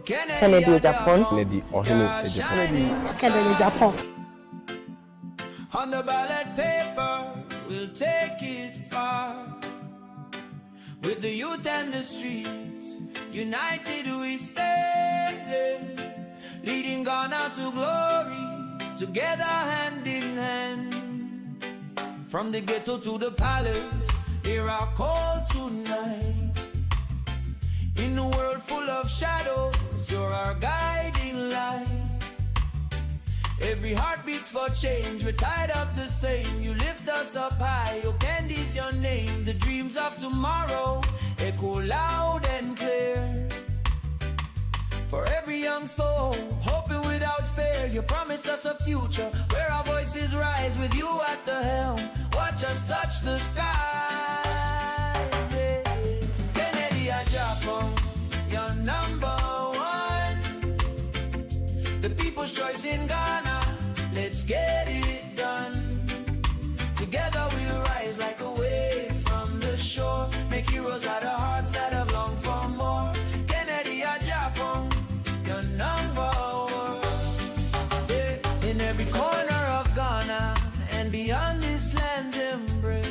Kencity Agyapong. Kencity Agyapong. On the ballot paper, we'll take it far. With the youth and the streets, united we stand, leading Ghana to glory, together hand in hand. From the ghetto to the palace, hear our call tonight. In a world full of shadows, you're our guiding light. Every heart beats for change, we're tired of the same. You lift us up high, your candy's your name. The dreams of tomorrow echo loud and clear. For every young soul, hoping without fear, you promise us a future where our voices rise with you at the helm. Watch us touch the skies. Yeah. Kencity Agyapong, you're number one. The people's choice in Ghana, let's get it done. Together we'll rise like a wave from the shore. Make heroes out of hearts that have longed for more. Kencity Agyapong, you're number one. Yeah. In every corner of Ghana and beyond this land's embrace,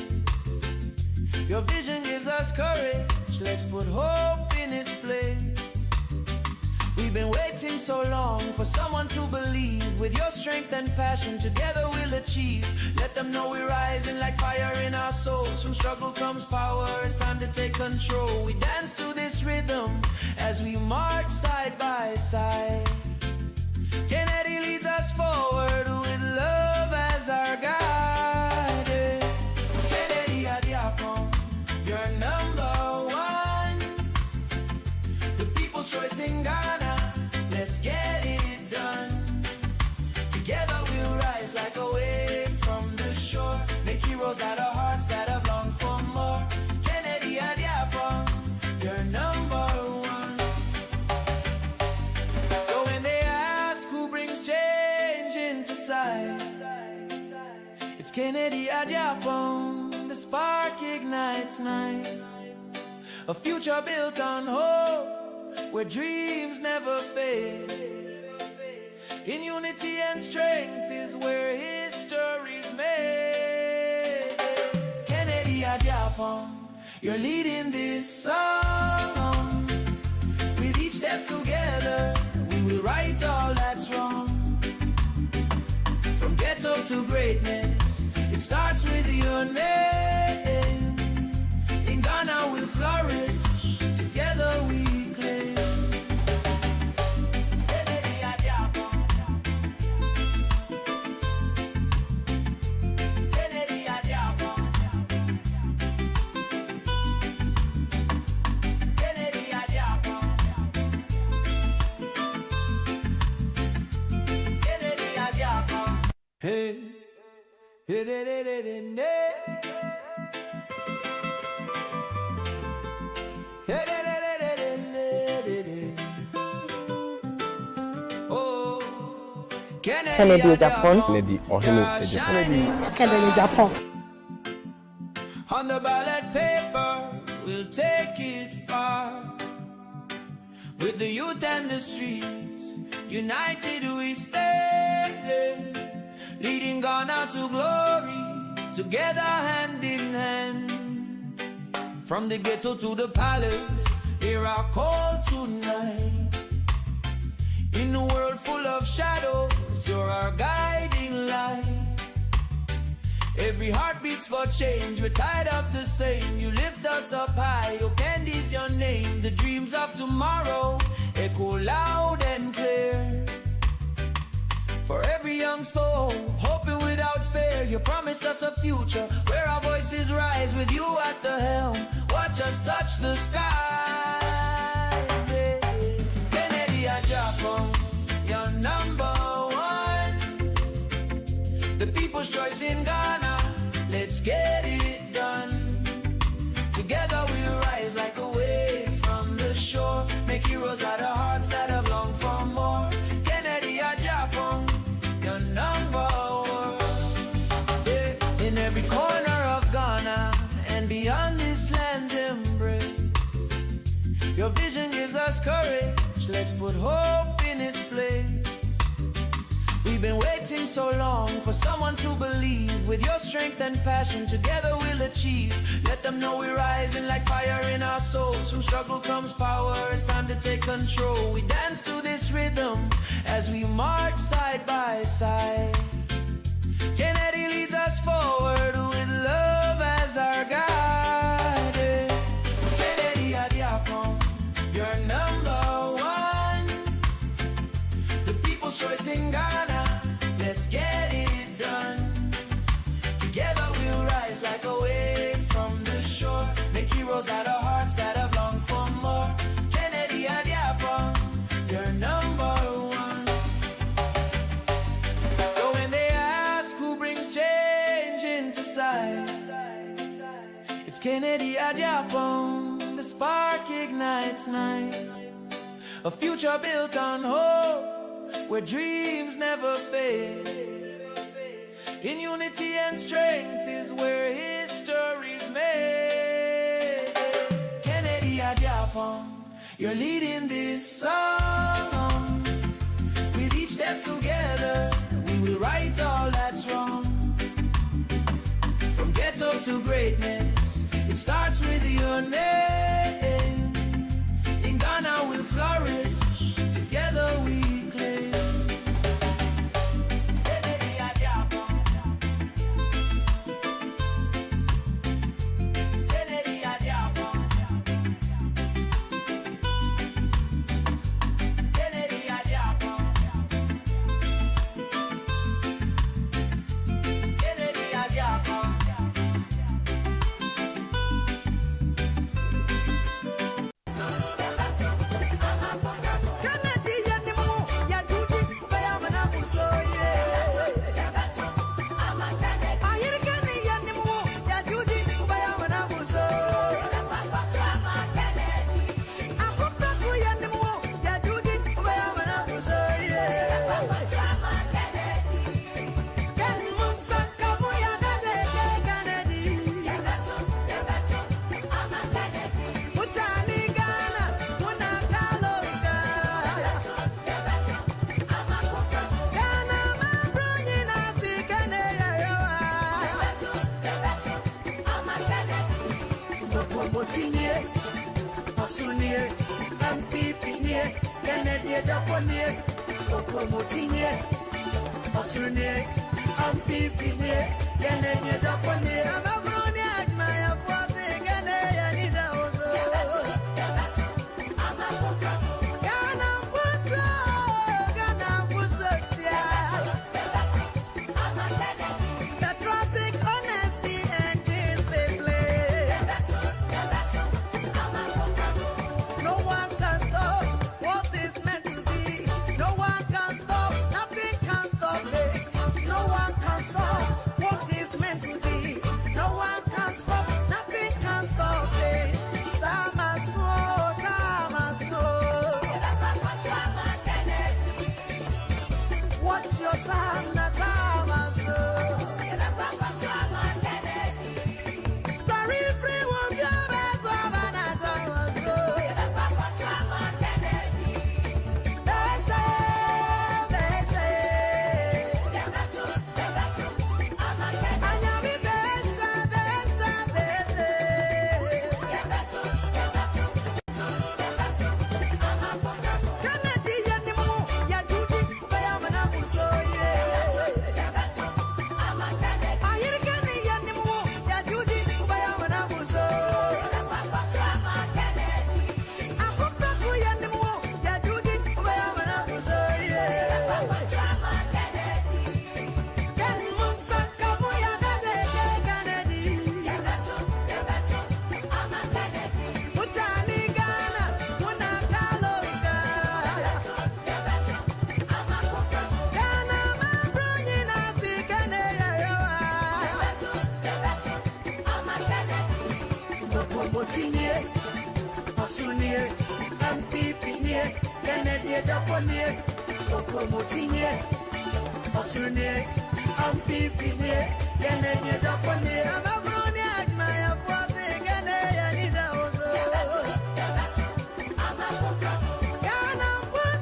your vision gives us courage. Let's put hope in its place. We've been waiting so long for someone to believe. With your strength and passion, together we'll achieve. Let them know we're rising like fire in our souls. From struggle comes power, it's time to take control. We dance to this rhythm as we march side by side. Kencity leads us forward with love as our guide. Kencity Agyapong, you're number one. The people's choice in Ghana, let's get it done. Together we'll rise like a wave from the shore. Make heroes out of hearts that have longed for more. Kencity Agyapong, you're number one. So when they ask who brings change into sight, it's Kencity Agyapong, the spark ignites night. A future built on hope, where dreams never fade. In unity and strength is where history's made. Kencity Agyapong, you're leading this song. With each step together, we will right all that's wrong. From ghetto to greatness, it starts with your name. In Ghana we'll flourish, together we claim. Kencity Agyapong, Kencity Agyapong, Kencity Agyapong, Kencity Agyapong. Hey, hey, hey, hey, hey, hey. Kencity Agyapong. Kencity Agyapong. On the ballot paper, we'll take it far. With the youth and the streets, united we stand, leading Ghana to glory, together hand in hand. From the ghetto to the palace, hear our call tonight. In a world full of shadows, you're our guiding light. Every heart beats for change, we're tired of the same. You lift us up high, your candy's your name. The dreams of tomorrow echo loud and clear. For every young soul, hoping without fear, you promise us a future where our voices rise with you at the helm. Watch us touch the skies. Yeah. Kencity Agyapong, you're number one. The people's choice in Ghana, let's get it done. Together we'll rise like a wave from the shore. Make heroes out of hearts that have longed for more. Kencity Agyapong, you're number one. Yeah. In every corner of Ghana and beyond this land's embrace, your vision gives us courage. Let's put put hope in its place. We've been waiting so long for someone to believe. With your strength and passion, together we'll achieve. Let them know we're rising like fire in our souls. From struggle comes power, it's time to take control. We dance to this rhythm as we march side by side. Kennedy leads us forward with love as our guide. Kennedy Agyapong, you're number one. The people's choice in Ghana, let's get it done. Together we'll rise like a wave from the shore. Make heroes out of hearts that have longed for more. Kennedy Agyapong, you're number one. So when they ask who brings change into sight, it's Kennedy Agyapong, the spark ignites night. A future built on hope, where dreams never fade. In unity and strength is where history's made. Kennedy Agyapong, you're leading this song. With each step together, we will right all that's wrong. From ghetto to greatness, it starts with your name. In Ghana we'll flourish, together we claim. Kennedy Agyapong, Kennedy Agyapong, Kennedy Agyapong, Kennedy Agyapong. NPP, Kennedy Agyapong, promoting it. Australia, NPP, Kennedy Agyapong, I'm a brony at my appointment, and I need a patriotic honesty and discipline. No one can stop what is meant to be. No one can stop, nothing can stop it. No one can stop what is meant to be. No one can stop, nothing can stop it. Time has flown, time has flown. Watch your time, the time has flown. Sorry, free was your best of an adult. Kennedy Agyapong, promoting it. Australia, NPP, Kennedy Agyapong, I'm a brony at my appointment, and I need a Ghana, what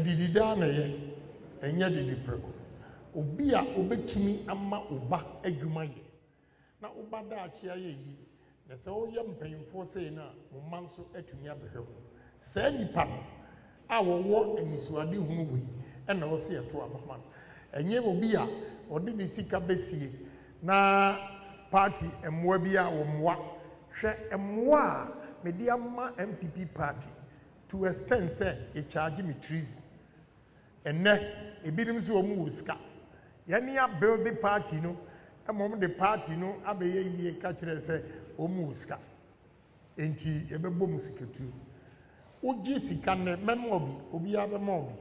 adidida na ye enya didi preko obi a obetumi ama oba adwuma ye na oba da achia ye yi na se o ye mpanyimfo sei na mo manso atumi abehwe se nipa no a wo enisuade hunu we na wo se eto amama enye obi a odi ni sika besie na party emwa bi a wo mwa hwe emwa medi ama NPP party to extend say e charge me treason enne ebinim so omu woska yani a build the party no emom the party no abeye yie ka kire say omu woska enti ebebo musiketu oji sika ne memo obi abema obi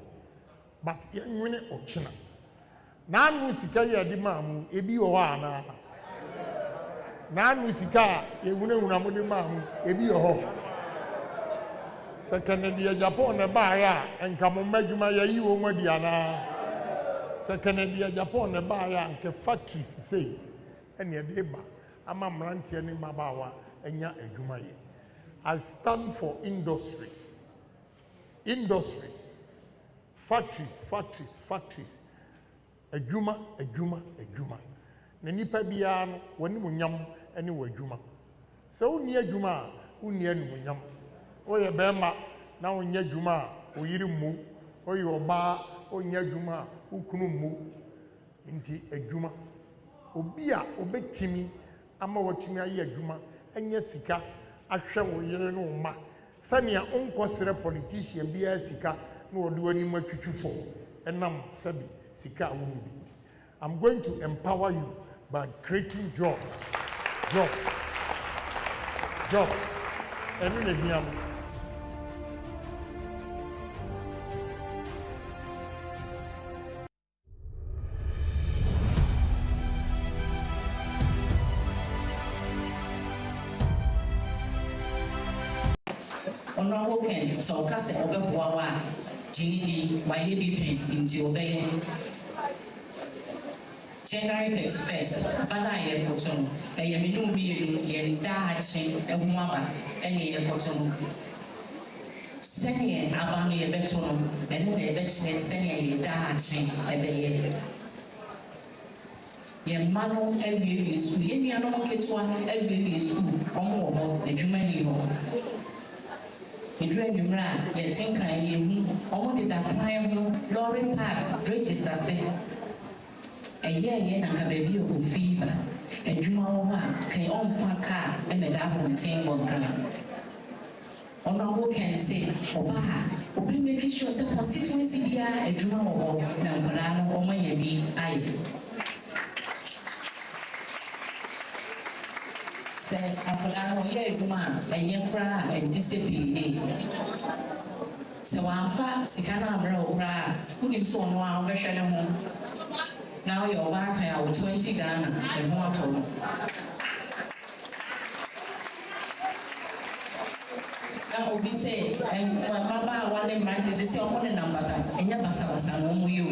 but yenwene ochina na anu sika ye di mamu ebi wo ana na anu sika ewunewuna mo di mamu ebi wo Secondly, Agyapong ne ba ya enka mo madwuma ya yi wo madi ana. Secondly, Agyapong ne ba ya nke factories sei ene e de ba ama mrantie ne mabawa enya adwuma ye. I stand for industries. Industries. Factories. Adwuma. Na nipa bia no woni munyam ene wo adwuma. So woni adwuma woni anu munyam. Oye bema na onye dwuma oyiri mu oye oba onye dwuma ukunu mu nti adwuma obi a obetimi ama watumi aye adwuma enye sika ahwe wo yire no ma sania onkosere politician bia sika na odi wani matwitwifo enam sabi sika wo ni bi. I'm going to empower you by creating jobs. Enu ne biam Honorable Ken, so Cassa Obewawa, GD, YAB into Obey. January 31st, Bana Airporton, a Yaminu Yen Dachi, a Mwaba, any airporton. Senior Abani Beton, and then a veteran senior Dachi, a Bay. Yamano, every school, Yamiano Ketua, every school, from the Germany home. Medre numra ye tinka ye hu omo de da plan hu lorry parts bridges ase eye na ka ba bi o fi ba adwuma wo ha kan on fa car e me da ho tin wo gran ono ho can say oba obi make sure say constituency bia adwuma wo na nkara no omo ya bi ai say after no ye adwuma enye fra anticipate so wafa sikana amra okra unim so no a obehwe ne ho now your water ya 20 Ghana e ho ato now obi say baba wale mranti say omo ne nambasa enya basa no mu yo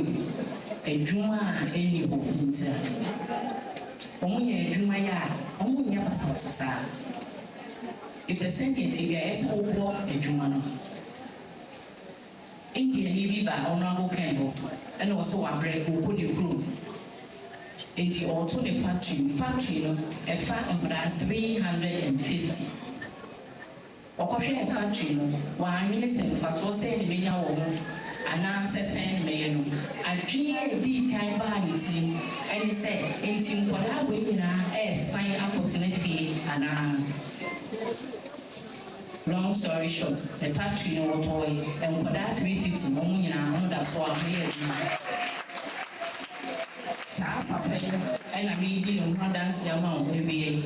adwuma eni bo ntia omo ye adwuma ya omo nya basa if the senior TV is opo adwuma no India ni biba Honorable Ken and also a break who could improve. Into also the factory no a fact of 350. Okoshe factory no one minister for so say the menya wo and answer send me no adwene di kan ba ni ti and say enti nkwara we na sign akotene fie ana. Long story short, the factory no what toy and for that 350 money na that's what I'm here. Sa papa and I be no dance amount we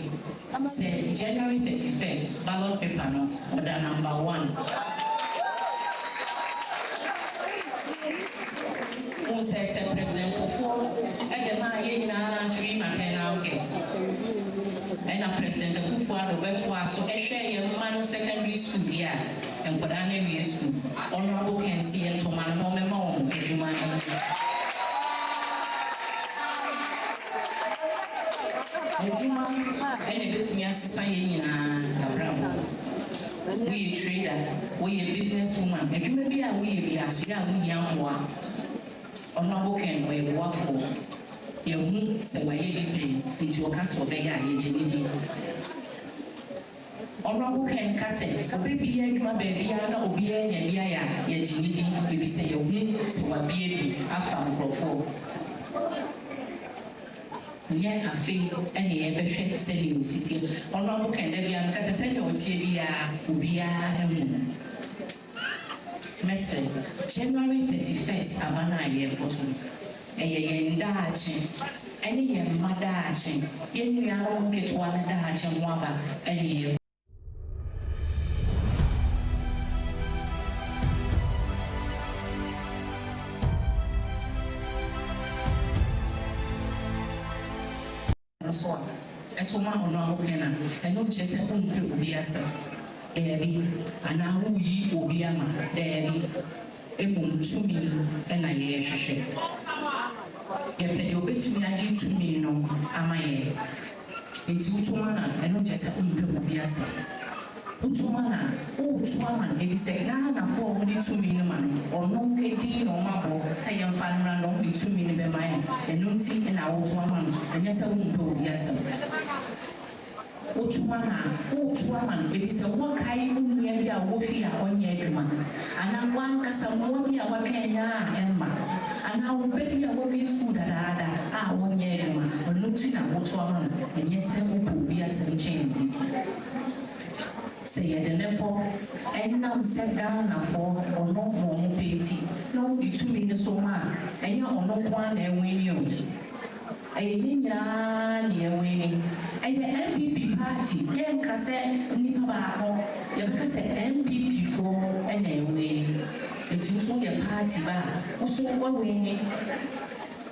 say January 31st ballot paper no order number 1. Who says President Kufo and the man na free maternal care. And a President Akufo-Addo beto so ehwe man secondary school here and Kodane we school Honorable Kencity and Toman no mema on adwuma and betimi asesa ye nyina na bravo we a trader, we a businesswoman, and you may be a we are so young one. Honorable Ken, we a waffle. You won't say why you be into your castle, they are aging. Honorable Ken Castle, baby, my baby, and Obi and Yaya, Yajini, if you say you won't, so what baby, I found before. Yeah, I feel any ever send you city. Honorable Ken, because I send you to Ubia. Mr. January 31st, Havana Airport. A dachi, any madachi, any young get one dachi and waba, any. And to one on our cannon, and not just a home will be a son. Debbie, and now who ye will be a man, Debbie, a woman to me, and I hear. You bet me, I did to me, no, am I? It's Utumana, and not just a home will be a son. Utumana, oh, Tuaman, if you say, Nana, for only 2 million, or no 18 or marble, say I'm fine, only 2 million by mine, and no tea and our woman, and yes, I won't be a son. Utumana, oh, Tuaman, if you say, what kind of maybe a woofy on your man, and I want Casamobi, our Kenya, Emma, and I will baby a working school that I 1 year, or no tea and Utuaman, and yes, I will be a 17. Say the nepo, and now set down for or no more petty. No, the 2 minutes so much, and you're on no one and win you. A near winning. And the NPP party, young cassette, Nipabaco, you because NPP for and a winning. It was all your party bar, also one winning.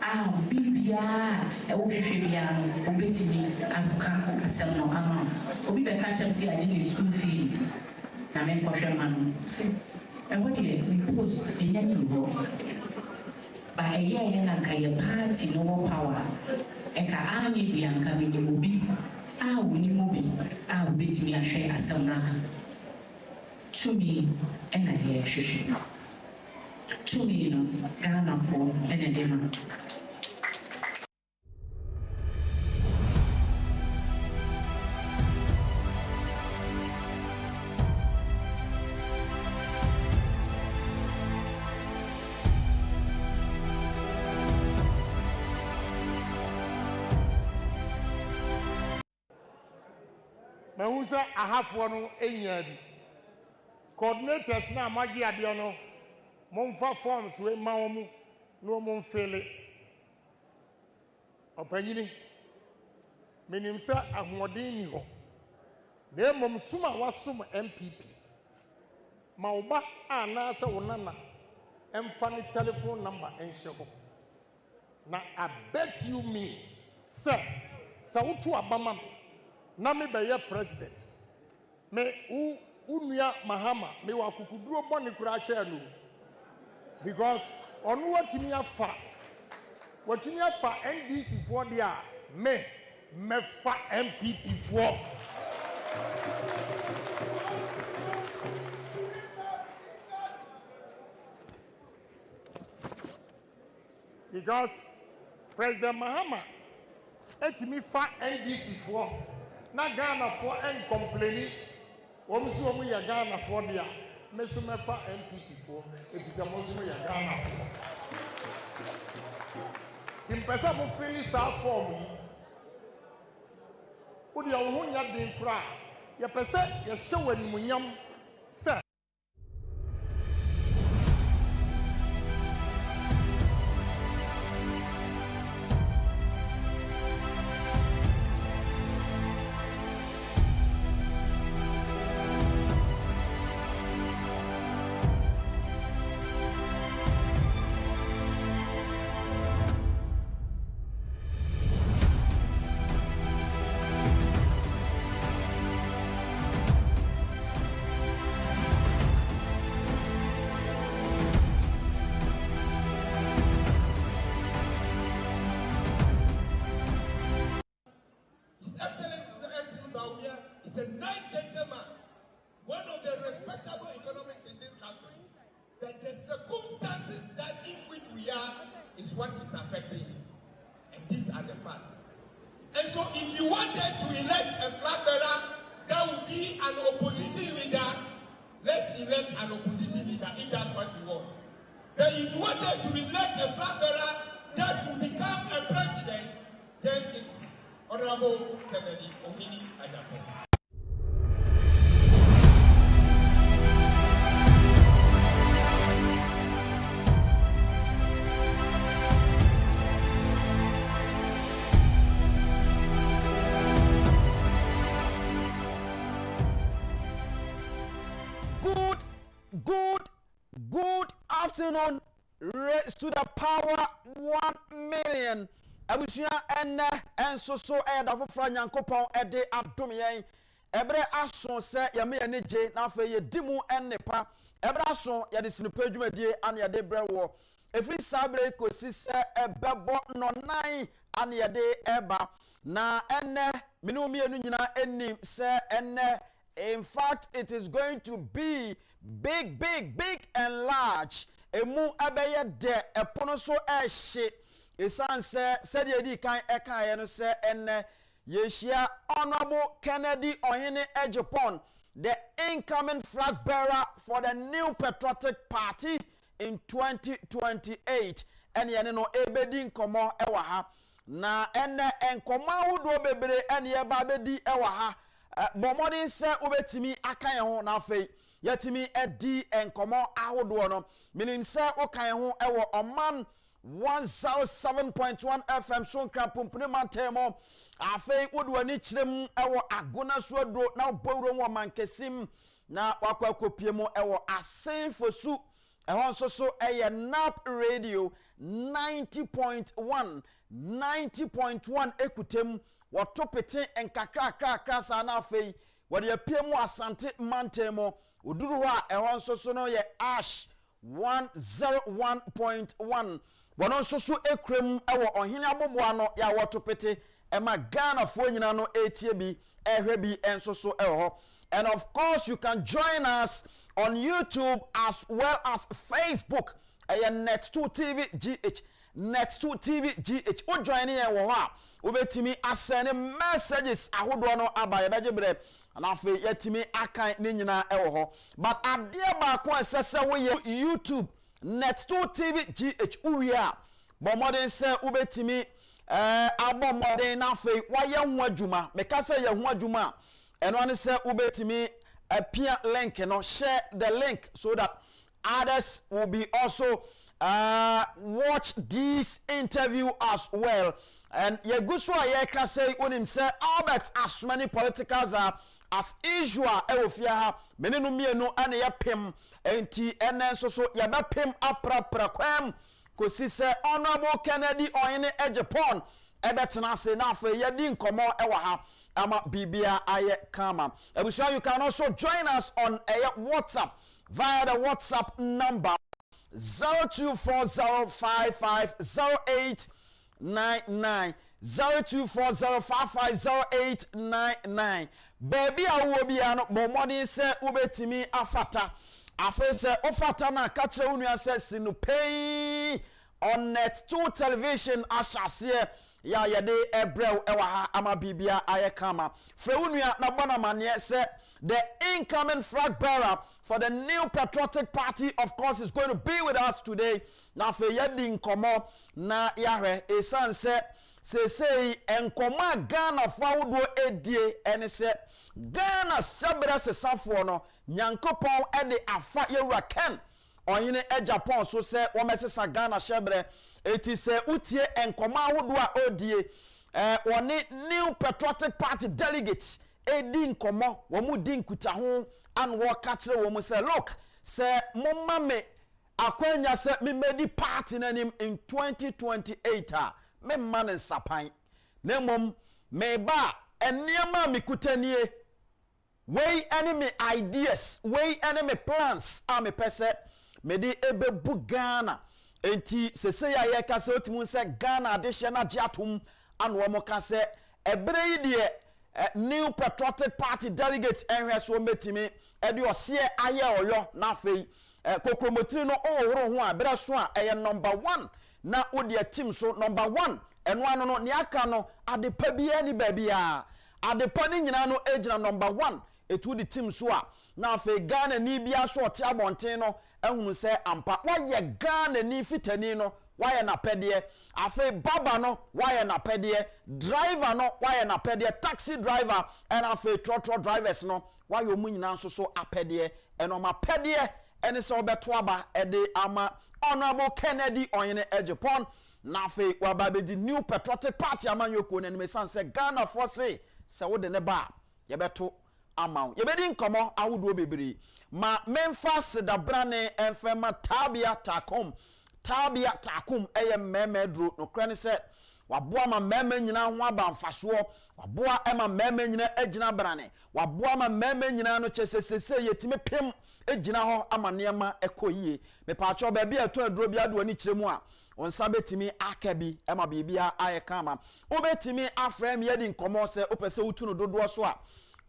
Ah, Bibia, a Wofibiano, Obetini, and Campo Casano Amount. Obi be catch them see a genie school fee. Na me kwahwe man. And what do you post in any room? By a year and a party no power. And ka ani be and coming in Obi. Ah, when you move, ah, bet me a share as some rack. To me, and I hear shishi. 2 million Ghana for and a demand. Mahusa I have one in year. Coordinators now, Maggie Adiono, Monfa forms with Maomu, no mon fail. Opinion meaning, sir, I'm Modini. There, Mom Suma was some NPP. Mauba, Nasa Unana, and funny telephone number and show. Now, I bet you me, sir, Sautu Abama. Nami be your president. Me unuya Mahama me wa kukuduro boni kura chelu. Because onu watimi afa NDC for dia me fa MPP for. Because President Mahama etimi fa NDC for. Na Ghana for and complaining. Omsu omu ya Ghana for dia. Mesu mefa NPP for. It is a Muslim ya Ghana for. Kimpesa mo fili sa form yi. Udi ya uhunya din kura. Ya pese ya show animunyam se. so if you wanted to elect a flag bearer, that would be an opposition leader. Let's elect an opposition leader if that's what you want. But if you wanted to elect a flag bearer that will become a president, then it's Honorable Kennedy OHENE Agyapong. Good afternoon. Raise to the power 1 million. Abusia and so da for Nyankopon ede adom yen. Ebre aso se ya me ne je na fa ye dimu ennepa. Ebre aso ya de sinipa dwumadie an ya de brewo. Efri sabre kosi se ebebo no nan an ya de eba. Na enne minu mienu nyina ennim se enne. In fact, it is going to be big and large. Emu abeye de epono so ehye. Esan se de di kan eka ye no se enne yeshia Honorable Kencity Ohene Agyapong, the incoming flag bearer for the new patriotic party in 2028. And ye no ebedi nkomo ewa ha. Na enne enkomo ahodo bebre ene ye ba bedi ewa ha. Bomodin se ubetimi akan ho na afei yatimi edi enkomo ahodo no meaning se okan ho ewo oman 107.1 FM so nkra pompune mantemo afei wodo ani kirem ewo agona so adro na bowro wo mankesim na wakwakopie mu ewo asen fosu ehon so eye nap radio 90.1 ekutem watopete enkakra sa na afei wode apie mu asante mantemo oduru ho a ehon so no ye ash 101.1 wono so ekrem ewo ohene aboboa no ya watopete ema Ghana fo nyina no etie bi ehwe bi enso so eho. And of course you can join us on YouTube as well as Facebook Net2 TV GH Net2 TV GH o join here wo ha obetimi asene messages ahodo no abaye bejebre and afi yetimi akan ne nyina ewo ho. But adie ba ko asese wo YouTube Net2 TV GH uria bo modern se obetimi abo modern na afi waye ho adwuma meka se ye ho adwuma eno ane se obetimi appear link no share the link so that others will be also watch this interview as well. And ye guswa ye ka say onim say Albert as many politicals are as usual ewofia ha menenu mienu ane ye pem enti enen so ye be pem aprapra kwam kosi say Honorable Kencity Ohene Agyapong ebetena se na afa ye di nkomo ewa ha ama bibia aye kama. Ebusha, you can also join us on WhatsApp via the WhatsApp number 0240550899 0240550899. Baby awo bia no bomodi se ubetimi afata afa se ofata na ka kire unu ase sinu pay on Net2 television ashase ya yede ebrew ewa ha ama bibia ayekama fre unua na bona mane se the incoming flag bearer for the new patriotic party of course is going to be with us today. Na fe yedi nkomo na yahwe esan se say enkomo Ghana fawdo edie ene se Ghana sabra se safo no Nyankopon ede afa yewura Ken Ohene Agyapong so se wo mesesa Ghana shebre eti se utie enkomo ahodo a odie one new patriotic party delegates edi nkomo wo mu di nkuta ho an wo ka kire wo mu se look se momma me akwanya se me medi party nanim in 2028 a me man sapan na mom me ba eniema me kutanie wey enemy ideas wey enemy plans a me pese me di ebebu Ghana enti sese ya ye ka se otimu se Ghana adehye na giatum an wo mo ka se ebere yi de new patriotic party delegate enhwe so metimi ede ose aye oyo na afei kokromotiri no ohoro ho a bere so a eye number 1 na odi team so number 1 eno ano no ne aka no adepa bia ni babia adepa ni nyina no ejina number 1 etu di team so a na afa Ghana ni bia so ote abonten no ehunu se ampa waye Ghana ni fitani no waye na pede afa baba no waye na pede driver no waye na pede taxi driver and afa trotro drivers no waye omu nyina so apede eno ma pede ene se obeto aba ede ama Honorable Kennedy OHENE Agyapong na afa wababedi new patriotic party amanyoko na nimesan se Ghana for say se wo de ne ba ye beto amount ye bedi nkomo awodo bebiri ma memfa sedabrane enfema tabia takum eye memedro no kra ne se waboa ma meme nyina ho aba mfaso waboa ema meme nyina agina brane waboa ma meme nyina no chesesese yetime pem agina ho amanema ekoyie me paacho ba bia to aduro bia do ani kiremu a onsa betimi akabi ema bibia ayekama obetimi afrem yedi nkomo se opese utu no dodo so a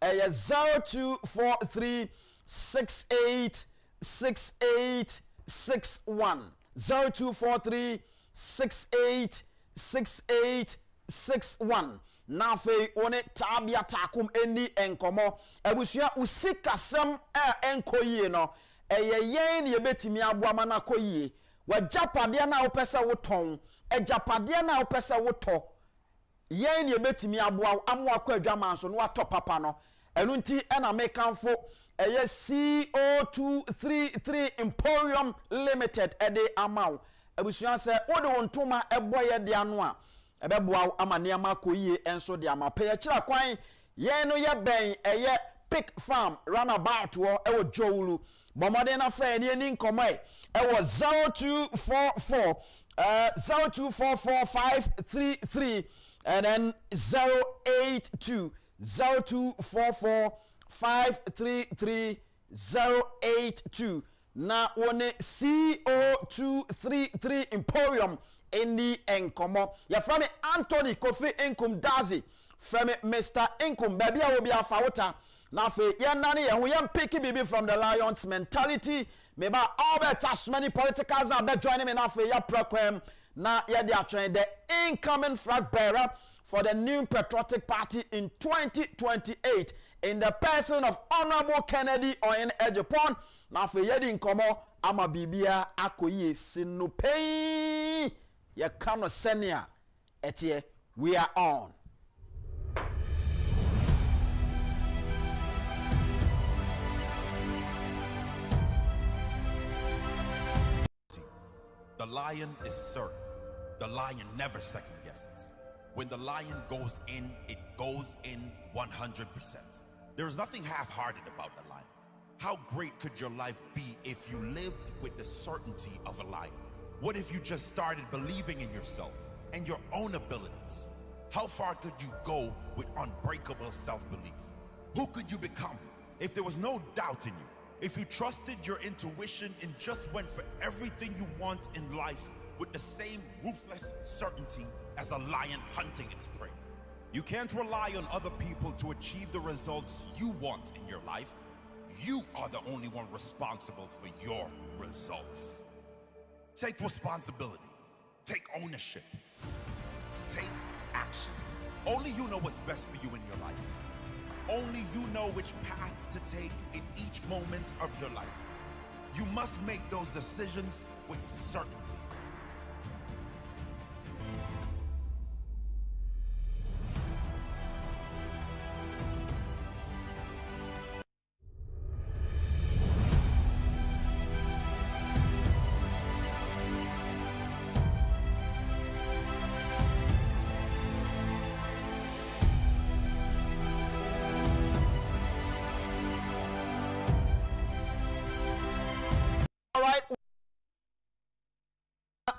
0243686861 0243686861 nafe one tabia takum eni enkomo abusua usikasem enkoyie no yen ye betimi aboama na koyie wajapade na opese woton ejapade na opese woto yen ye betimi aboa amwa kwa adwaman so no wato papa no enu nti ena mekanfo CO233 Emporium Limited ede amaw abusua se wode wontoma eboye de ano a ebeboa amane amakoyie enso de amape ya kira kwan yen no ye ben Pig Farm runabout wo ewo Jowulu bomode na fa ni nkomo ewo 0244 0244 and then 082 na one CO233 Emporium any enkomo ya from Anthony Kofi Inkum Dazi from Mr. Inkum baby I will be a fawota na fe ye nane ye ho ye pick bibi from the Lions mentality meba all bet as many politicals are be joining me na fe ya program na ye dey atwen the incoming flag bearer for the new patriotic party in 2028 in the person of Honorable Kennedy OHENE Agyapong na fe ye di nkomo ama bibia akoyie sinopei ye kano senia etie we are on. The lion is certain. The lion never second guesses. When the lion goes in, it goes in 100%. There is nothing half-hearted about the lion. How great could your life be if you lived with the certainty of a lion? What if you just started believing in yourself and your own abilities? How far could you go with unbreakable self-belief? Who could you become if there was no doubt in you? If you trusted your intuition and just went for everything you want in life with the same ruthless certainty as a lion hunting its prey. You can't rely on other people to achieve the results you want in your life. You are the only one responsible for your results. Take responsibility. Take ownership. Take action. Only you know what's best for you in your life. Only you know which path to take in each moment of your life. You must make those decisions with certainty.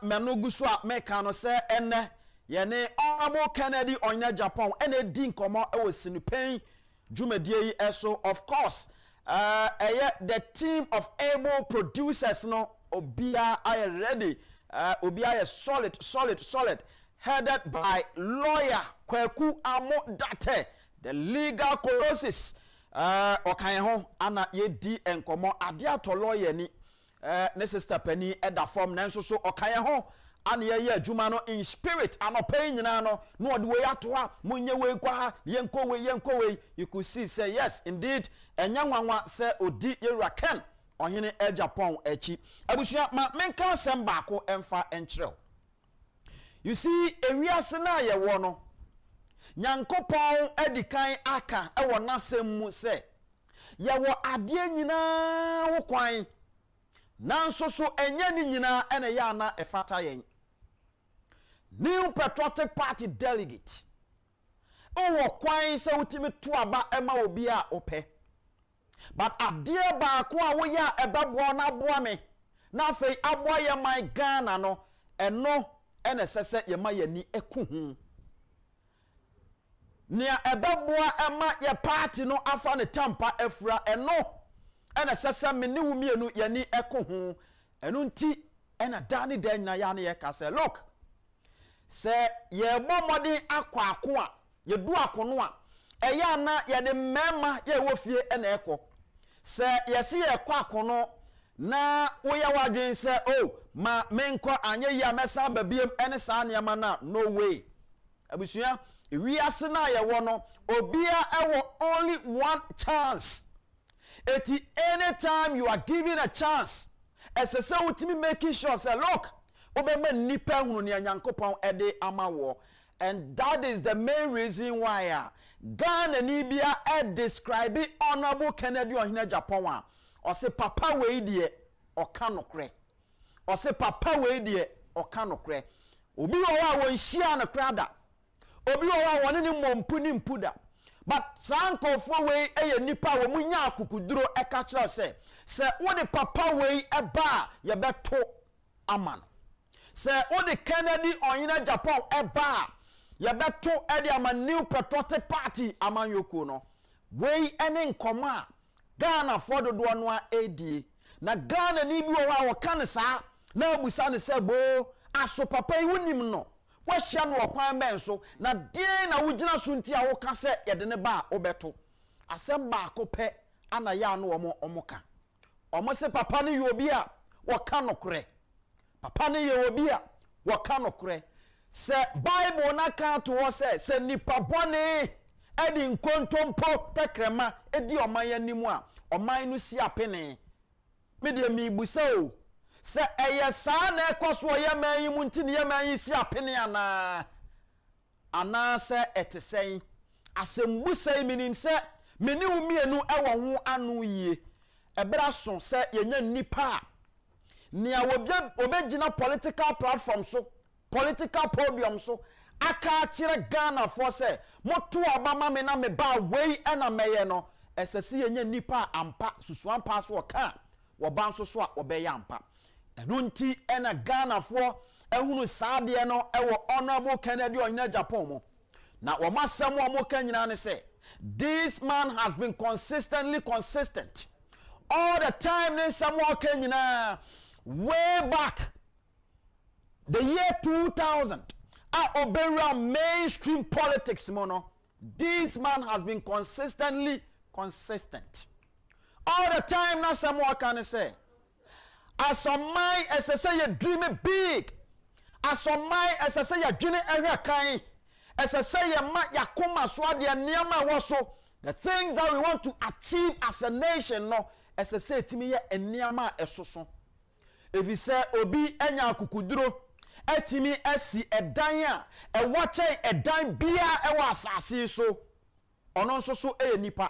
Menuguswa mekano se ene yene Honorable Kennedy OHENE Agyapong ene di nkomo e wosinupen dwumadie yi eso of course the team of able producers no obia are ready obia are solid headed by lawyer Kwaku Amodate the legal colossus okan ho ana ye di enkomo ade ato lawyer ni ne sister pani eda form nanso so okaye ho ana ye adwuma no in spirit anopa nyina no no de we ato ha munye we kwa ha yenko we you could see say yes indeed enya nwanwa say odi yewura Ken ohene Agyapong echi abusua ma menka asem baako emfa enkyerɛw. You see ewiase na ye wo no Nyankopɔn edikan aka ewo nasem mu say ye wo ade nyina wo kwan nanso so enye ni nyina ene ya na efata yen. New Patriotic Party delegate owo kwan se utimi to aba ema obi a opɛ but ade baako a wo ya ebabo na boa me na afei aboa ye man Ghana no eno ene sese ye ma yani ekuhu nia ebeboa ema ye party no afa ne tampa afura eno ene sese me ne wumienu yani ekohu eno nti ena dani den na ya ne ye ka se look se ye bomodi akwako a ye du akono a eya na ye de mema ye wofie ena eko se ye se ye kwa akono na wo ya wadwen se oh ma menko anye ya mesa babiem ene sa ne ma na no way abusua we asena ye wo no obia ewo only one chance. Anytime you are given a chance as a say ultimate making sure say look obema nipa hunu ne Nyankopɔn ede amawo and that is the main reason why Ghana ni bia describe honorable Kennedy Ohene Agyapong a o say papa we die o ka nokre o say papa we die o ka nokre obi wo wa won hia no krada obi wo wa won ne mompu ni mpuda but sankofo we eye nipa wo munya akukuduro eka kira se wo de papa we eba ye beto aman se wo de Kennedy Ohene Agyapong eba ye beto e de aman New Patriotic Party aman yoku no we ene nkoma Ghana for dodo no a edi na Ghana ni bi wo wa kan sa na abusa ne se bo aso papa yi wonim no wahia no okwan ben so na den na wugina so nti a wo ka se ye de ne ba obeto asem ba akopɛ ana ya no omoka omo se papa ne ye obi a wo ka nokre papa ne ye obi a wo ka nokre se Bible na ka to wo se nipa bone edi nkontompo tekrema edi oman yanimu a oman no si apene me de mi busa o se eye sa na ekoso ye man yi mu nti ne ye man yi si apene ana se etesen asembu sei menim se meni umienu ewo ho anu yie ebra so se yenya nipa nia obegina political platform so political podium so aka kire Ghana for se moto abama me na me ba wei ena meye no esese yenya nipa ampa susu ampa so ka wo ban so a obeya ampa eno nti ena Ghana for ehunu saade no ewo honorable Kennedy Ohene Agyapong mo na wo masem wo mo kan nyina ne se this man has been consistently consistent all the time ne some kan nyina way back the year 2000 obera mainstream politics mono this man has been consistently consistent all the time na some can say as some mind as say you dream big as some mind as say you dream area kan as say you ma yakoma so ade niam wo so the things that we want to achieve as a nation no as say timi ye niam esoso if you say obi enya akukuduro etimi esi edan a ewache edan bia ewa asase so ono nso so nipa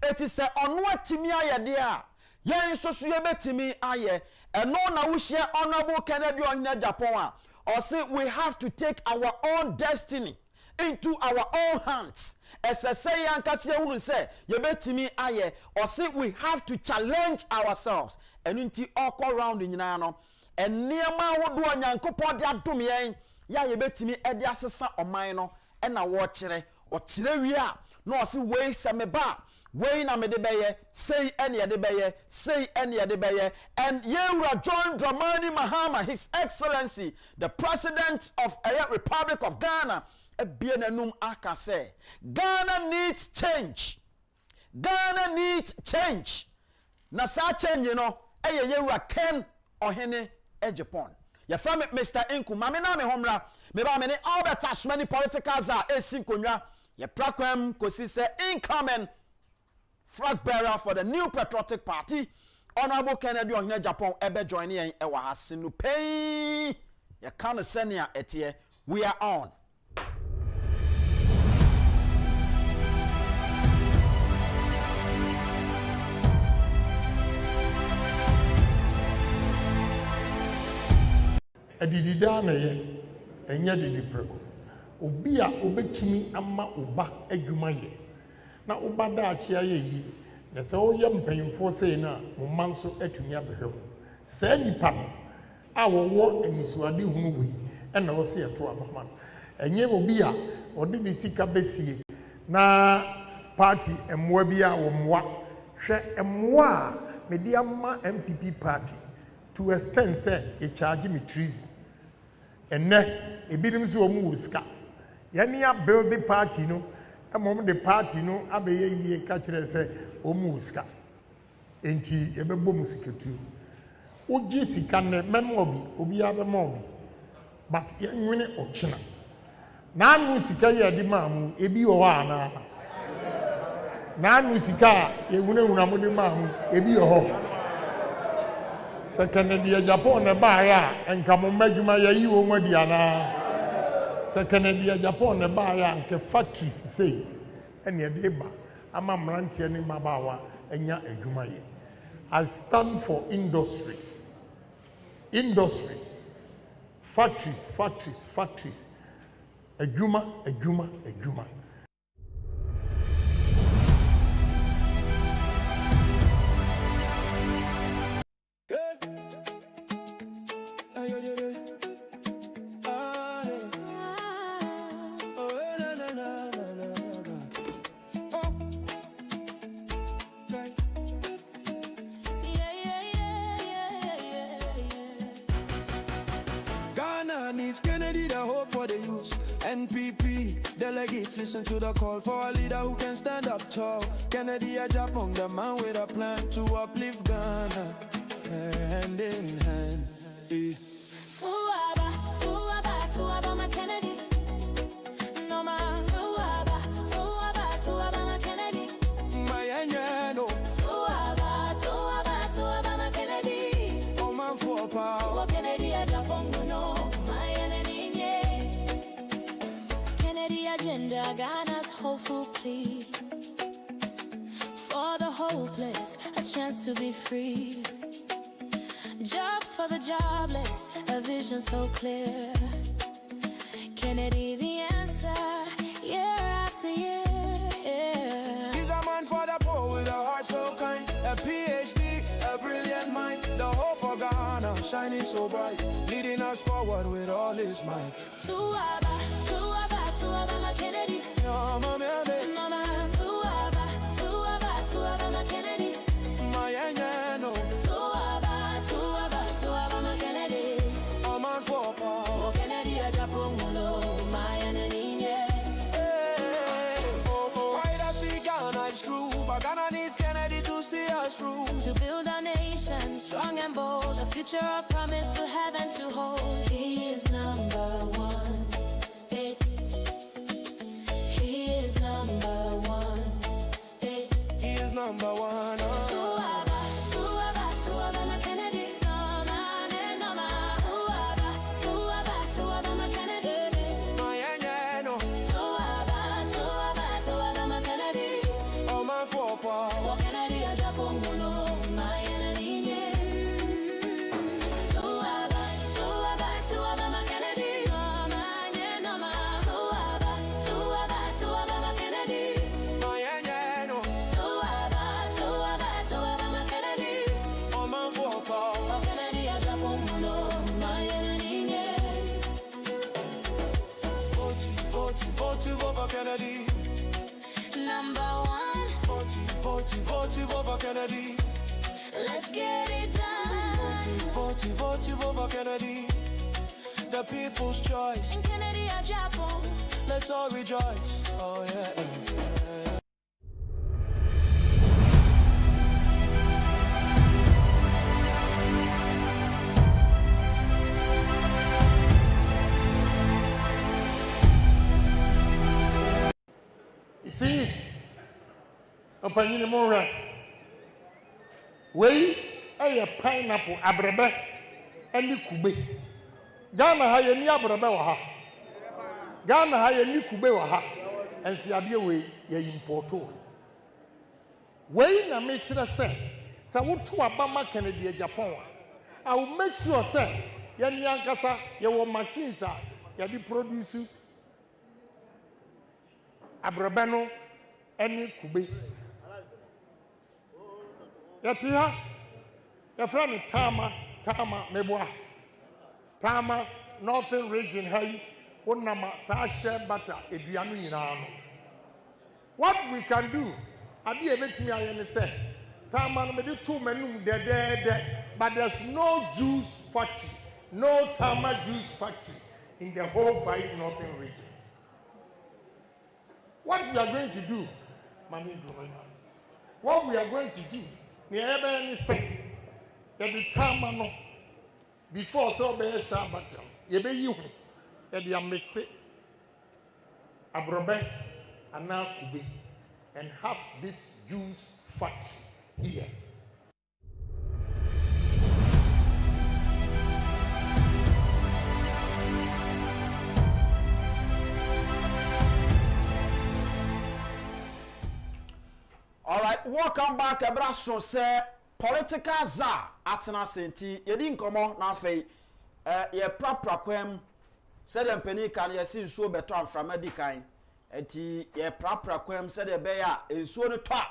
eti se ono atimi ayede a yen nso so ye betimi aye eno na wo hie honorable Kennedy Ohene Agyapong a or say we have to take our own destiny into our own hands as I say yankase hunu say ye betimi aye or say we have to challenge ourselves enu nti all round nyina no eniema wodo Nyankopɔn de adom yen ya ye betimi e de asesa oman no e na wo kire o kire wi a no o se we se me ba we na me de beye say ene de beye say ene de beye and Yewura John Dramani Mahama His Excellency the President of the Republic of Ghana ebienanum aka say Ghana needs change. Ghana needs change. Na sa change no eye Yewura Ken Ohene Agyapong. Your friend Mr. Inku, Mami na me homra, me ba me ne all the as many political za esi konwa. Ye prakwem kosi se incoming flag bearer for the new patriotic party. Honorable Kennedy Ohene Agyapong ebe join yen e wa hasinu pay. Ye kan senia etie. We are on. Adidida na ye enya didi preko obi a obetimi ama oba adwuma ye na oba da achia ye yi na se o ye mpanyimfo sei na mo manso atumi abehwe se nipa a wo emisuade hunu wi e na wo se eto abama enye obi a odi bi sika besie na party emwa bi a wo mwa hwe emwa medi ama NPP party to extend say e charge me treason enne ebinim so omu woska yani a build the party no emom the party no abeye yie ka kire say omu woska enti ebebo musikatu ogi sika ne memo obi abemo obi but yenwene ochina na anu sika ye di mamu ebi wo ana na anu sika ewune unamode mamu ebi wo Kencity Agyapong ne ba ya enka mo madwuma ya yi wo mwadi ana Kencity Agyapong ne ba ya nke factories sei ene de ba ama mrantie ne mabawa enya adwuma ye. I stand for industries, factories, adwuma. Needs Kennedy the hope for the youth. NPP delegates listen to the call for a leader who can stand up tall. Kencity Agyapong, the man with a plan to uplift Ghana, hand in hand. Tuaba, my Kennedy. No man, Tuaba, my Kennedy. My Anyano. Tuaba, my Kennedy. Oh man for power. Kencity Agyapong, no. Agenda, Ghana's hopeful plea for the hopeless, a chance to be free. Jobs for the jobless, a vision so clear. Kennedy the answer, year after year. He's a man for the poor with a heart so kind, a PhD, a brilliant mind, the hope for Ghana shining so bright, leading us forward with all his might. Tuaba, my Kennedy. No, my man, no man. Tuaba, my Kennedy. My Anyano. Tuaba, my Kennedy. Oh man for power. Kencity Agyapong, no, my enemy. Why does speak Ghana? It's true, but Ghana needs Kennedy to see us through. To build a nation strong and bold, a future of promise to have and to hold. He is number one. He is number one. He is number one. Tuaba, my Kennedy. No man. Tuaba, my Kennedy. My Anyano. Tuaba, my Kennedy. Oh man for power. Kencity Agyapong, no, my enemy. Tuaba, my Kennedy. No man. Tuaba, my Kennedy. My Anyano. Tuaba, my Kennedy. Oh man for power. Kencity Agyapong, no, my enemy. 40 vote for Kennedy. Number one. 40 vote for Kennedy. Let's get it done. 40 vote for Kennedy. The people's choice. And Kencity Agyapong. Let's all rejoice. Oh yeah. see, opinion more. Way a pineapple, abrebe, and the kube. Ghana high any abrebe, Ghana high any kube, and see a beer way, ye importo. Way na make sure say, so what to Obama Kennedy Japan. I will make sure say, yan yankasa, your machines are, yadi produce abrabano, any kube. Yatia, your friend Tama, Meboa, Tama, Northern Region, Hay, Unama, Sasha, Butter, Edianu. What we can do, I be able to me, I say, Tama, maybe 2 men, but there's no juice factory, no Tama juice factory in the whole 5 northern regions. What we are going to do, what we are going to do, we have any say that the Tama before so be a Shabbat, you be you, that you mix it, Abrobe, and now Kube, and have this juice factory here. All right, welcome back. Abraso say political za atena senti. Yedi nkomo na afei ye prapra kwem said the penny can ye see so beto amframa di kan. Enti ye prapra kwem said the beya ensuo no twa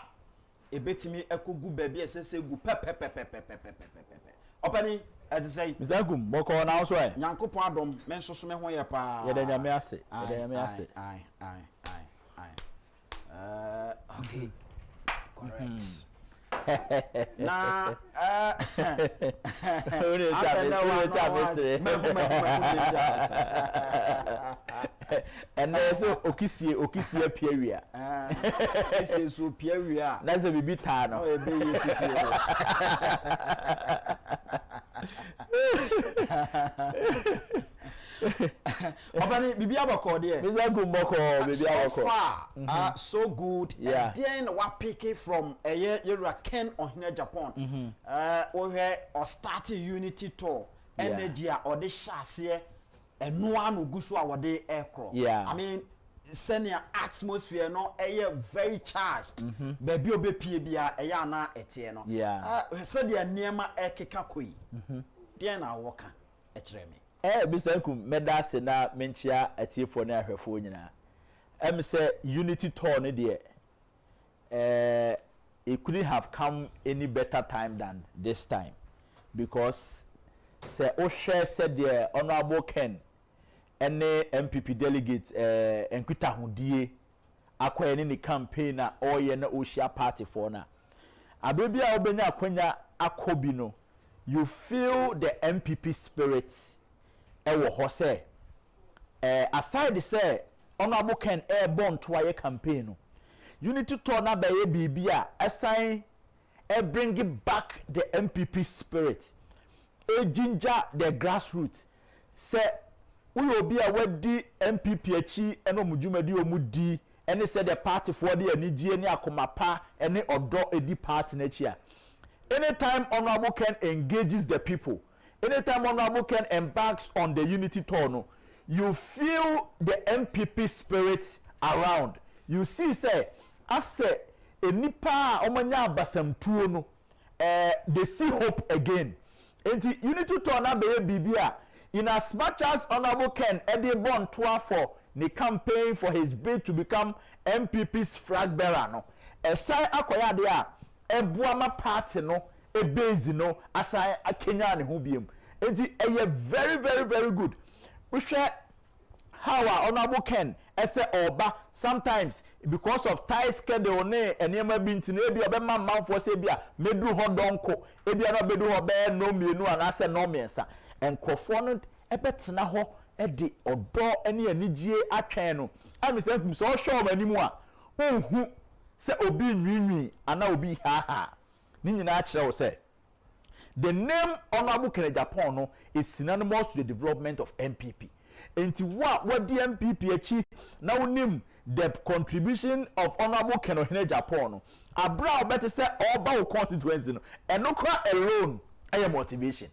ebetimi ekogu baabi esese gu pepepepepepepepepe. Opani ati say Mr. Gum moko na so e. Nyankopon adom men soso me ho ye pa. Ye da nyame ase. Ye da nyame ase. Okay. Correct. Na and there's okisia piawia. This is so piawia. That's a bibi tano. Oh, be okisia. Obani bibi abako there. Mr. Gumboko bibi abako. So far, so good. Yeah. And then what pick it from a year Ken OHENE Japan. Or starting Unity tour. Energy or the chassis and no one who goes to our day aircraft. Yeah. I mean, senior atmosphere no air very charged. Baby obe PBA ayana etieno. Yeah. Said the near air kikakui. Then I walk etreme. Mr. Kum medase na menchia atiefo na ahwefo nyina. Say Unity tour ne de it couldn't have come any better time than this time because say Oshe said the honorable Ken any NPP delegate enkwita hodie akwa ni campaign na oye na Oshia party for na abebia obenya akwanya akobi no you feel the NPP spirit ewo ho say aside say honorable Ken born to a campaign no Unity tour na be bibia assign bring it back the NPP spirit ginger the grassroots say we obi a wedi NPP achi eno mujumadi omudi ene say the party for the anigye ni akomapa ene odo edi party na chi a anytime honorable Ken engages the people anytime honorable Ken embarks on the Unity tour no you feel the NPP spirit around you see say after enipa omanya abasamtuo no they see hope again enti Unity tour na be bibia in as much as honorable Ken Eddie Bon tour for the campaign for his bid to become MPP's flag bearer no esai akoya de a ebuama party no ebezi no asai akenya ne ho biem enti eye very very very good we share how honorable Ken ese oba sometimes because of tight schedule ne enema bi ntino ebi obema manfo se bia medru ho donko ebi na bedu ho be no mienu anase no miensa enkofo no ebetena ho edi odo ene anigye atwen no amisentum so show manimu a ohu se obi nwinwi ana obi ha ni nyina akire wo se the name honorable Ken Japan no is synonymous to the development of NPP enti wa di MPP achi na wonim the contribution of Honorable Ken OHENE Agyapong, a brow better say all about constituency, and no cry alone, I am motivation.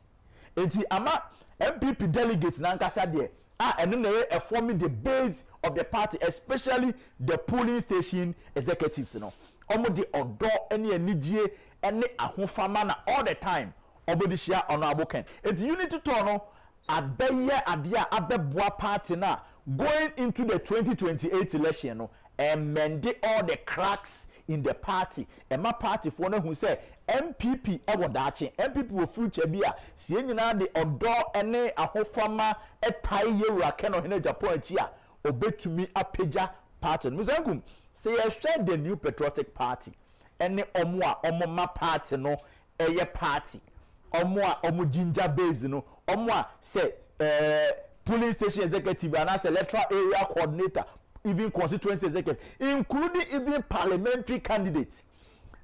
Enti ama NPP delegates na nkasa de and then they forming the base of the party, especially the polling station executives no. Omo de odo ene anigye ene ahofama na all the time obodishia Honorable Ken. Enti unity to no abeye ade a abeboa party na going into the 2028 election no amend all the cracks in the party. Emma party for no who say NPP ewo dache NPP wo future bi a sie nyina de odo ene ahofama etai yewura Ken OHENE Agyapong achi a obetumi apeja party. Musankum say you share the new patriotic party ene omo a omo ma party no eye party omo a omo ginger base no omo a say police station executive and as electoral area coordinator, even constituency executive, including even parliamentary candidates.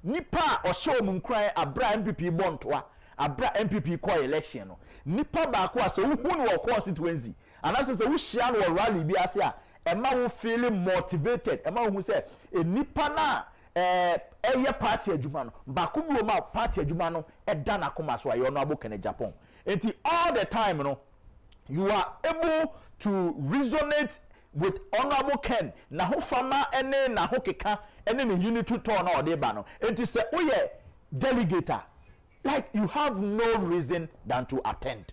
Nipa or show munkrai abra NPP bontwa, abra NPP call election no. Nipa ba kwa so who no constituency. And as say who share no rally bi ase a man who feeling motivated, a man who say a nipa na eye party adwuma no ba ko bi o ma party adwuma no e da na koma so ayo no Honorable Ken Agyapong. Enti all the time no you are able to resonate with Honorable Ken na ho fama ene na ho keka ene ne unity to na ode ba no enti say oye delegator like you have no reason than to attend.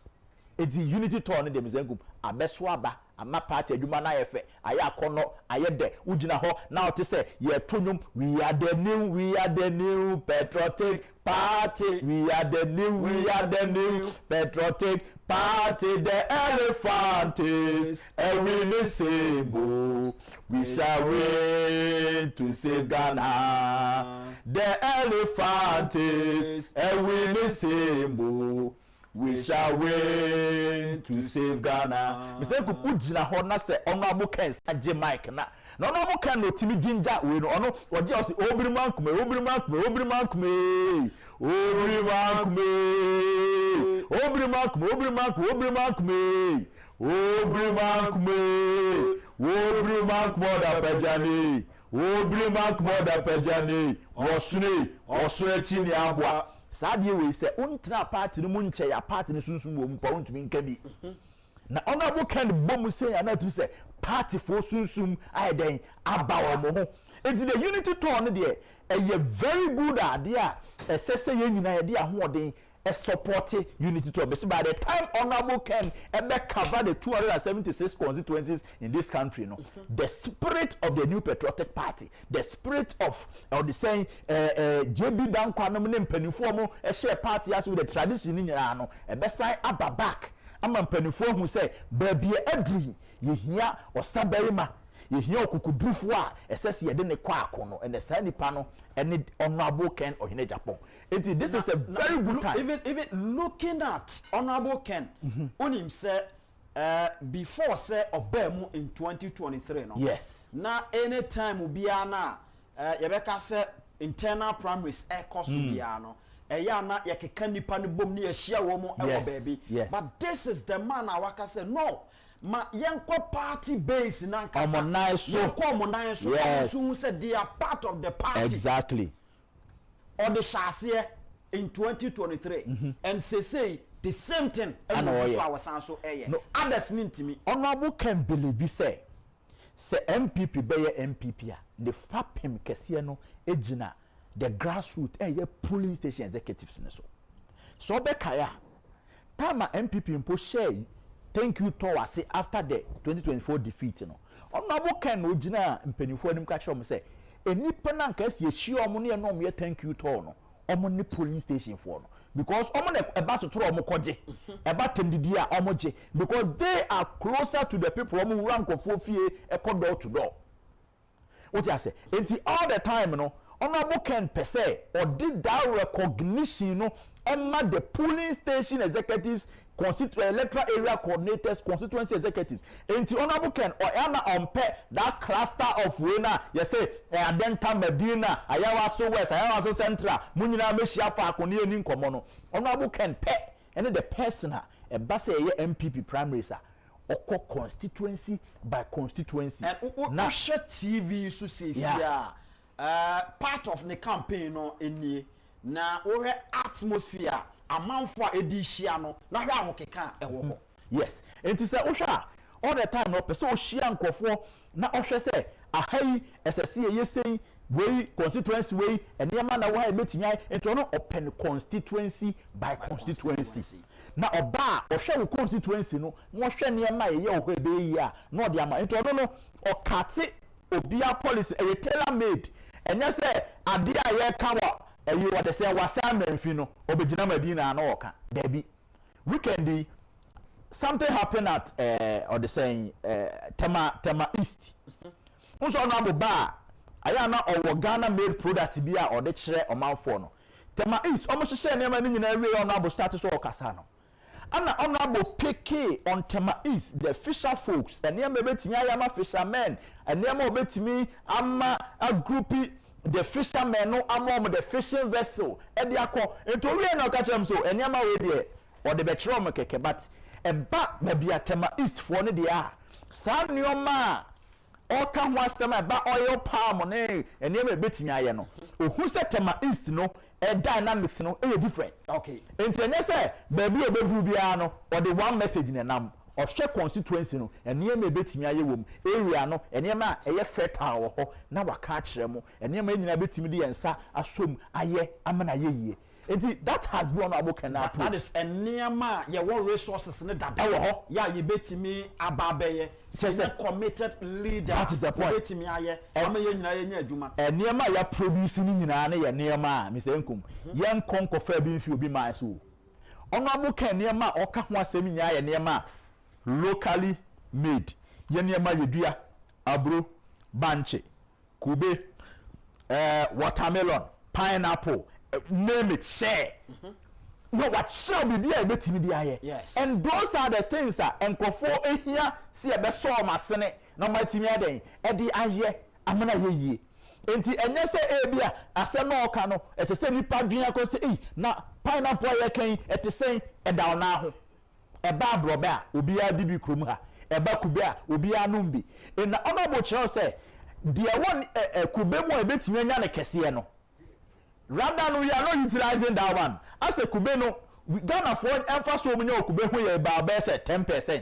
Enti unity to no dem zengu abeso aba ama party adwuma na yefe aya akono aye de ugina ho na o te say ye tonum we are the new patriotic party, we are the new patriotic party, the elephant is a winning symbol. We shall win to save Ghana. The elephant is a winning symbol. We shall win to save Ghana. Mr. Kupujina Hona say Honorable Ken Saje Mike na. Honorable Ken no timi ginger we no ono oje o say Obiriman kume da pejani osune chini abwa. Sadie we say untra party no munche ya party no sunsun wo mpa untumi nka bi na Honorable Ken bomu say anatu say party for sunsum ayden aba wo ho enti the unity turn no de a very good idea esese ye nyina ye de ahoden a support unity turn but by the time Honorable Ken ebe cover the 276 constituencies in this country no the spirit of the new patriotic party, the spirit of the saying JB Dankwa no ne mpanifo mo e share party as with the tradition ni nyina no ebe sai aba back ama mpanifo hu say baby adri ye hia osaberima ye hia okukudrufo a esese ye de ne kwa akono and the say nipa no and Honorable Ken OHENE Agyapong. This is a very good time. Even looking at Honorable Ken, on him say before say obemu in 2023 no. Yes. Now anytime ubiana yebeka say internal primaries cost ubiano. Eya na yakeka nipa ne bom ne yahia wo mo ewo baby. But this is the man awaka say no. Ma yenko party base na nkasa. So said they are part of the party. Exactly. Or the Shasia in 2023 and say the same thing and no others need to me. Honorable Ken believe say MPP be MPP the fapem kese no ejina the grassroots polling station executives so be kaya time MPP impo share thank you to say after the 2024 defeat no Honorable Ken ojina mpanifo anim ka kire say enipa na nka sie hie omo ne no me thank you to no omo ne polling station for no because omo na eba so tro omo koje eba temdidi a omo je because they are closer to the people omo wura nkofo fie ekọ door to door what you say enti all the time no Honorable Ken per se or did that recognition no emma the polling station executives electoral area coordinators, constituency executives. Enti Honorable Ken or Anna Ompe that cluster of winner, you say Adenta Medina, Ayawa so West, Ayawa so Central, Munina Meshia Fakoni and Incomono. Honorable Ken pe and the person a basse MPP primaries oko constituency by constituency na share TV so say part of the campaign no enie na wo atmosphere amanfo a edi hia no na hwa ahokeka ewo ho yes enti say wo hwa all the time no person o hia nkofo na ohwe say ahai esese yesei we constituency we enema na wo ha betimi enti no open constituency by constituency na oba ohwe wo constituency no wo hwe niema ye wo ebe yi a na ode ama enti no okate obia policy e tailor made enya say ade a ye ka wa eyi what they say wasa manfi no obegina madina na woka debi weekend something happened at or the saying tema east unso na boba aya na owo Ghana made product bi a ode kire omanfo no tema east omo hye nema ni nyina we on abo start so okasa no ana honorable picky on tema east the fisher folks enema betimi aya ma fishermen enema obetimi ama a groupie the fishermen no among the fishing vessel e dey akọ ento we na ka chem so enema we dey or the betrom keke but e ba bia tema east for ne dey a sa nioma o ka ho asem e ba oil palm ne enema betimi aye no ohu se tema east no e dynamics no e different okay enti enye se ba bi e bedru bia no or the one message ne nam or share constituency no enema betimi aye wom area no enema eye fertile ho na waka kire mo enema nyina betimi di ensa asom aye amana ye yie enti that has been on Agyapong that is enema ye what resources ne dada ho ya ye betimi ababeye say committed leader that is the point betimi aye ama ye nyina ye nya adwuma enema ya produce ni nyina ne ye enema Mr. Nkum ye nkonko fa bi fi obi man so Agyapong enema o ka ho asem nya ye enema locally made yenema yedua abro banche kube watermelon pineapple name it share no what shall be there betimi di aye yes and those are the things that enkofo ehia se ebe so masene na matimi aden e di aye amana yeye enti enye se ebia asem no oka no esese nipa dwena ko se na pineapple ye kan etesen edaw na ho eba brobe a obi adi bi krom ha eba kube a obi anumbi na onabo kire say dia won kube mu ebetimi anya ne kese no rather no we are not utilizing that one as a kube no Ghana for emphasis omunya okube ho ye ba be say 10%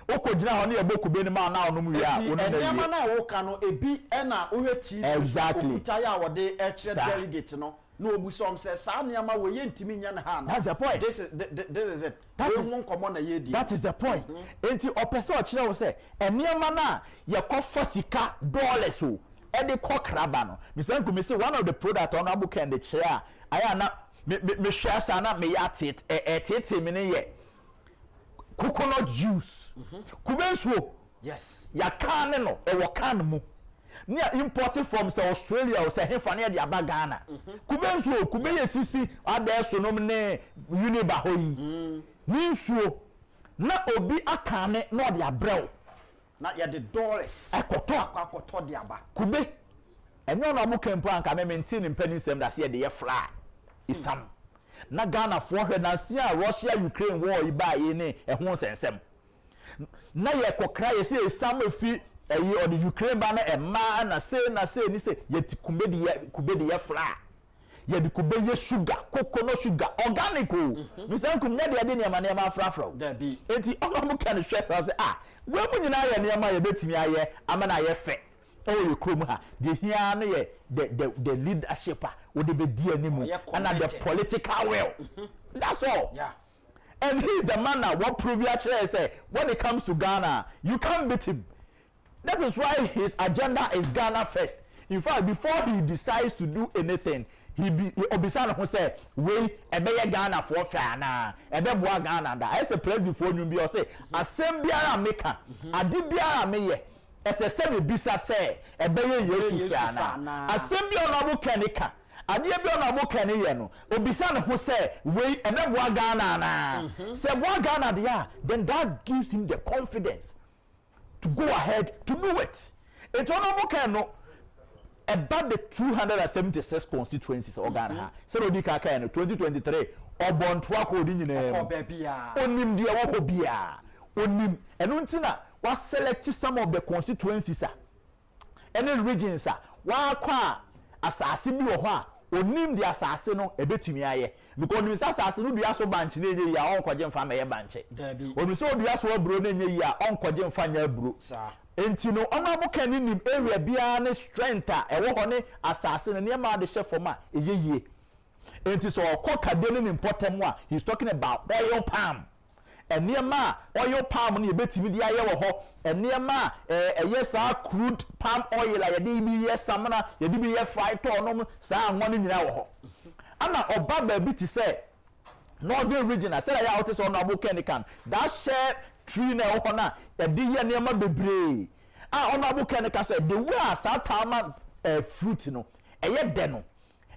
okogina ho ne ebo kube ni ma na onum wi a onu na wi na wo ka no ebi na oheti okuta ya wode e kire delegate no no obusom say sa niama wo ye ntimi nya na ha na that's the point this is it we won komo na ye di that is the point enti opese o kire wo say eniama na ye kofa sika dollars o edi kokraba no Mr. Nkum say one of the product on Agyapong the chair aya na me share sa na me yatit tete me ne ye coconut juice kubensuo yes ya kan no e wo kan mu ne imported from say Australia or say hefa ne de aba Ghana kubensuo kubeye sisi adeso no ne uniba hoyi ninsuo na obi akane na de abrel na ya the dollars akoto de aba kube enyo na mo kempo anka me maintain impending sem da se de ye fly isam na Ghana for hwe na sia Russia Ukraine war iba ye ne ehun sensem na ye kokra ye se isam efi eyi or the Ukraine ba na ema na se ni se ye kube de ye fly ye de kube ye sugar coconut sugar organic o Mr. Nkum ne de ne ma afrafra da bi enti onomo kan stress say we mu nyina ye ne ma ye betimi aye ama na ye fe o ye krom ha de hia no ye the leadership o de be di animu and the political will that's all yeah and he is the man that what prove ya say when it comes to Ghana you can't beat him. That is why his agenda is Ghana first. In fact, before he decides to do anything, he obisa no say we ebeye Ghana for fair na ebe boa Ghana da. I say press before you be or say asem biara meka ade biara meye ese me bisa say ebeye Yesu fair na asem biara no kanika ade biara no ka ne ye no obisa no say we ebe boa Ghana na say boa Ghana dia then that gives him the confidence to go ahead to do it. It's honorable can no about the 276 constituencies of Ghana. So we can 2023 or born to a code in onim dia wo bia onim eno ntina wa select some of the constituencies any regions wa kwa asase bi wo ho a onim the asase no ebetumi aye because onim asase no dua so banche na enye ya onkoje mfa ma ye banche onim so dua so aburo na enye ya onkoje mfa nya aburo enti no onabo kan nim area bia ne strength a ewo ho ne asase no ne ma de hye a eyeye enti so okoka de ne important a he's talking about oil palm enema oil palm ne ebetimi de aye wo ho enema yes crude palm oil a yede bi yes samana yede bi ye fry to no sa anwo ne nyina wo ho ana oba ba bi ti say northern region I said ya otis on abo kenikan that share tree na wo na yede ye enema bebre on abo kenika say the way asatama fruit no eye de no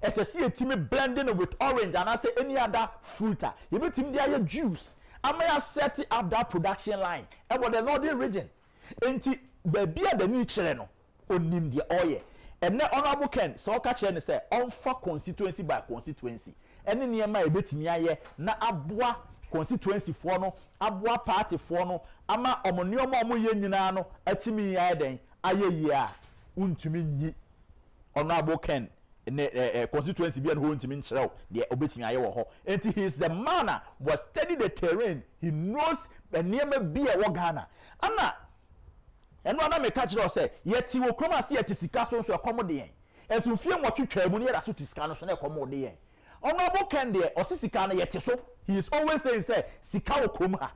esese etimi blending with orange and I say any other fruit you betimi de aye juice amaya set up that production line about the northern region enti baby a the ni kire no onim de oye ene honorable Ken so ka kire ne say onfa constituency by constituency ene niema ebetimi aye na aboa constituency for no aboa party for no ama omonioma omoye nyina no atimi aye den aye yi a untumi nyi honorable Ken constituency bi an ho ntimi nkyerɛw de obetimi aye wo ho enti he is the man was study the terrain he knows niema bi e wo Ghana ana eno ana me catch us say yeti wo kroma se yeti sika so so ekomode yen enso fie nwotwetwa mu ne yeda so tisika no so na ekomode yen honorable Ken de osisika no yeti so he is always saying say sika wo krom ha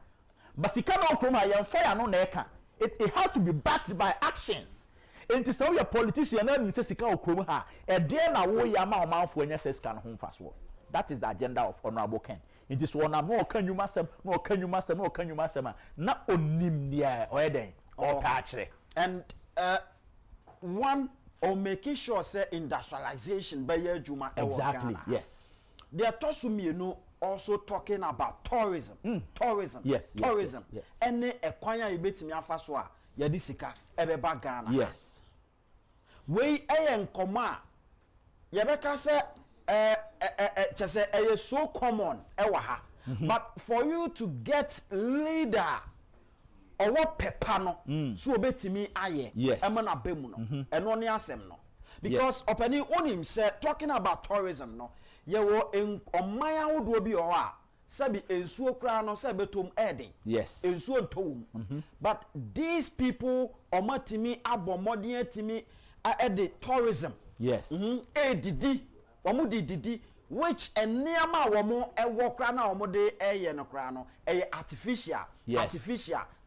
but sika no krom ha yen fire no na eka it has to be backed by actions. Enti so your politician na ni se sika okrom ha e de na wo ya ma omanfo anya se sika no ho mfaso. That is the agenda of honorable Ken. It is one no okanyuma sem no okanyuma sem no okanyuma sem na onim dia oyeden or patchere. And one or making sure say industrialization by your juma exactly yes they are tosumienu also talking about tourism yes tourism yes. Any ekwanya yebetimi afaso a yedi sika ebeba Ghana yes we nkoma yebeka say chese so common ewa ha but for you to get leader or what pepa no so obetimi aye emana bemu no eno ne asem no because opani onim say talking about tourism no ye wo omaya wodo bi o a sabi ensuo kra no say betom eden yes ensuo ntom but these people omatimi abomodin atimi the tourism yes edidi omo didi which eniama womo ewo kra na omo de eye no kra no artificial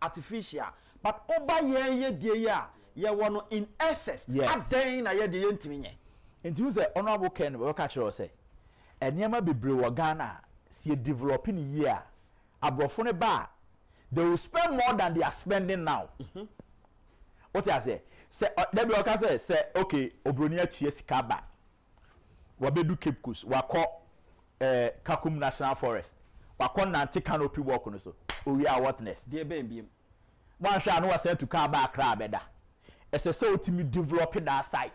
artificial but oba ye die ya ye wono in excess aden na ye de ye ntimi nye enti you say honorable Ken we ka kire say eniama bebre wo Ghana see developing year abrofo ne ba they will spend more than they are spending now what I say there be oka say okay obroni atue sika ba wabedu Cape Coast wako Kakum National Forest wako nanti canopy walk no so owi a witness dey bem one sha no was to car back crab beda ese say otimi develop that site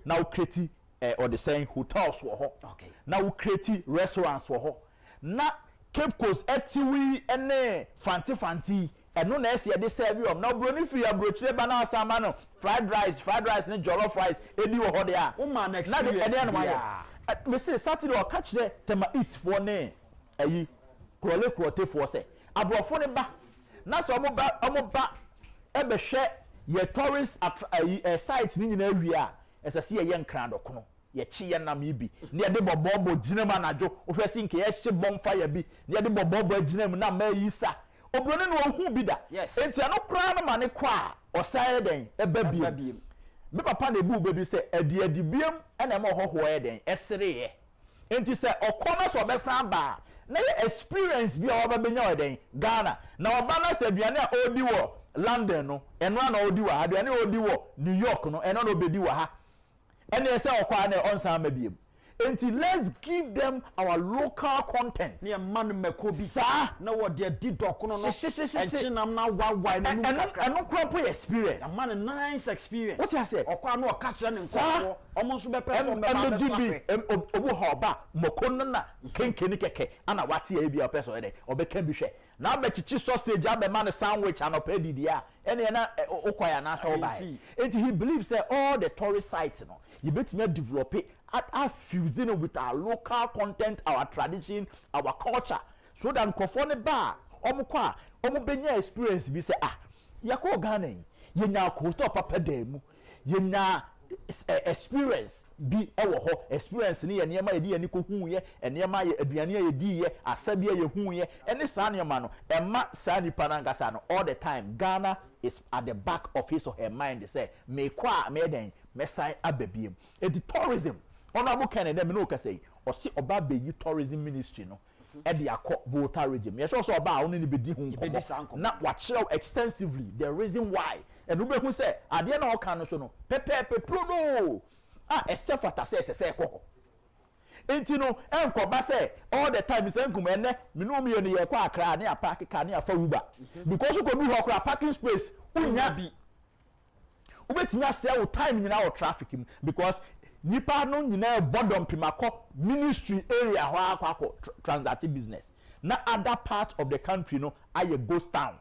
now create or the saying hotels wo ho okay now create restaurants wo ho na Cape Coast etiwi ene fanti eno na ese de serve am na broni fi abrochire ba na asama no fried rice ne jollof rice edi wo ho de a woman experience me say Saturday or catch there tema east for ne ayi krote for say abrofo ne ba na so mo ba e be hwe ye tourist site ni nyina wi a esese ye nkran dokono ye chi ye nam ibi ne ye de bobobo ginema najo o hwe sin ke ye hye bonfire bi ne ye de bobobo ginema na ma yisa obroni no hu bi da enti ano kra no ma ne kwa o sai den e ba bi me papa na ebu bebi say edi biem na ma hoho e den esere ye enti say okona so be san ba na ye experience bi a wa ba nya o den Ghana na oba na se aduane a odi wo London no eno na odi wo aduane odi wo New York no eno na obedi wo ha ene say okwa na onsan ma biem enti let's give them our local content ne man makobi sa na wo de didokono no enchinam na wawa na num kakra eno crop experience a man nice experience what you say okwa na o ka kire ne nkofo omo so be person be ba obu ha oba mokono na kenkeni keke ana wate ya bi a person ede obeka bi hwe na be chichi sausage abe man sandwich anope didia ene na okwaya na so buy and he believes that all the tourist sites no you betime develop it at fusing with our local content, our tradition, our culture so that nkofo ba omukwa omubenya experience bi say yako Ghana yenya ko papa demu yenya experience bi ewo ho experience ni ye niema ye di ani ko hu ye niema ye aduane ye di ye asabia ye hu ye ene saa niema no emma saa nipa na ngasa no all the time Ghana is at the back of his or her mind say me kwa me den me sai ababiem the tourism honorable Kennedy me no ka say o si oba be yi tourism ministry no e de akọ voter regime ye so oba a oni be di hu nko na wa chiro extensively the reason why and we be say ade na o kan no so no pepe pro no except for ta say ko enti no enko ba say all the time say nkum ene me no me ye kwa akra na park car na afa uber because ko du ho kra parking space unya bi ubetimi ase wo time nyina wo traffic because nipa no nyina bodom pimako ministry area ho akwa transacting business na other part of the country no aye ghost town.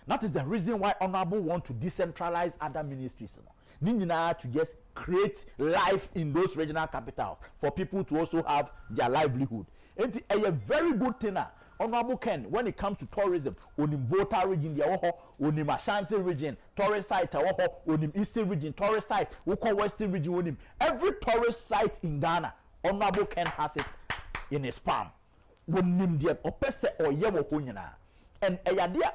That is the reason why honorable want to decentralize other ministries to just create life in those regional capitals for people to also have their livelihood. It's a very good thing. Honorable Ken, when it comes to tourism, onim Volta region, onim Ashanti region, tourist site, onim Eastern region, tourist site, Western region, onim. Every tourist site in Ghana, Honorable Ken has it in his palm. Onim dia opese oyewo honyana. And idea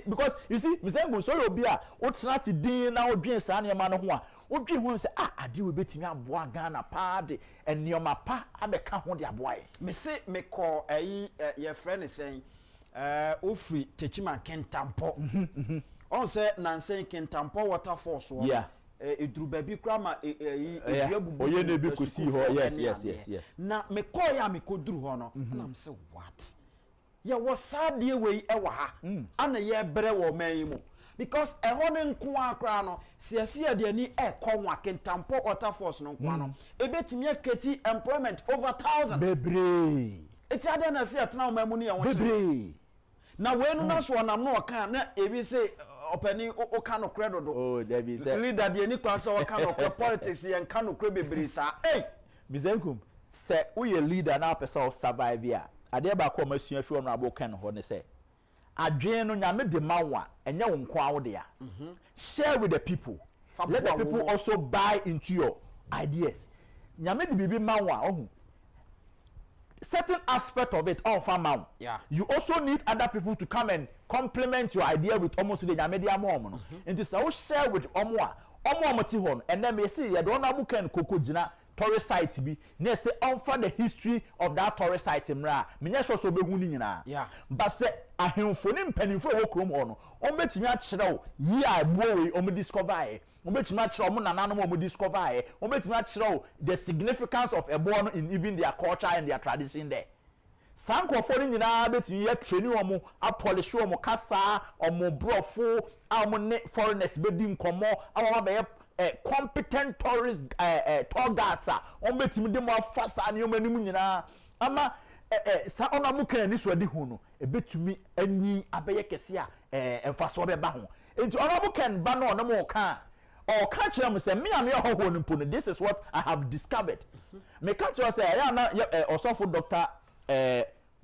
because you see, Mr. Sorry, Obia, what's not the din now, being Sanya Manoa, what do you want to say? I deal with me, I'm Ghana party, and your mapa, I'm a count on your boy. Me say, me call your friend is saying, Ufri, Techima Kentampo. On say, Nancy Kentampo waterfalls, yeah. It drew baby grammar, you could see her, yes. Now, me call ya me could do honor, and I'm so what? Ya was sad dear way ewa ha and a year brewo memo because a honin kwa crano see de ni conwa can tampo water force no quano a bit me create employment over 1,000 bebre it's other than say at now my money and bebre now when no one am no can e say opening o kind of credit oh there be say leader de ni kwa so kind of politics and kind of bebre sa hey mizenkum say we a leader na person survive here ade ba ko masua fi honorable Ken ho ne say adwen no nyame de mawa enye wo nko awode ya share with the people let the people also buy into your ideas nyame de bibi mawa ohu certain aspect of it on farm yeah you also need other people to come and complement your idea with almost the nyame de amom no enti so share with omo ti ho and then me say ye the honorable Ken kokogina tourist site bi na say offer the history of that tourist site mra menya so be hu ni nyina yeah but say ahemfo ni mpanimfo wo krom ho no on betimi a kire yi agbo we on discover e on betimi a kire on nananom on discover e on betimi a kire the significance of ebo no in even their culture and their tradition there sankofo ni nyina betimi ye training omo a polish omo kasa omo brofo omo ne foreigners be di nkomo awon ba competent tourist tour guides on betimi de mo afasa ne omanim nyina ama sa honorable Ken ni so di hu no ebetumi ani abeye kese a emfaso be ba ho enti honorable Ken ba no mo ka o ka kire mo say me am ye ho no mpo no this is what I have discovered me ka kire say ya na osofo doctor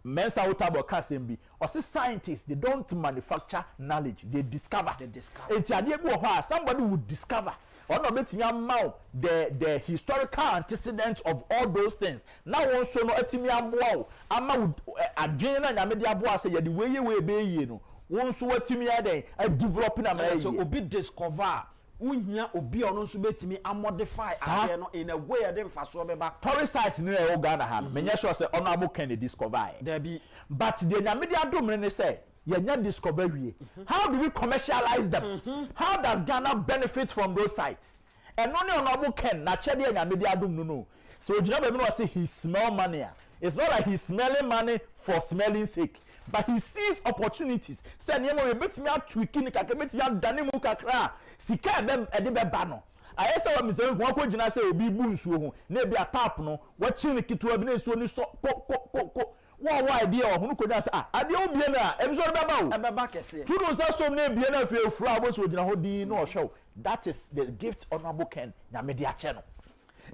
Mensa Utabo Kasembi or scientists they don't manufacture knowledge they discover enti ade bi ho a somebody would discover or not betimi amount the historical antecedents of all those things now also no etimi aboa ama adwen na nyame de aboa say ye de we be yi no wonso watimi aden a developing am so obi discover unhia obi ono nso betimi amodify ade no in a way ade mfaso be ba tourist sites ni e Ghana ha menya sure say honorable Ken discover there be but the nyame de adom ne say yenya discover wie how do we commercialize them how does Ghana benefit from those sites and only honorable Ken na chede nyame de adom no so ojina be no say he smell money it's not like he's smelling money for smelling sake but he sees opportunities say nyemo we betimi atwiki ni kakra betimi adane mu kakra sika dem ede be ba no ayesa wa mize hu akogina say obi bu nsuo hu na bi atap no wa chi ni kitwa bi na nsuo ni so ko What idea who could ask? Ade obie na episode baba o. Ebeba kese. Tu do say some na bie na fe fura bo so gina ho din no show. That is the gift honorable Ken nyame de ache no.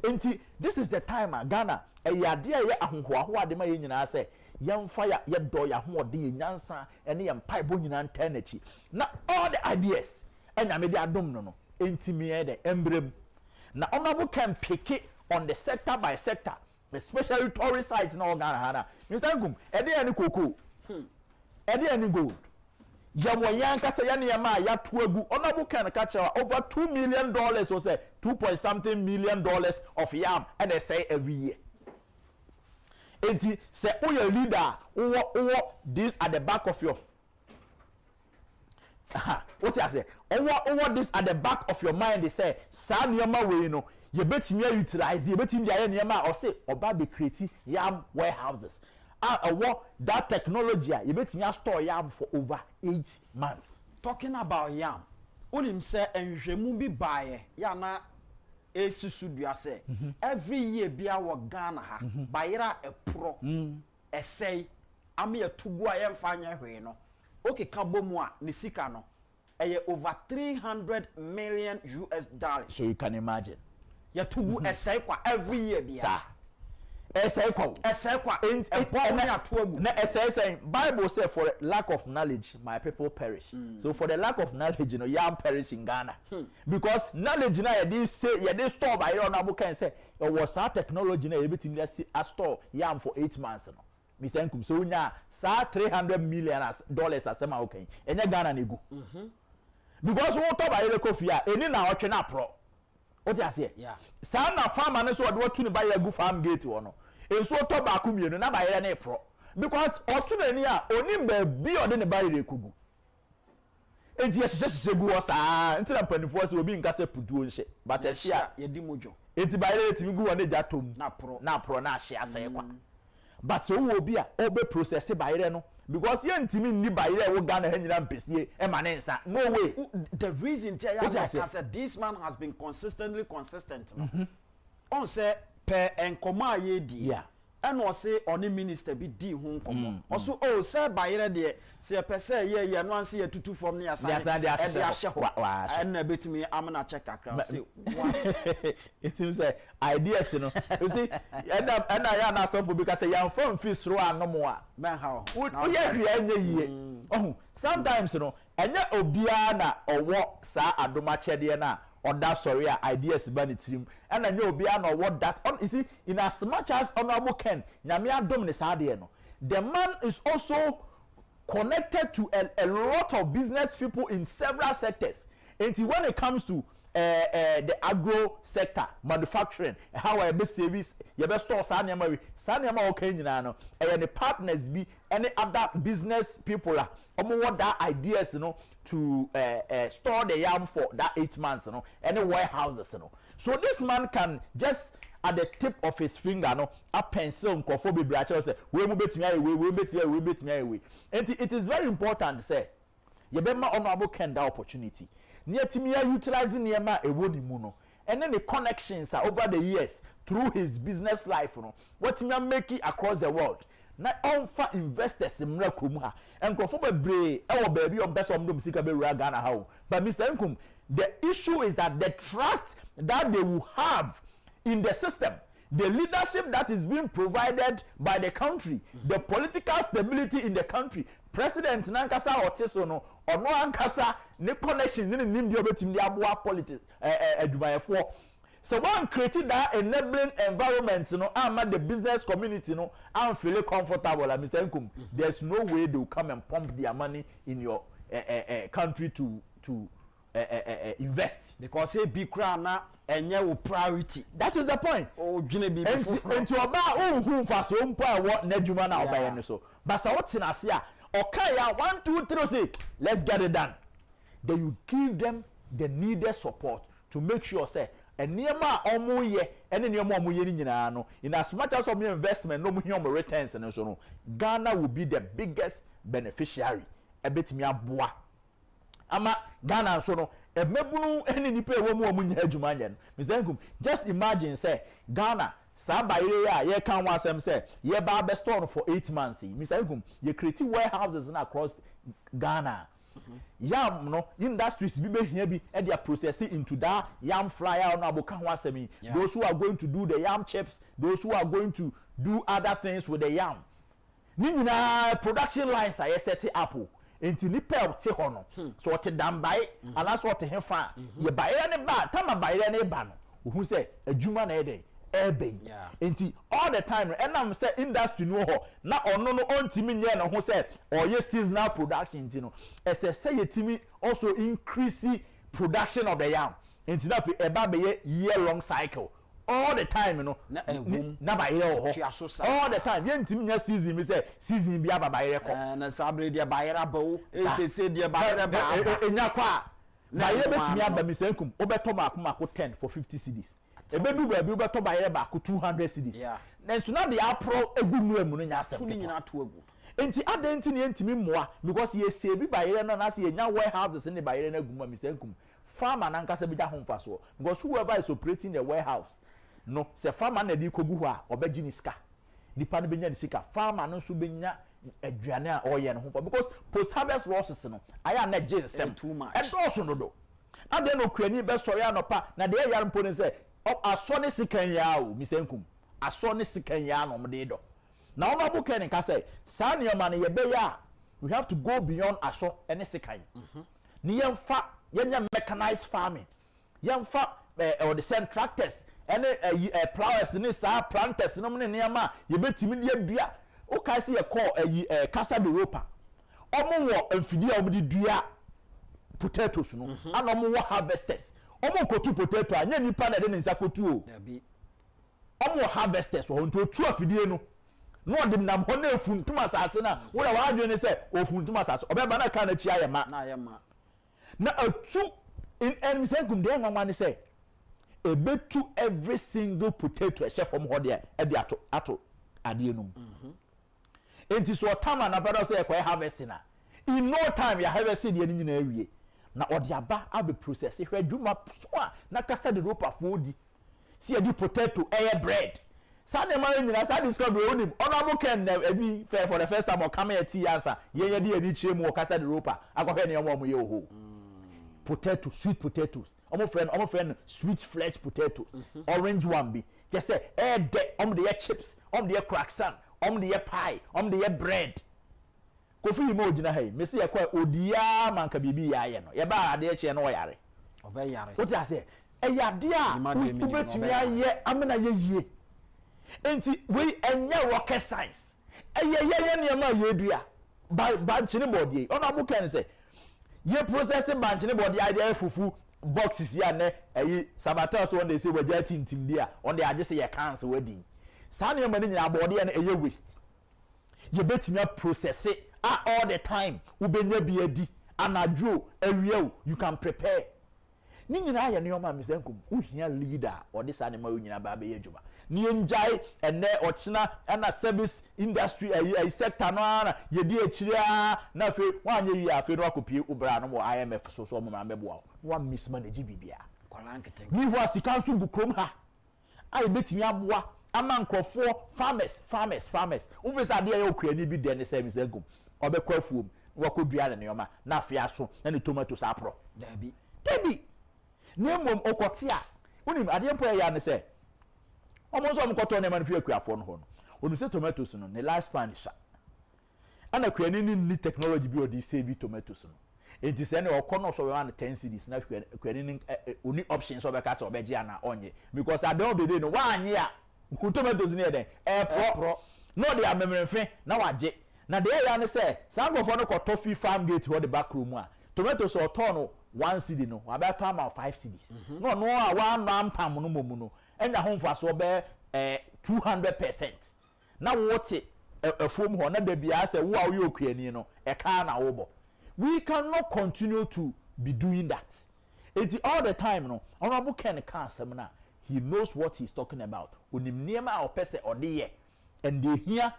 Enti this is the time Ghana ade ye ahohoaho ade ma ye nyina say yemfa ya ye do ya ho ode ye nyansa ene ye mpai bo nyina ntanechi. Na all the ideas nyame de adom no no. Enti me e de embrem. Na honorable Ken pick it on the sector by sector. Especially tourist sites in all Ghana. Mr. Ngum, ede any cocoa, ede any gold. Yamoyanka say yama ya tuegu. Honorable Ken catch over $2 million or say 2.something million of yam and they say every year. Enti say your leader or this at the back of your what I say? Over this at the back of your mind they say San Yama way you know. You bet me utilize you bet me the or say oba be create yam warehouses that technology you bet me store yam for over 8 months. Talking about yam unim say enhwemu bi bae ya na esusu dua say every year bia wo Ghana ha bayira epro esei ame atugu ayemfa anya hwe no okay ka bomu a ne sika no over $300 million. So you can imagine yatugu esai kwa every year bia sa esai kwa na esai saying Bible say for lack of knowledge my people perish. So for the lack of knowledge you know yam perish in Ghana because knowledge na you say you store by your honorable can say it was our technology na everything a store yam for 8 months no Mr. Nkum so nya sa $300 million asema okay enya Ghana na egu because we talk by the coffee eni na otwe na pro what you say? Yeah. Sa na farmer na so what to buy a good farm gate no. E so to ba ku mienu na ba yere na pro. Because otu na ni a oni ba bi ode ne ba yere kugu. Enti ye gu o sa enti na panifo so obi nka se puduo nche. But e hia ye di mojo. Enti ba yere timi gu wona ja tom. Na pro na hia sai kwa. But so wo obi a obe process ba yere no because ye ntimi ni ba yere wo Ghana ha nyina mpesie e ma ne nsa no way. The reason I said this man has been consistent on say per enkoma ye di yeah and o say on minister bi di hu nkomo also oh say ba yere de say per say ye no anse ye tutu from ne asa e de ahye ho and na betimi amna check akra say what it seems say ideas you know you see and ya na so for because say yan from fi sro anomo a man how we ye anye yie oh sometimes you know enya obia na owo sa adoma chede na oda sorry ideas ba ni tirim and enya obia na owo that you see in as much as honorable Ken nyame adom ne sa de no the man is also connected to a lot of business people in several sectors and when it comes to the agro sector manufacturing how I be service you be store sanema okay nyina no the partners be any other business people la want that ideas you know to store the yam for that 8 months you know any warehouses you know so this man can just at the tip of his finger no a pencil nkofo be bracha say we mu betimi ayi and it is very important say you be ma honorable Ken that opportunity neatimi utilizing niema ewo ni mu no and then the connections are over the years through his business life no what me make it across the world na onfa investors mra krom ha nkofo bebre e wo ba bi on person dom sika be rura Ghana ha but Mr. Nkum the issue is that the trust that they will have in the system, the leadership that is being provided by the country, the political stability in the country, President Nankasa Oteso no or no Ankasa ne connection in the obetim the abua politics for so one created that enabling environment you know and the business community you know and feel comfortable like Mr. Nkum there's no way they will come and pump their money in your country to invest because a big crown na enye wo priority that is the point oh dwene bi enti oba ohun fa so mpo a wo na dwuma na obaye no so but so what na se a okay ya 1 2 3 say let's get it done then you give them the needed support to make sure say eniema omo ye ene eniema omo ye ni nyina no in as much as of investment no mo hia omo returns and so no Ghana will be the biggest beneficiary ebetimi aboa ama Ghana so no emebunu eni nipa ewo mu omunya adwuma nya Mr. Nkum just imagine say Ghana saa bayere a ye kan wa asem say ye ba be store for 8 months Mr. Nkum ye create warehouses na across Ghana yam no industries bi be hia bi e dey process into that yam fryer on aboka ho asem those who are going to do the yam chips, those who are going to do other things with the yam ni nyina production lines are set up enti ni pel te ho no so what dan bai alas what hefa ye bayere ne ba tama bayere ne ba no ohun say adwuma na e dey ebe enti all the time enam say industry no ho na ono no ontimi nye na ho say oye seasonal production enti no say yetimi also increase production of the yam enti na fi eba be year long cycle all the time you know na ba yere ho all the time yentimi nya season me say season bi aba ba yere ko na sabre dia ba yere ba o se dia ba yere ba enya kwa na yere betimi aba mi senkum obeto mako 10 for 50 cedis ebe du ba bi obeto ba yere ba ko 200 cedis na so na de apro egunu emu no nya asem tuni nyina to egu enti adenti ne ntimi moa because ye se bi ba yere no na se nya warehouses ne ba yere na eguma mi senkum farmer na nkasa bi da ho mfaso because whoever is operating the warehouse no se farmer na di kogu ho a obeji ni sika nipa no benya ni sika farmer no so benya aduane a oye no ho because post harvest losses no aya na ginsem too much e do so no do ade no kwani be sori anopa na de yare mpo ne se aso ne sikan ya o Mr. Nkum aso ne sikan ya no mde do na ono bu ken ka say sa ne ma ne ye be ya we have to go beyond aso ene sikan ni yemfa yenya mechanized farming yemfa or the same tractors ene plowers ni sa planters no ne niama ye betimi de adua o ka se ye call casa de ropa omo wo amfidi a omo de dua potatoes no ana omo wo harvesters omo kotu potato anya nipa na de nsa kotu o omo harvesters wo nto tu afidie no no de nam ho na efuntum asase na wo na wa adwene se ofuntum asase obeba na ka na chi ayema na atu in Mr. de nwa ne se ebetu every single potato a chef from ho de e de ato ade enum enti so tama na brother say e harvest na in no time ya harvest de ni nyina awie na odi aba abe process hwe dwuma so a na kasa de ropa fodi si e di potato bread sa de ma nyina sa discover onim honorable ken na ebi for the first time o come here tea answer ye de ani chire mu o kasa de ropa akohwe ne omo ye oho potato sweet potatoes omo friend sweet flesh potatoes orange one be just say de omo de chips omo de cracksan omo de pie omo de bread kofi mo ogina hay me se ye kwa odia manka bibi ya ye no ye ba ade eche no yare obe yare what I say eyade a ubetimi aye amena ye yie enti we enye rocket science ye niam a ye dua ba nchini body ono abuken say ye processing bank ne body idea fufu boxes ya ne sabatas one dey say waja tintim dia on dey age say ye cancel wedding sa ne ma ni nyina body ya ne waste ye betimi process it all the time ubenya bi adi anadwo awie you can prepare ni nyina ya ne oma Mr. Nkum uhia leader odi sa ne ma nyina ba be adwuma ni enjai ene ochina na service industry sector no ana ye di achiria na fe wanye yi afe no akopie ubra no mo IMF so mo ma mebo wa mismanage bibia kwalankete ni ho asikanso bukrom ha ai betimi aboa ama nkofo farmers ufisa de ya okuani bi de ne say Mr. Nkum obekwa afuom wakodua ne yoma na afia so na ne tomatoes apro dabi nemom okote a unim ade mpo ya ne say omo so omkoto ne man fi akuafo no ho no onu say tomatoes no ne last span sha ana kuani ni technology bi odi save tomatoes no enti say ne okono so we wan 10 cedis na kuani ni oni options so be ka so obeje ana onye because at the end of the day no wa anye a tomatoes ni eden pro no dey amemrefe na waje na dey ya ne say sangofo no ko toffee farm gate ho the back room a tomatoes o turn 1 cedi no wa be to am 5 cedis no a one man pam no momu no enya ho mfa so be 200% na wote afom ho na da bia say wo a wo yokuani no e ka na wo bo we cannot continue to be doing that all the time no honorable Ken can asem na he knows what he's talking about onim niema o pese odeye and they hear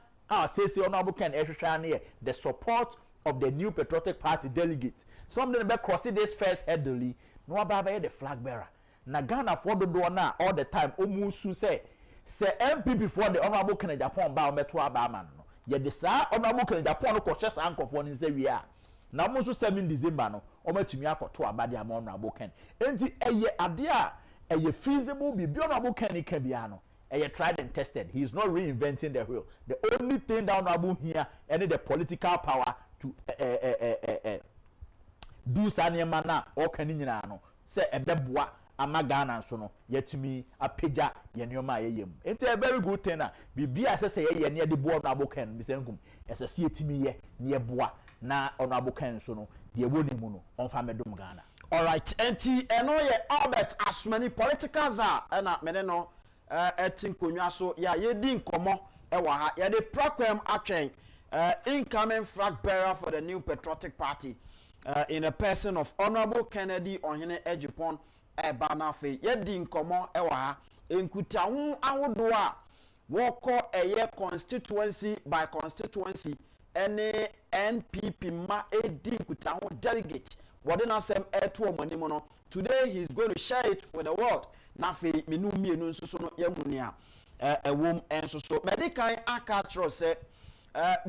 say honorable Ken ehwehwa the support of the new patriotic party delegates something be crossing this first headily no aba the flag bearer na Ghana for do na all the time omusu say say MPP for the honorable Ken Agyapong ba ometo aba man no ye de saa honorable Ken Agyapong no ko hwe saa nkofo ni nse wi a na mo so 7 December no omatumi akoto aba de ama honorable Ken enti eye ade a eye feasible bi honorable Ken ka bia no eye tried and tested. He is not reinventing the wheel. The only thing that honorable here any the political power to do sanema na o kan nyina no say ebeboa ama Ghana so no yetumi apagya ye nneoma ayeyem. It's a very good thing na bibia say ye ne de bo honorable Ken bisenkum ese se yetumi ye ne boa na honorable Ken so no de woni mu no onfa medum Ghana. All right, enti eno ye Albert Asmani politicals are na mene no etin konwa so ya ye di nkomo ewa ha ye de program atwen incoming flag bearer for the new patriotic party in a person of Honorable Kennedy OHENE Agyapong Ebanafe ye di nkomo ewa ha enkuta hu ahodo a woko eye constituency by constituency any NPP ma edi nkuta hu delegate wadena sem eto omanimo no today he's going to share it with the world na fe menu mienu nso so no yahunia ewom enso so medical aka tro se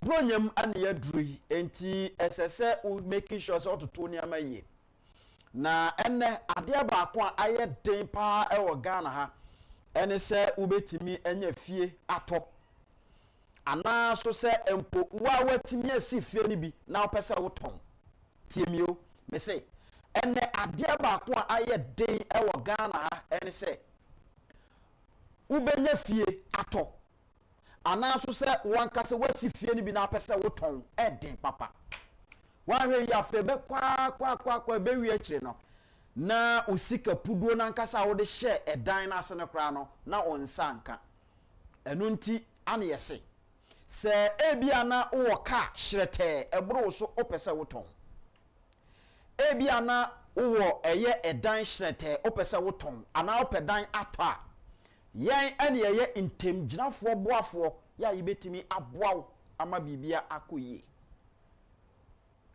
bronyam ane yadru enti esese making sure so to ni amaye na enne ade ba ko aye den pa ewo Ghana ha ene se ubetimi enye fie ato ana so se empo wa watimi asi fie ni bi na opese woton tiemio me say ene ade ba ko aye den ewo Ghana ha ene se ubenya fie ato ana so se wankase wasi fie ni bi na pese woton eden papa wanhwe ya fe be kwa be wi akire no na osika puduo na nkasa wo de share edan na ase ne kra no na onsanka enu nti ane yese se ebia na wo ka hyerete ebro so opese woton ebia na wo eye edan hyerete opese woton ana opedan ato a yen ane ye intem ginafo boafo ya yibetimi aboawo ama bibia akoyie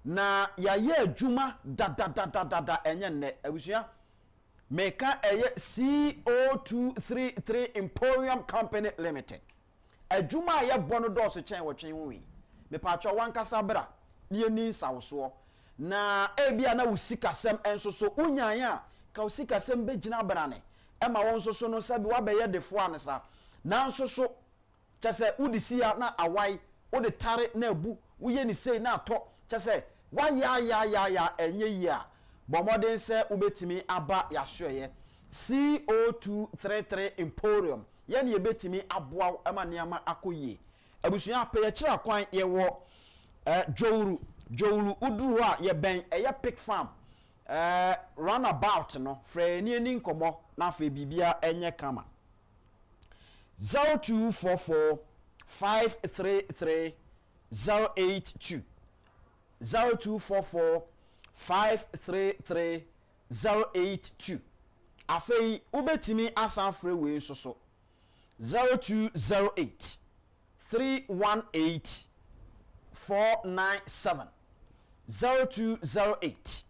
na ya ye adwuma da enye ne abusua meka eye CO233 Emporium Company Limited adwuma ye bono dose chen wotwen wi me pa twa wankasa bra ne ni nsawso na ebia na usikasem enso so unyanya ka usikasem be gina brane ema won so no sabi wa be ye defo ansa na nso so chese udisia na awai ode tare na abu uye ni sei na to chese wa ya enye ya bomoden se ubetimi aba ya hweye CO233 Emporium ye ne yebetimi aboa ema niama akoyie abusua pe ye kira kwan ye wo jowuru uduru a ye ben eye pig farm runabout no frɛ ni nkomo na fe bibia enye kama 0244 533 082 0244 533 082 afei ubetimi asan frɛ we nsoso 0208 318 497 0208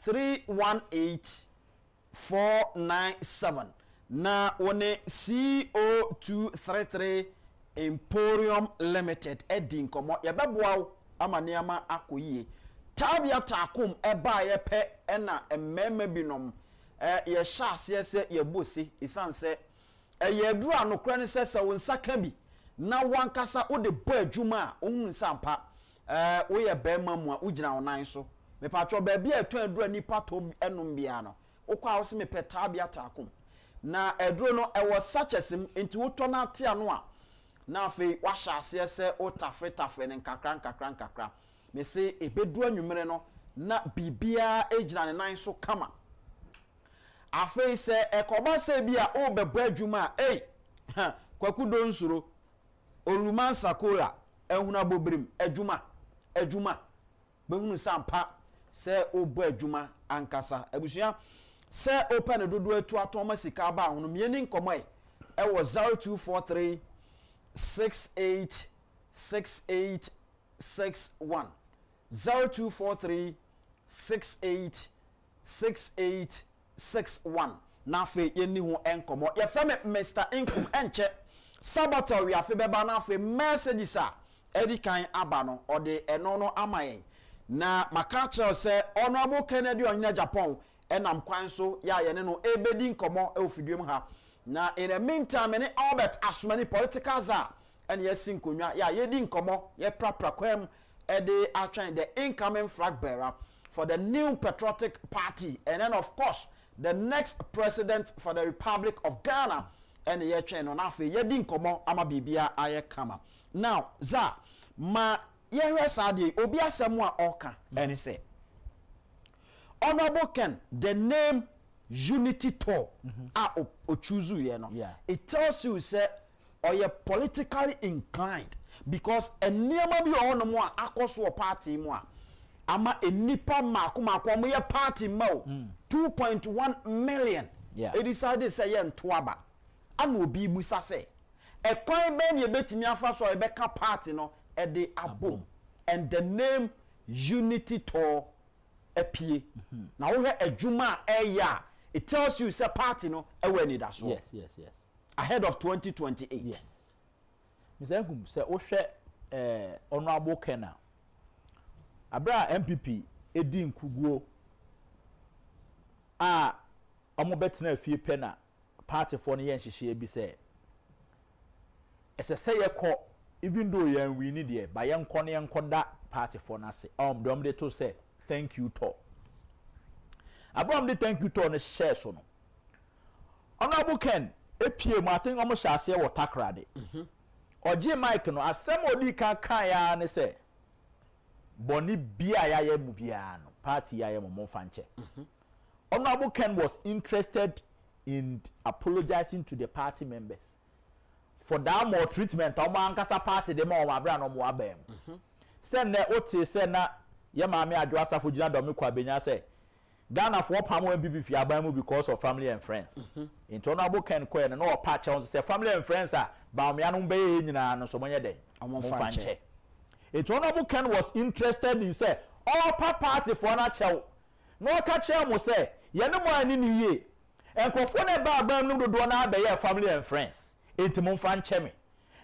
318 497 na one CO233 Emporium Limited edi nkomo yebeboa amaniama akoyie tabia takum eba ye pe na emmeme binom ye hyase se ye bosi isanse ye duru anokra ne se wo nsaka bi na wankasa wo de bo adwuma a ohun sampa wo ye bema mu a ugina onan so me patcho ba bia eto aduru nipa to enum bia no ukwa wo se me pe tabia takum na aduru no ewo sachesim enti wo to na ate ano a na fe wa hyase se o tafre ne nkakra me se ebedu anwumere no na bibia ejina ne nan so kama afi se ekoba se bia o bebo adwuma kwaku do nsuro oluman sakola ehuna bobrim adwuma behunu sampa se obo adwuma ankasa abusua se open dodo atu atoma sika ba hono mieni nkomo e wo 0243 686861 0243 686861 na fe yeni ho enkomo ye fe me Mr Income enche saboteur we afe beba na afe messages a edi kan aba no ode eno no amayen na maka kire se honorable Kennedy Onyina Agyapong enam kwan so ya ye ne no ebedi nkomo e ofidiem ha na in the meantime ne Albert Asumani political za ene yesi nkonwa ya yedi nkomo ye prapra kwam ede atwan the incoming flag bearer for the new patriotic party and then of course the next president for the Republic of Ghana and ye twen no na fe yedi nkomo ama bibia aye kama now za ma ye hwesa de obi asem a oka ene say Honorable Ken, the name Unity Tour o choose you no it tells you say or you're politically inclined because enema bi o no mo akoso party mo ama enipa mako mo ye party mo 2.1 million it decided say ye ntoaba ana obi busa say e kwan be na ebetimi afa so e beka party no e de abom and the name Unity Tour apie na wo he adwuma eya it tells you say party no e we need that so yes ahead of 2028 yes Mr. Ngum say wo hwe honorable Kena abra NPP edi nkuguo a omo betina afie pena party for no yen hihye bi say ese say ye ko even though yen we need there ba yen ko ne yen koda party for na say dom de to say thank you to abram de thank you to no share so no honorable Ken epie mu aten omo hyase wo takrade oje mic no asem odi kan ya ne say boni bia ya ye mu bia no party ya ye mo fanche honorable Ken was interested in apologizing to the party members for that more treatment omo ankasa party de ma o abra no mo abam say na oti say na ye maame adwo asafo gina do kwa benya say Ghana for pamo NPP fi aban mu because of family and friends into honorable Ken ko no o pa che say family and friends a ba me anu be nyina no so monye den omo fanche into honorable Ken was interested in say all party for na chew no ka che mo say ye no mo ani ni ye enkofo na ba aban mu dodo na abaye family and friends into mo fanche me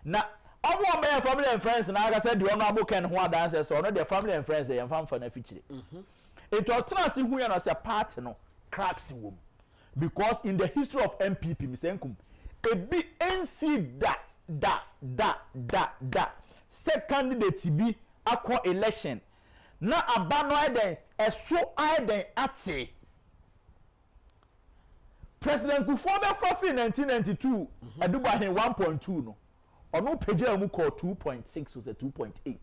na omo be family and friends na aga say the honorable Ken ho adanse so no the family and friends they fan for na fichire it alternately who you say party no cracks wom because in the history of NPP Mr. Nkum e bi NC da say candidate bi akọ election na abano aden eso aden ate President Kufuor be for 1992 aduba hin 1.2 no ono page mu call 2.6 was a 2.8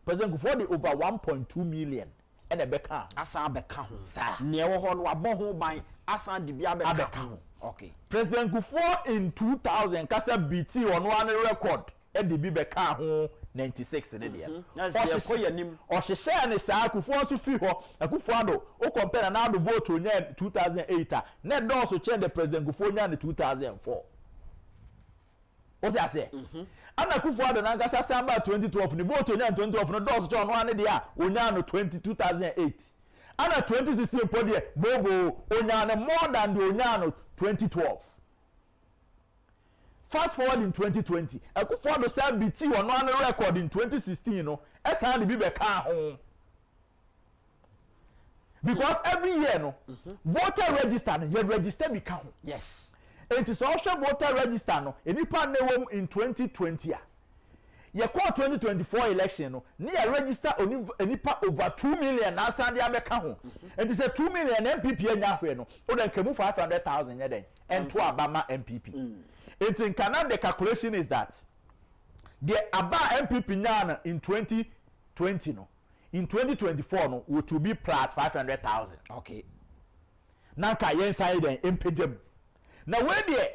President Kufuor dey over 1.2 million and a beka asa beka ho ne wo ho no abon ho ban asa de bia beka ho okay President Kufuor in 2000 kasa BT ono an record e de bi beka ho 96 ne dia o hye ne sa Kufuor so fi ho akufo-addo o compare na ado vote onya 2008 na do so change the President Kufuor nya 2004 o se ase ana akufo-addo na ngasa samba 2012 ni vote onya 2012 no do so cho no ane dia onya no 2008 ana 2016 podie bobo onya no more than the onya no 2012 fast forward in 2020 akufo-addo say BT ono ane record in 2016 no esa de bi be ka ho because every year no voter register no you register be ka ho yes it is also voter register no enipa na wom in 2020 a ye call 2024 election no ni ya register enipa over 2 million na asande abeka ho it is a 2 million NPP anya hwe no o den kemu 500,000 ye den ento abama NPP it in Canada the calculation is that the aba NPP nyana in 2020 no in 2024 no would to be plus 500,000 okay nanka yen side den empagem. Now where there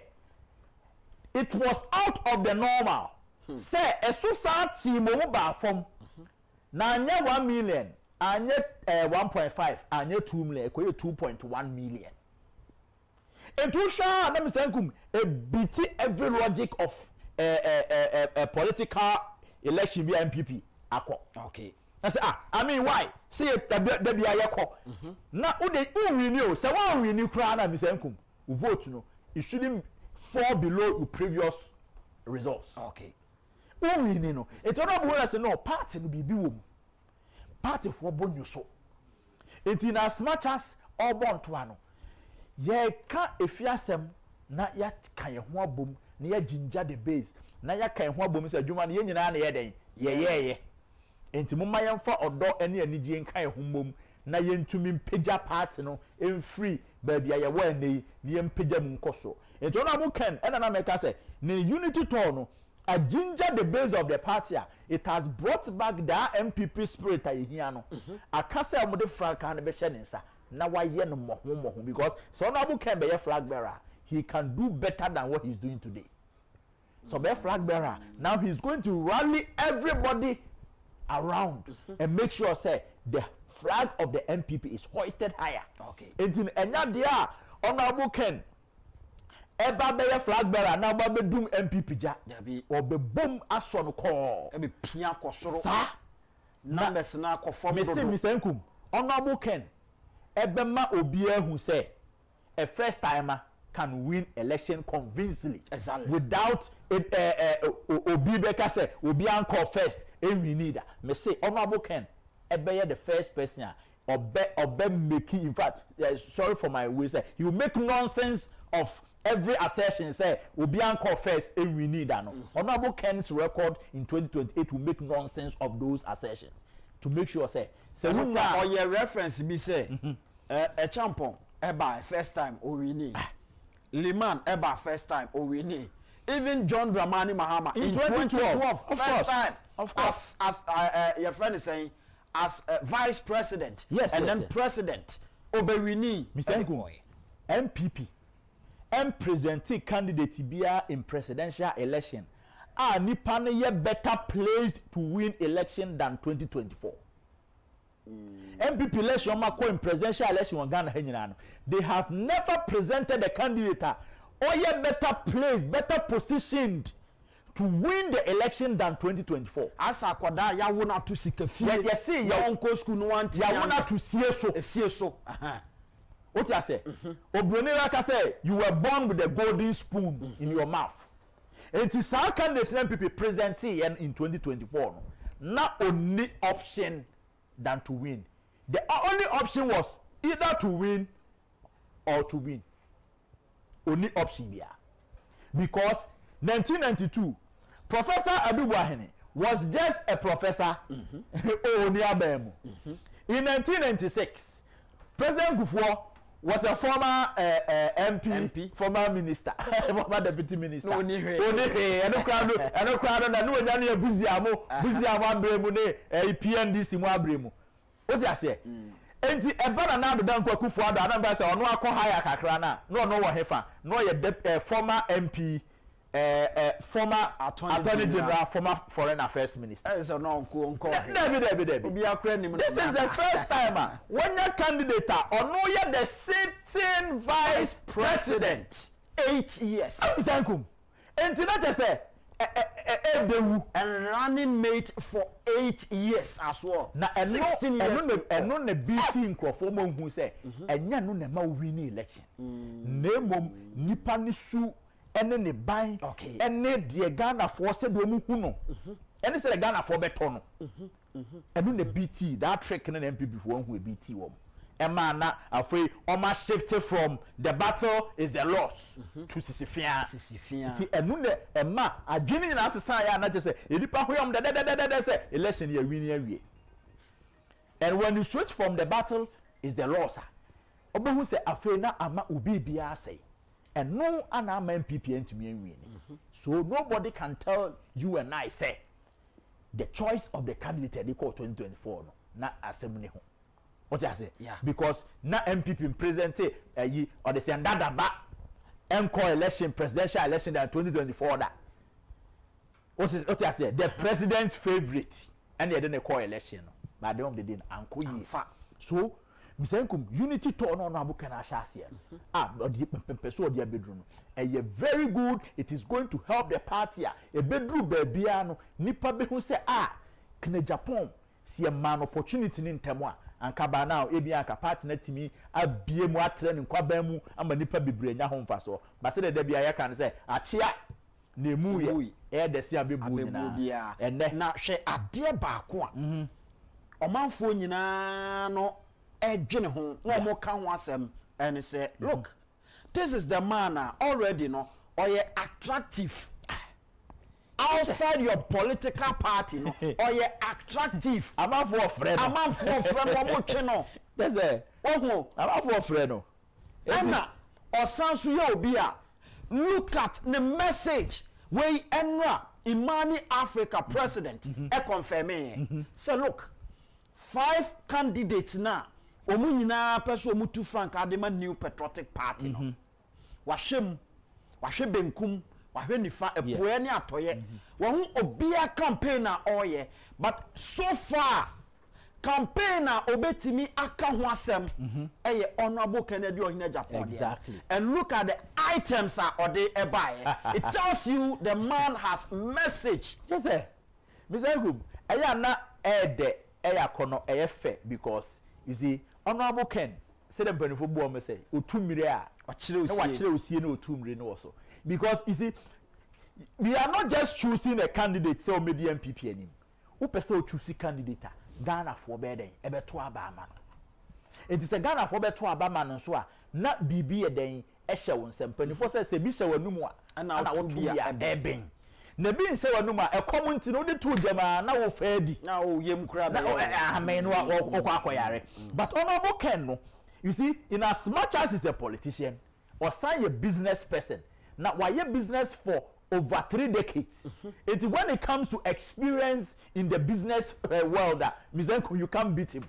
it was out of the normal say a society moba from na anya 1 million anya 1.5 anya 2 million ekoye 2.1 million etu sha na Mr. Nkum a beat every logic of a political election be NPP akọ okay I say I mean why see there be ayeko na win you say one win you cry na Mr. vote no it shouldn't fall below your previous results. Okay. Win no it don't say no party no be wo party for bonyo so it in as much as all born to ano ye ka efiasem na ya kan ye ho abom na ya ginger the base na ya kan ho abom say adwuma na ye nyina na ye den ye enti mumma yemfa odo ene anigye nkan ye ho mom na ye ntumi mpagya party no free baby aye wa nei na ye mpagya mu nkoso enti ona mo ken ena na meka say ne unity tour no a ginger the base of the party it has brought back the NPP spirit ahia no akasa mo de franka na be hye nsa na waye no moho because so Honorable Ken be flag bearer he can do better than what he's doing today. So be flag bearer now he's going to rally everybody around and make sure say the flag of the NPP is hoisted higher. Okay. Until enya dia Honorable Ken eba be flag bearer na ba be dum NPP ja or be boom aso no call e be pia kosoro sa numbers na akofo do Mr. Nkum Honorable Ken ebema obi ehu say a first timer can win election convincingly without obi beka say obi anko first and we need me say Honorable Ken ebeye the first person obe make in fact sorry for my words he will make nonsense of every assertion say obi anko first and we need no Honorable Ken's record in 2028 will make nonsense of those assertions to make sure say or your reference be say a champion eba first time Owini Liman eba first time Owini even John Dramani Mahama in 2012 first time of course as your friend is saying as vice president then president Obewini Mr. Nkum MPP presenting candidate bia in presidential election nipa no ye better placed to win election than 2024. MPP election mako in presidential election in Ghana henyina they have never presented a candidate or ye better placed, better positioned to win the election than 2024. As akwada ya wona to sikafi ya see ya onko school no want ya wona to see so what you say obroni like say you were born with a golden spoon in your mouth. It is our candidate MPP presenting in 2024 not only option than to win. The only option was either to win or to win. Only option there. Because 1992, Professor OHENE was just a professor. In 1996, President Kufuor was a former MP, former minister, former deputy minister. No, PNDC mo abremu. What you say? Enti eba na do dan akufo-addo anamba say ono akọ higher kakra na no wo hefa no ye former MP former attorney general former foreign affairs minister. This is the first time when your candidate ono ye the sitting vice president 8 years. Thankum. Enti na say and running mate for 8 years as well. Na 16 years. Eno na beating crofo mo hu say enya no na ma win election. Nemom nipa ni su ene ne ban ene de Ghana for say do mu hu no. Ene say Ghana for beto no. Eno na BT that trick na MPP for hu BT wo. Emma na afraid Oma shifted from the battle is the loss to Sisifia. See, Emune Emma, a dreaming in Assassin, and not just say, say, election year winning. And when you switch from the battle is the loss. Oba who say, afraid na ama ubi biya say, and no anama MPP to me winning. So nobody can tell you and I say, the choice of the candidate they call 2024, not assembly home. What I say? Yeah. Because na MPP present or they say ba election presidential election that 2024 that. What I say? The president's favorite and they call election. But they don't didn't anko yi. So Mr. Nkum unity to no abu can ashas here. So their bedroom. Very good. It is going to help the party. A bedroom baby no nipa be who say Agyapong see a man opportunity in temwa and kabana ebi anka partner timi abie mu atre ne kwaba mu ama nipa bebre nya ho mfaso ba se de bia ya kan say achia na emu ye e de se abebu nyina enne na hwe ade baako a omanfo nyina no edwene ho wo mo ka ho asem and say look this is the man already no or you attractive outside your political party no or you attractive amount for friend wo mo twe no that's it oh amount for friend no Anna osanso ye obi a look at the message wey enra Imani Africa president confirm say look 5 candidates na omu nyina peso omu tu frank adema new patriotic party no wahwe benkum wahwe nifa epoe ne atoye wo obia campaign na oye but so far campaign na obetimi aka ho asem eye honorable Kennedy OHENE Agyapong exactly and look at the items are ode ebaye it tells you the man has message just say Mr. Group eya na ede eya kono eye fair because you see honorable Ken say the benefit bo me say otumire a wachire osie na otumire no so because you see we are not just choosing a candidate say o medi NPP anim who person o choose candidate Ghana for beden ebeto abama no it is a Ghana for beto abama no so a na bibi eden ehye won sempanifo say bi hye wanumu a na wotu bia eben na bi nse wanum a community no de to jama na wo faadi na wo yem kura na amen no akoyare but honorable Ken no you see in as much as he's a politician or say a business person now why a business for over 3 decades it's when it comes to experience in the business world that Mr. you can't beat him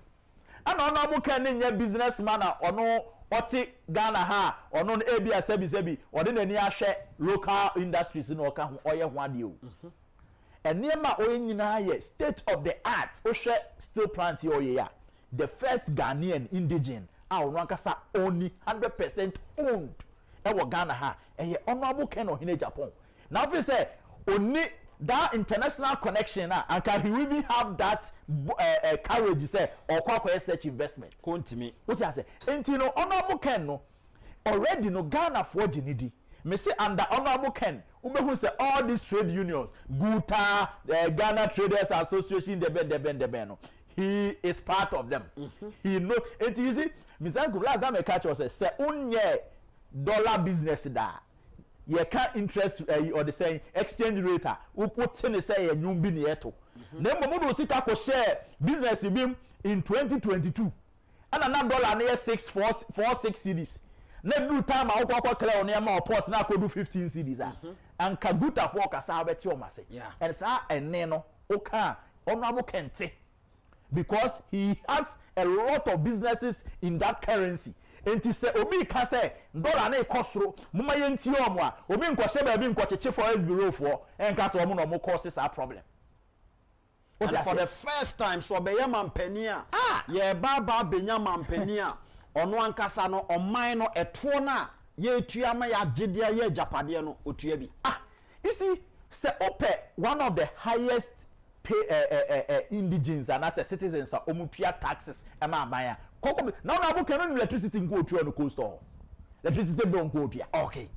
and honorable Ken in your businessman or no oti Ghana ha or no ABA sebi or then any share local industries in oka oye hwade o and near ma oyin state of the art o share steel plant oye ya the first Ghanaian indigenous rankasa only 100% owned e Ghana ha e honorable Ken OHENE Agyapong now if you say only that international connection and can he really have that courage say or corporate such investment continue what I say until no honorable Ken no already no Ghana for Ginidi me say under honorable Ken who say all these trade unions Guta Ghana Traders Association the no he is part of them he know it you see Mr. Group last time I catch us say unye dollar business da ye can interest or the saying exchange rate we put in say a nyum bi ne eto na mo do sika ko share business bim in 2022 and na dollar na 646 cedis na do time a ko clear on ma port na ko do 15 cedis and kaguta for kasa beti o mase and sa enne no o ka honorable Kente because he has a lot of businesses in that currency enti se obi ka se dollar na ekosoro muma yenti omo a obi nkwohye ba bi nkwocheche for SB for enka so omo no mo cause a problem and for the first time so be mampani a ye baba benya mampani a ono ankasa no oman no eto na ye etua ma ya gidea ye japade no otua bi you see se ope one of the highest pay indigenous and as citizens are omutua taxes ema abaya koko now na bu kanu electricity nko otua no coast store electricity bill nko otua okay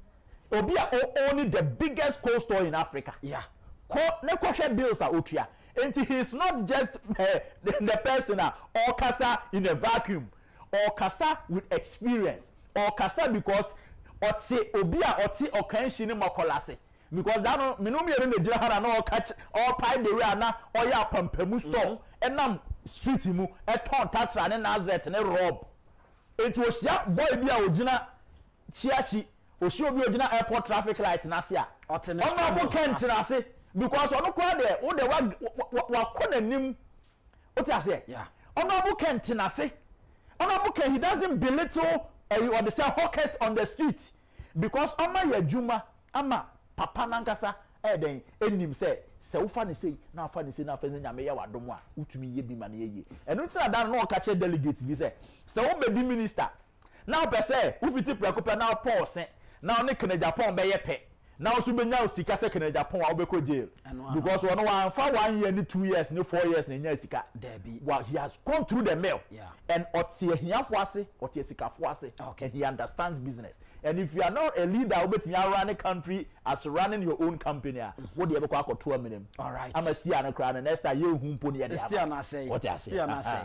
obi a only the biggest coast store in Africa ko ne ko hwe bills a otua and he is not just the person or kasa in a vacuum or kasa with experience or kasa because oti obi a oti okanshi ni makolase because that no me no me no jira hara na catch or pipe the way na or ya pampamu store enam street mu e ton tatra ne Nazareth ne rob it was ya boy bi a ogina chiashi oshi obi ogina airport traffic light na se a omo Kent na se because ono kwa de wo de wa konanim what I say omo Kent na se omo Kent he doesn't belittle or the say hawkers on the street because ama ya juma ama papa nankasa den enim say se wo fa ne sei na fa ne sei na fa ne nyame ya wadom a utumi ye bi ma ne ye enu tina dan no ka che delegates bi say se wo be di minister na wo pe say wo fiti prekope na pause na ne Kennedy Agyapong be ye pe now so benya sika se Kennedy Agyapong a obeko jail because one one for 1 year ni 2 years ni 4 years na nya sika Debbie. well he has gone through the mill and otie hiafo ase otie sika fo ase okay, he understands business. And if you are not a leader obetimi run a country as running your own company what dey ebeko akoto aminem all right am still an cry na next year hu mpo ne dey still na say what I say still na say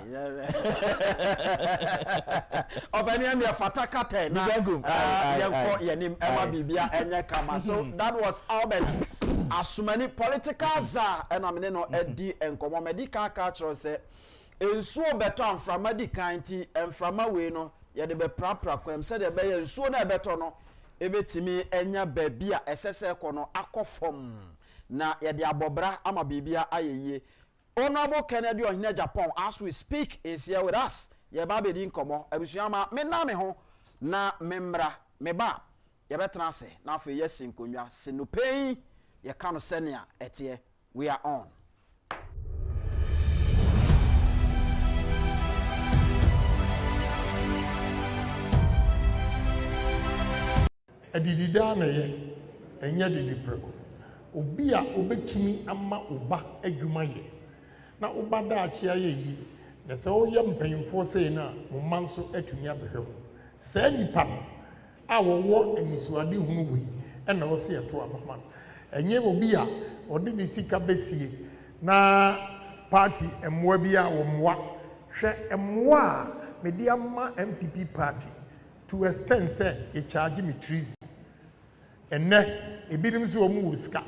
obani am ya fataka ten na yenko yenim ema bibia enye kama so that was Albert Asumani political za ena me no edi enkomo medical culture say ensuo beto amframa di kanti emframa we no ye de be prapra kwam se de be ye ensuo na beto no ebetimi enya babia esese ko no akofom na ye de abobra ama bibia ayeye. Honorable Kennedy OHENE Agyapong as we speak is here with us. Ye ba be di nkomo abusuama me na me ho na memra me ba ye betra se na afa ye sinkonwa sinopei ye ka no senia etie we are on. Adidida na ye enya didi preko obi a obetimi ama oba adwuma ye na oba da achia ye yi na se o ye mpanyimfo sei na mo manso atumi abehwe se nipa a wo enisuade hunu we na wo se eto abama enye obi a odi bi sika besie na party emwa bi a wo mwa hwe emwa medi ama NPP party to extend say e charge me treason enne ebinim so omu woska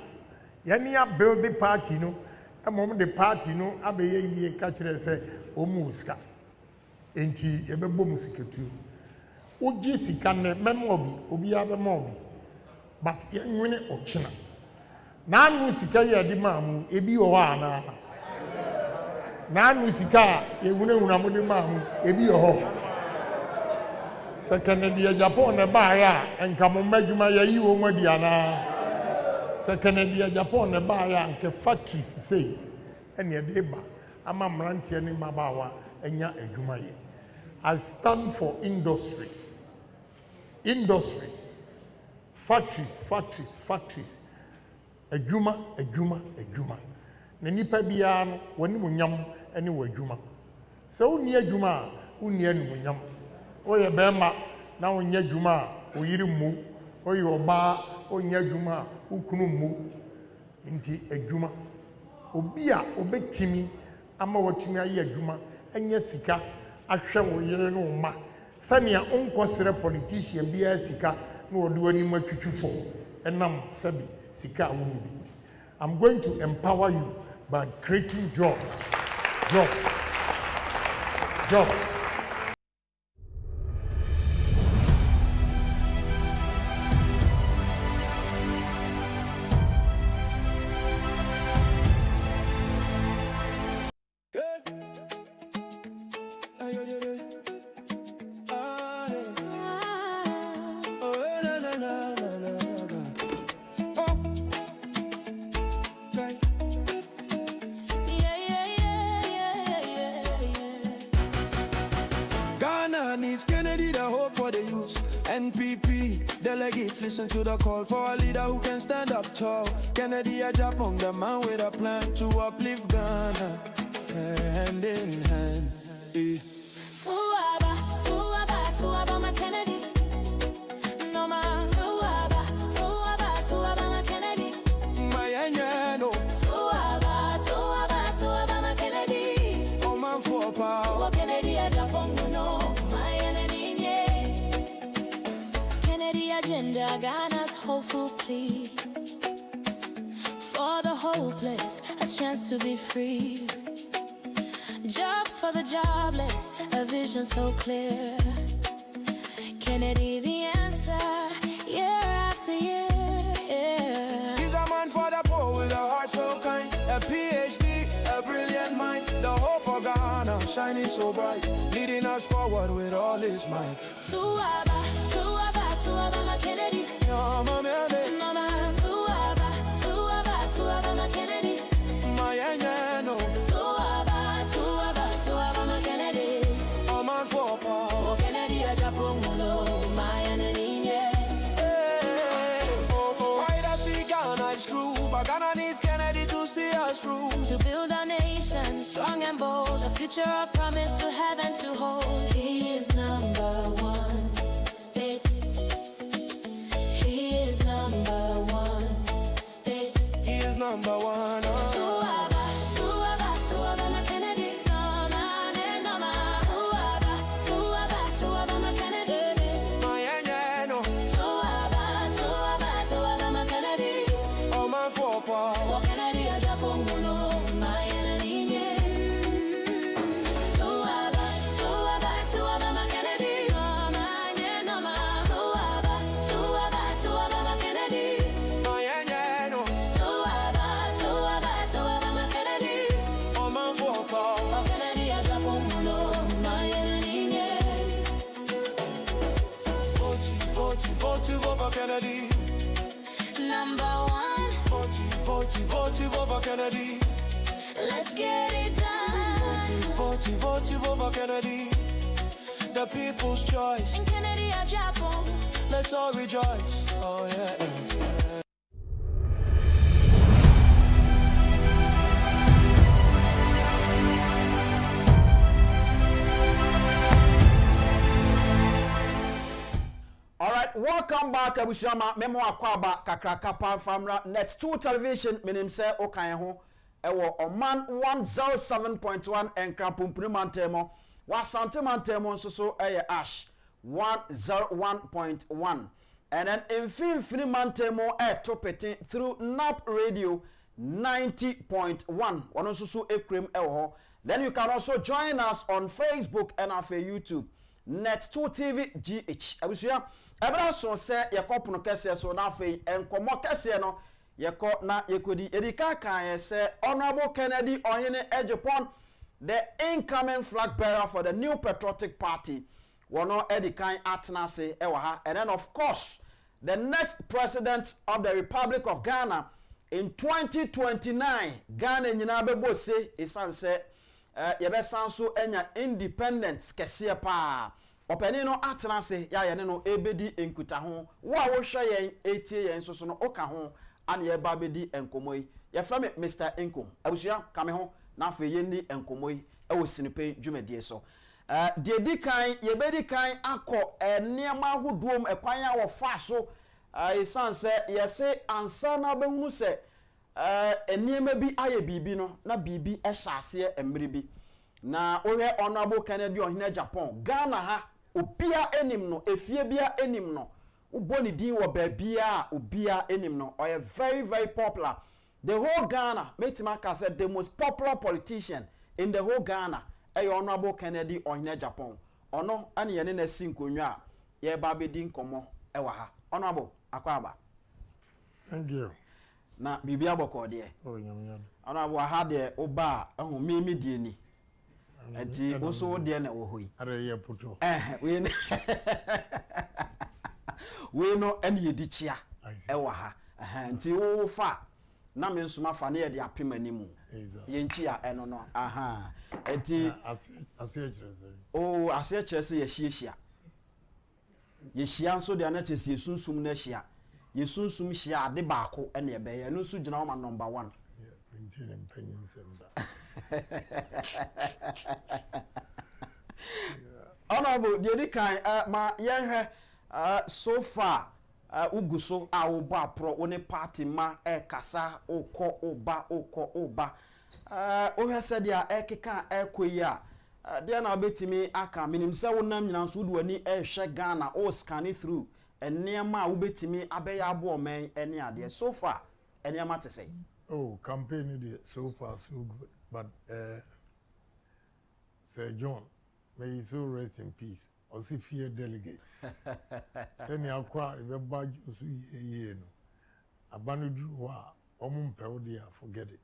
yani a build the party no emom the party no abeye yie ka kire say omu woska enti ebebo musiketu ogi sika ne memo obi abema obi but yenwene ochina na anu sika ye di mamu ebi wo ana na anu sika ewune mo di mamu ebi wo Kennedy Agyapong ne ba ya enka mo madwuma ya yi wo mwadi ana Kennedy Agyapong ne ba ya nke factories sei ene de ba ama mrantie ne mabawa enya adwuma ye. I stand for industries factories adwuma na nipa bia no woni munyam ene wo adwuma so woni adwuma woni anu munyam oye bema na onye adwuma oyiri mu oye oba onye adwuma ukunu mu nti adwuma obi a obetimi ama watumi aye adwuma enye sika ahwe wo yire no ma sania onkosere politician bia sika na odo anim atwitwifo enam sabi sika wo ni bi. I'm going to empower you by creating jobs. Needs Kennedy the hope for the youth. NPP delegates listen to the call for a leader who can stand up tall. Kencity Agyapong, the man with a plan to uplift Ghana, hand in hand. Tuaba, my Kennedy. No man, Tuaba, my Kennedy. My Anyano. Tuaba, my Kennedy. Oh man for power. Kencity Agyapong, no. Agenda, Ghana's hopeful plea for the hopeless, a chance to be free. Jobs for the jobless, a vision so clear. Kennedy the answer, year after year. He's a man for the poor with a heart so kind, a PhD, a brilliant mind, the hope for Ghana shining so bright, leading us forward with all his might. Tuaba, my Kennedy. No, my man. Tuaba, my Kennedy. My Anyano. Tuaba, my Kennedy. Oh man for power. Kencity Agyapong, no, my enemy. Why does is true, but Ghana needs Kennedy to see us through. To build our nation strong and bold, a future of promise to have and to hold. He is number one. He is number one. He is number one. Kennedy. Number one. Vote over Kennedy. Let's get it done. Vote over Kennedy. The people's choice. And Kennedy Agyapong. Let's all rejoice. Oh yeah. Alright, welcome back Abushama Memo Akwaba Kakraka Famra Net 2 Television minim se okan ho ewo Oman 107.1 Enkrampum Primantemo Wasante Mantemo so Ash 101.1 and then Infini Mantemo topeti through NAP Radio 90.1 one so ekrim ewo. Then you can also join us on Facebook and our YouTube Net 2 TV GH Abushama Ebra so se yekopono kese so na afei enkomo kese no yeko na yekodi edika kan se Honorable Kennedy OHENE Agyapong, the incoming flag bearer for the new patriotic party, wono edikan atnase ewa ha. And then of course the next president of the Republic of Ghana in 2029 Ghana nyina bebo se isan se yebesan so enya independence kese pa openi no atenase ya ye ne no ebedi enkuta ho wo a wo hwe yen etie yen so no oka ho ane ye ba bedi enkomoi ye fra me Mr. Enkom abusua kame ho na afa ye ni enkomoi e wo sinipe dwumadie so de di kan ye bedi kan akọ niema hoduom ekwan a wo fa so isanse ye se ansa na behunu se niema bi aye bibi no na bibi e hyase emre bi na ohe Honorable Kennedy OHENE Agyapong Ghana ha obia enim no efie bia enim no uboni din wo babia obia enim no or very very popular the whole Ghana metima ka said the most popular politician in the whole Ghana Honorable Kennedy OHENE Agyapong ono ane ye ne na sinkonwa ye ba bedi nkomo ewa ha Honorable akwaba. Thank you. Na bibia boko de Oh nyam. Honorable ha de oba ahu mimi die ni enti oso de na wo hoi Are ye puto. We no eni edi chia ewa ha enti wo fa na me nsoma fa na ye de apem animu ye nchia eno no enti ase kyerese oh ase kyerese ye hia ye hia nso de na kyerese sunsum na hia ye sunsum hia ade baako ene ye be ye no su gina ma number 1 ntine mpanyin semba. Honorable the kind ma yenhwe so far uguso a oba pro one party ma kasa okọ oba ohwe se dia ekeka ekoyi a dia na betimi aka minim se wonam nyina so du ani ehwe Ghana o scan through eniema wo betimi abeya abo men ene ade so far eniema te say. Oh, campaign so far so good, but Sir John, may he so rest in peace. Also fear delegates. Send your car if a badge was ye no. Abanuju wa omumpe forget it.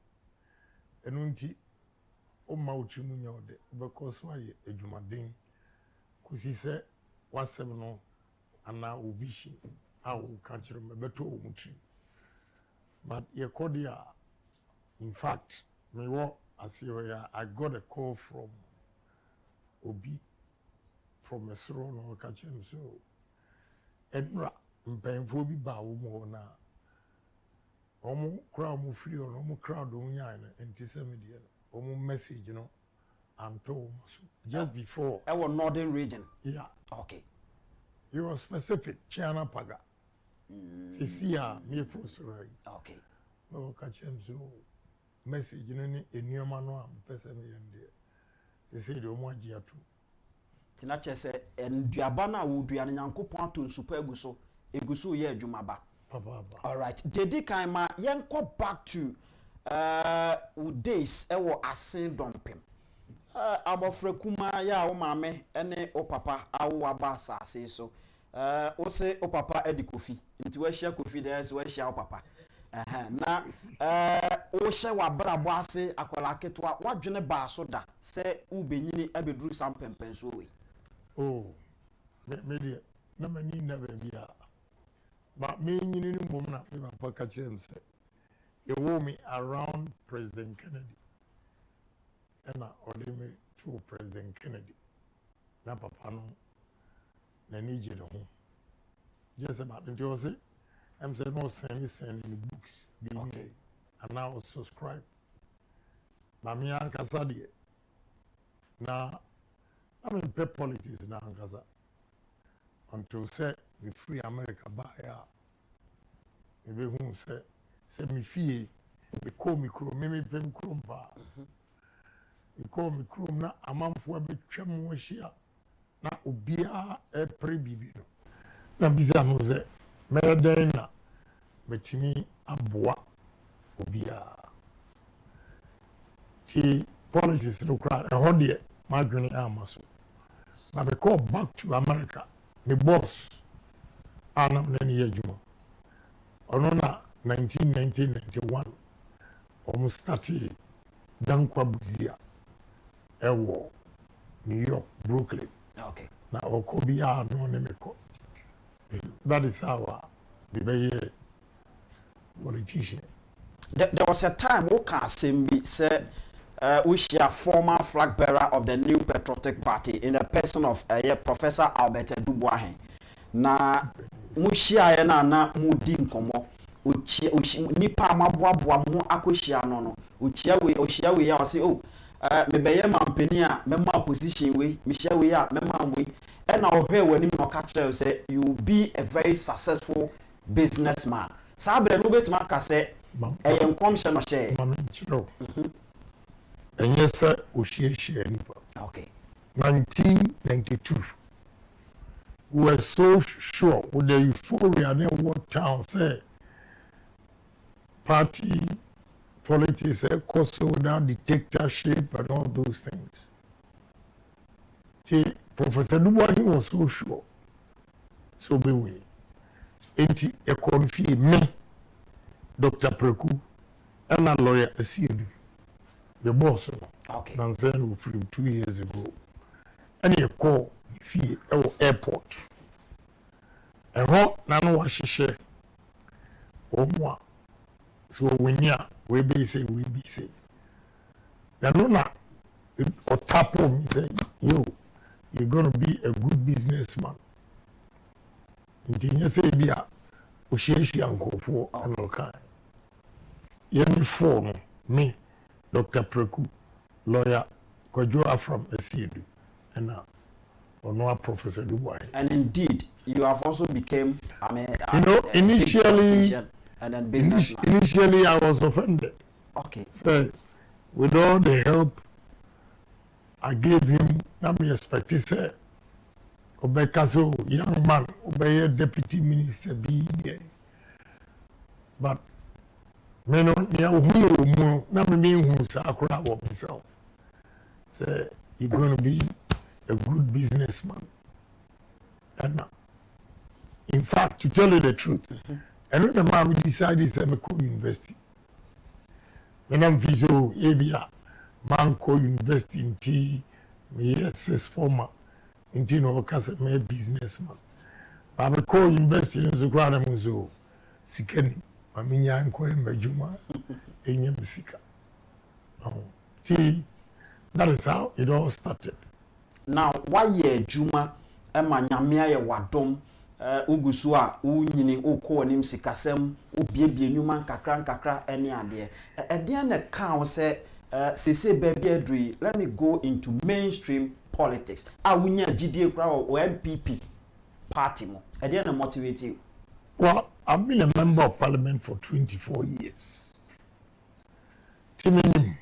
Enunti o mauchi munya ode because why ejumaden kusi se wasem no ana o vision a o kanchiro me beto o mutri. But yekodia in fact me wo asiyo I got a call from Obi from Mesro no kachem so enra mpemfo bi ba wo mo na omo crowd free on omo crowd on yan Kencity Media omo message I'm told just before our northern region. yeah Okay. you were specific China Paga see me for sorry Okay. no catch him so message in new man person there say the omo agia too tina chese enduaba na woduane nyankopon ato super eguso ye adwuma ba. All right. Dedi kan ma yenko back to days ewo asin dompem. Abofra kuma ya wo maame ene o papa awo aba asase so. O se o papa edi kofi. Nti we share kofi there so we share o papa. Na o hye wa brabo ase akola ketwa wadwene ba so da se u benyini abeduru sam pempen so we. Oh. Me na mani na bia. But me in the moment, I catch him say, you wore me around President Kennedy. And I ordered me to President Kennedy. Na papa no, na need you home. Just about the Josie, I'm saying no sending the books. Okay. And now subscribe. But me and Kasadi. Now, I'm in pay politics now, Kasa. Until say, we free America by maybe who say me fee they call me chrome me pem chrome ba they call me chrome na amanfo be twam wo hia na obia e pre bibi no na biza no say me den na betimi aboa obia ti politics no crowd e ho de ma dwene amaso na be call back to America the boss anam na ni adwuma ono na 1991 almost started dankwa buzia ewo New York Brooklyn. Okay. Na okobia no ne meko. That is how we be politician. There was a time Woka Simbi said we share former flag bearer of the New Patriotic Party in the person of Professor Albert Dubois. Na mushia na mudi nkomo nipa amaboaboa mo akohia no ochia we ya say oh mebeye mampani a mema position we mehia we a mema we and na ohwe wani no ka kire say you will be a very successful businessman sabre no betima ka say enkomhye no share mamchiro enye say ohie nipa. Okay. 1992 we were so sure with the euphoria in what town say party politics cost without dictatorship and all those things. See, Professor Dubois was so sure. So be winning. Enti e confie me, Dr. Preku, and a lawyer Asidu, the boss. Okay. Nansen from 2 years ago. And he call fee airport. And what nano was she share? Omwa. So when ya we be say. Now no or tap me say you're gonna be a good businessman. Ntinya say bia o hieshi ankofo anoka. Yemi phone me Dr. Preku lawyer Kojo from Asidu and now Professor Dubois. And indeed you have also become initially and then businessman. Initially I was offended. Okay. So with all the help I gave him, let me expect he said Obekaso, young man, obey deputy minister be here. But me no who na me who sakura of himself. Say you're gonna be a good businessman. And in fact, to tell you the truth, another man decided to go university. When I'm visa area, man go university in T, me SS former, in T no case me businessman. But I go university in Zugrana Muzo, Sikeni, Maminya and Koen Bajuma, Enyam Sika. T, that is how it all started. Now, why ye Juma, Emma Nyamia Wadom, ugusu a unyini ukọ nim sikasem obiebie nyuma nkakra ene ade ede na kan se sese baby adri let me go into mainstream politics awunya gidie kra o NPP party mo ede na motivate you. Well, I've been a member of parliament for 24 years. Timing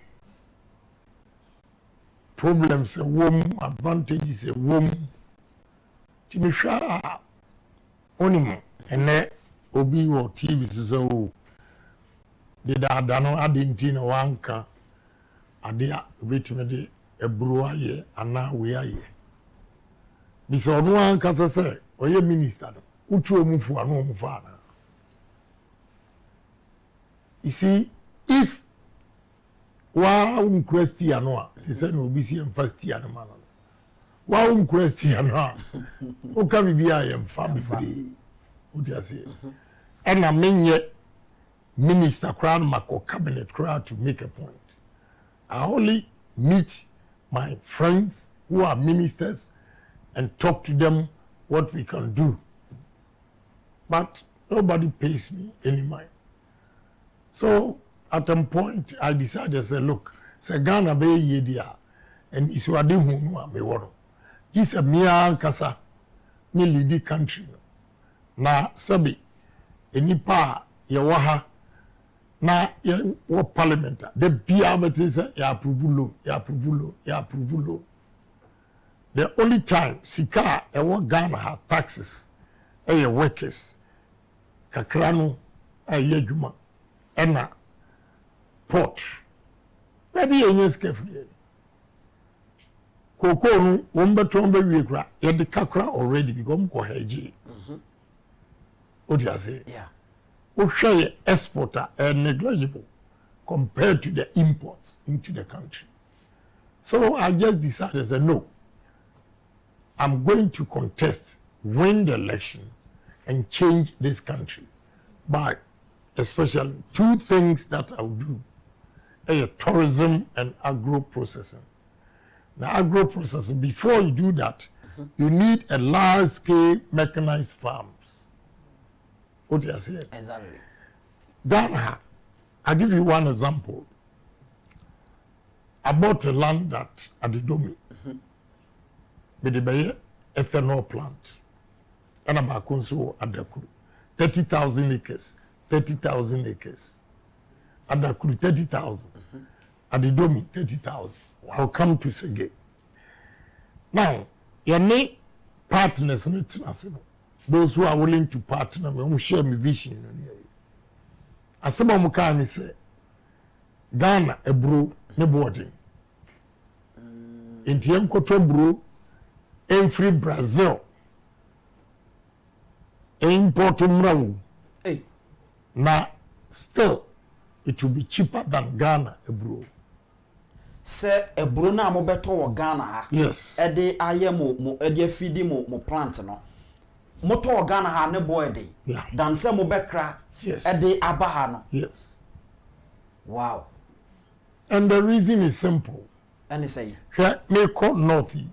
problems a womb, advantages a womb. Timisha onimo ene obi wo TV so de da no adenti na wanka ade a obetime de eburu aye ana we aye. Bisa onu anka se oye minister no utu omufu anu omufu ana. You see, if one question no they say no be see first year no man one question no o ka bibia I am family o dia say and na menye minister crown mako cabinet crown to make a point. I only meet my friends who are ministers and talk to them what we can do, but nobody pays me any mind. So at a point I decided to say, look, say Ghana be yedia and iswade hu no a me woro. This a mia kasa me lead the country na sabi enipa ye waha na ye wo parliament the bia betin say ya approve law. The only time sika e wo Ghana ha taxes e workers kakra no e adwuma ena port maybe yes carefully koko no wombe tombe wiekra ye de kakra already become ko haji what do you say Yeah. O share exporter negligible compared to the imports into the country. So I just decided, I said, no, I'm going to contest, win the election, and change this country by especially two things that I'll do: tourism and agro-processing. Now, agro-processing, before you do that, you need a large-scale mechanized farms. What do you say? Exactly. Ghana, I'll give you one example. I bought a land that at the Domi, with the ethanol plant, and about Kunso at the Kuru, 30,000 acres, 30,000 acres. At the Kuru, 30,000. At the Domi, 30,000. I'll come to Sege. Now, your main partners, those who are willing to partner, who share my vision. Asaba mukani say, Ghana a bro ne boarding. Inti yenkoto bro, en free Brazil. Import mrawu. Hey. Na still, it will be cheaper than Ghana a bro. Se ebro na mo beto wo Ghana ha. Yes. Ede aye mo ede feed mo plant no. Moto wo Ghana ha ne boy dey. Yeah. Dan se mo bekra. Yes. Ede abaha no. Yes. Wow. And the reason is simple. And he say, Here, me call Northy.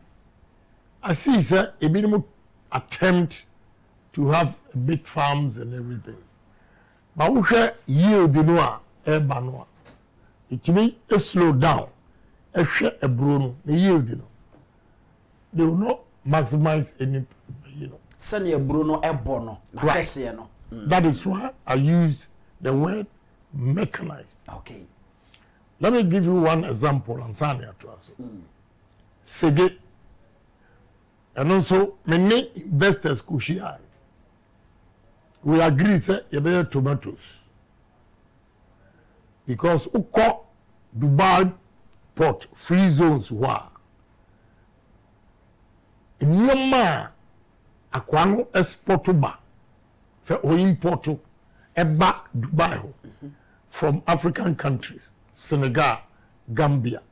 I see, sir, a minimum attempt to have big farms and everything. But we share yield in noa, noa. It may slow down. A share a bruno, the yield, they will not maximize any, send your Bruno Ebono. Right. No. That is why I used the word mechanized. Okay. Let me give you one example on Sanya to us. Sege. And also, many investors could share. We agree, say, you better tomatoes. Because Uko Dubai port free zones were. In Myanmar, Akwano exportuba. Say, o importu eba Dubai from African countries. Senegal, Gambia,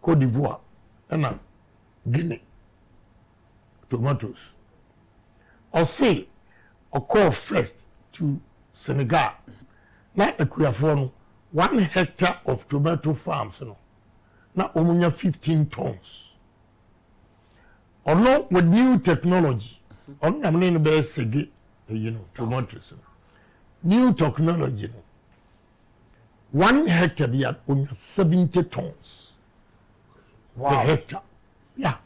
Cote d'Ivoire, and Guinea. Tomatoes. Or say, or call first to Senegal. Now, a 1 hectare of tomato farms. Now, only 15 tons. Or not with new technology, On am no be sege tomatoes. New technology. 1 hectare be at 70 tons. Wow. Per hectare. Yeah.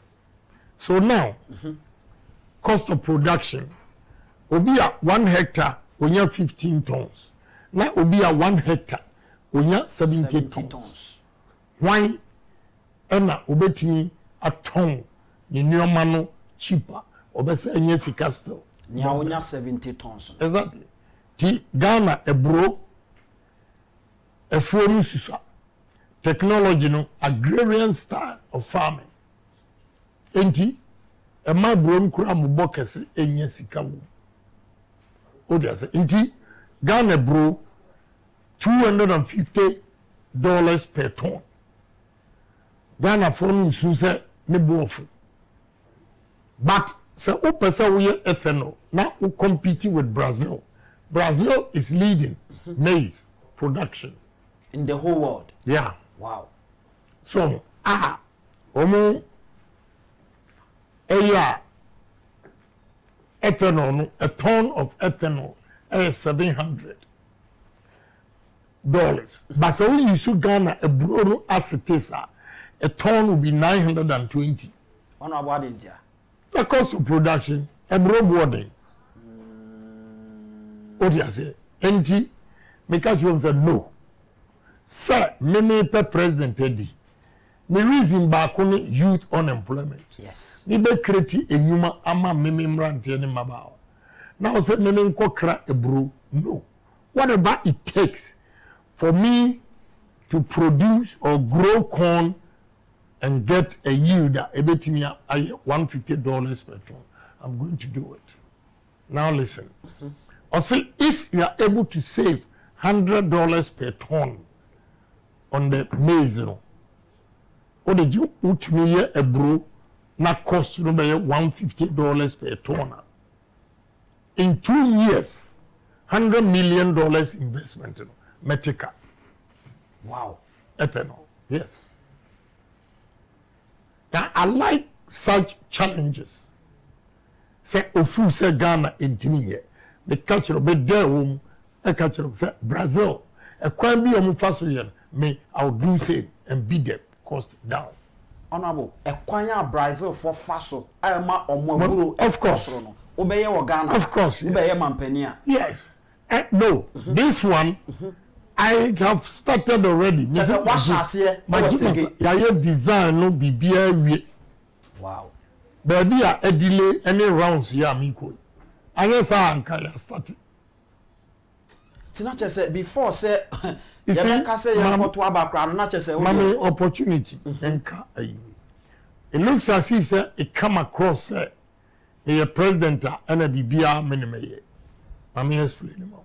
So now, cost of production, obi a 1 hectare, onya 15 tons. Now obi a 1 hectare, onya 70 tons. Why? Ena obetimi a ton, ni nneɛma no cheaper, obese enye sika still. Nya onya 70 tons. Exactly. Ti Ghana ebro efuo no susa. Technology no agrarian style of farming. Enti e ma brom kura mbɔ kɛse enye sika wo. O dia say enti Ghana bro $250 per ton. Ghana for no su say ne bofu. But say o pesa wo ye ethanol na o compete with Brazil. Brazil is leading maize productions in the whole world. Yeah. Wow. So, omo ethanol, a ton of ethanol is $700. But so when you see Ghana, a brono acetasa, a ton will be 920. On about India. The cost of production, a bro boarding. What do you say? NT, make you say no. Sir, me per president Eddie. Me reason back on youth unemployment. Yes. Ni be create enyuma ama me mrantie ni mabao. Now say me nkokra ebro. No. Whatever it takes for me to produce or grow corn and get a yield that ebetimi $150 per ton, I'm going to do it. Now listen. Or say if you are able to save $100 per ton on the maize, or the you put me a bro, na cost you $150 per ton. In 2 years, $100 million investment, Metica. Wow. Ethanol. Yes. Now I like such challenges. Say ofu say Ghana intimi. The culture be there home, a culture say Brazil. A kwan bi omu faso yen, me I'll do same and beat the cost down. Honorable, a kwanya Brazil for faso. I ma omo of course. Obeye wo Ghana. Of course. Yes. Obeye mampenia. Yes. No, this one I have started already. Just what shall my design no be. Wow. Baby a delay any rounds ya miko. I guess I can start. Tina say before say you see, mommy opportunity. It looks as if it come across the president and a BBR minimum. I'm explaining more.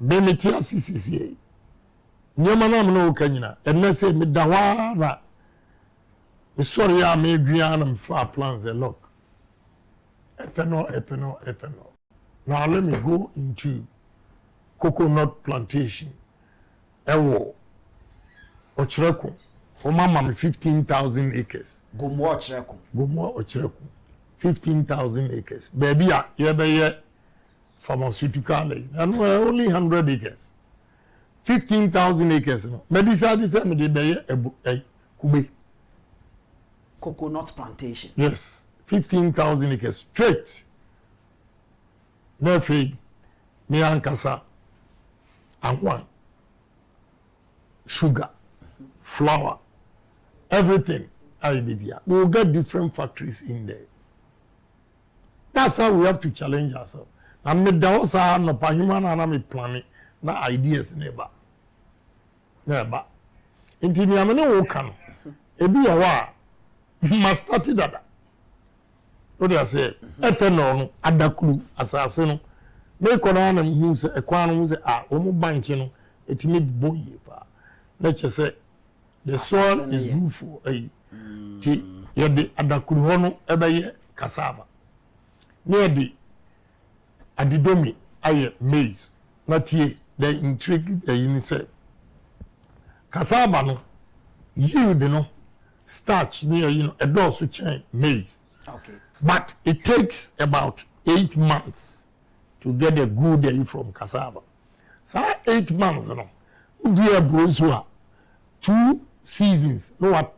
Bemitia CCCA. Nyamana no kanyina. And say me dawa sorry I made Brian for plans a look. Ethanol. Now let me go into coconut plantation. Ewo. Ochreku. Omama 15,000 acres. Gomo Ochreku. 15,000 acres. Baby yebe pharmaceutical and only 100 acres. 15,000 acres. Medicine is a kube. Coconut plantation. Yes, 15,000 acres straight. Nefe, Niankasa, and one. Sugar, flour, everything. We will get different factories in there. That's how we have to challenge ourselves. And me daosa no pahima na me planning na ideas neba. Neba. Inti mi amene wo kan. Ebi ya wa must start dada. What do I say? Ethanol no adakulu asase no. Me kono na hu se ekwan no se omo bank no etimi boye pa. Let's say the soil is good for ti ye de adakulu ho no ebeye cassava. Near the adidomi aye maize not ye the intrigue the say cassava no yield no starch near a dorsal chain maize Okay. But it takes about 8 months to get a good day from cassava. So 8 months, you know, we do a brochure, 2 seasons, no what.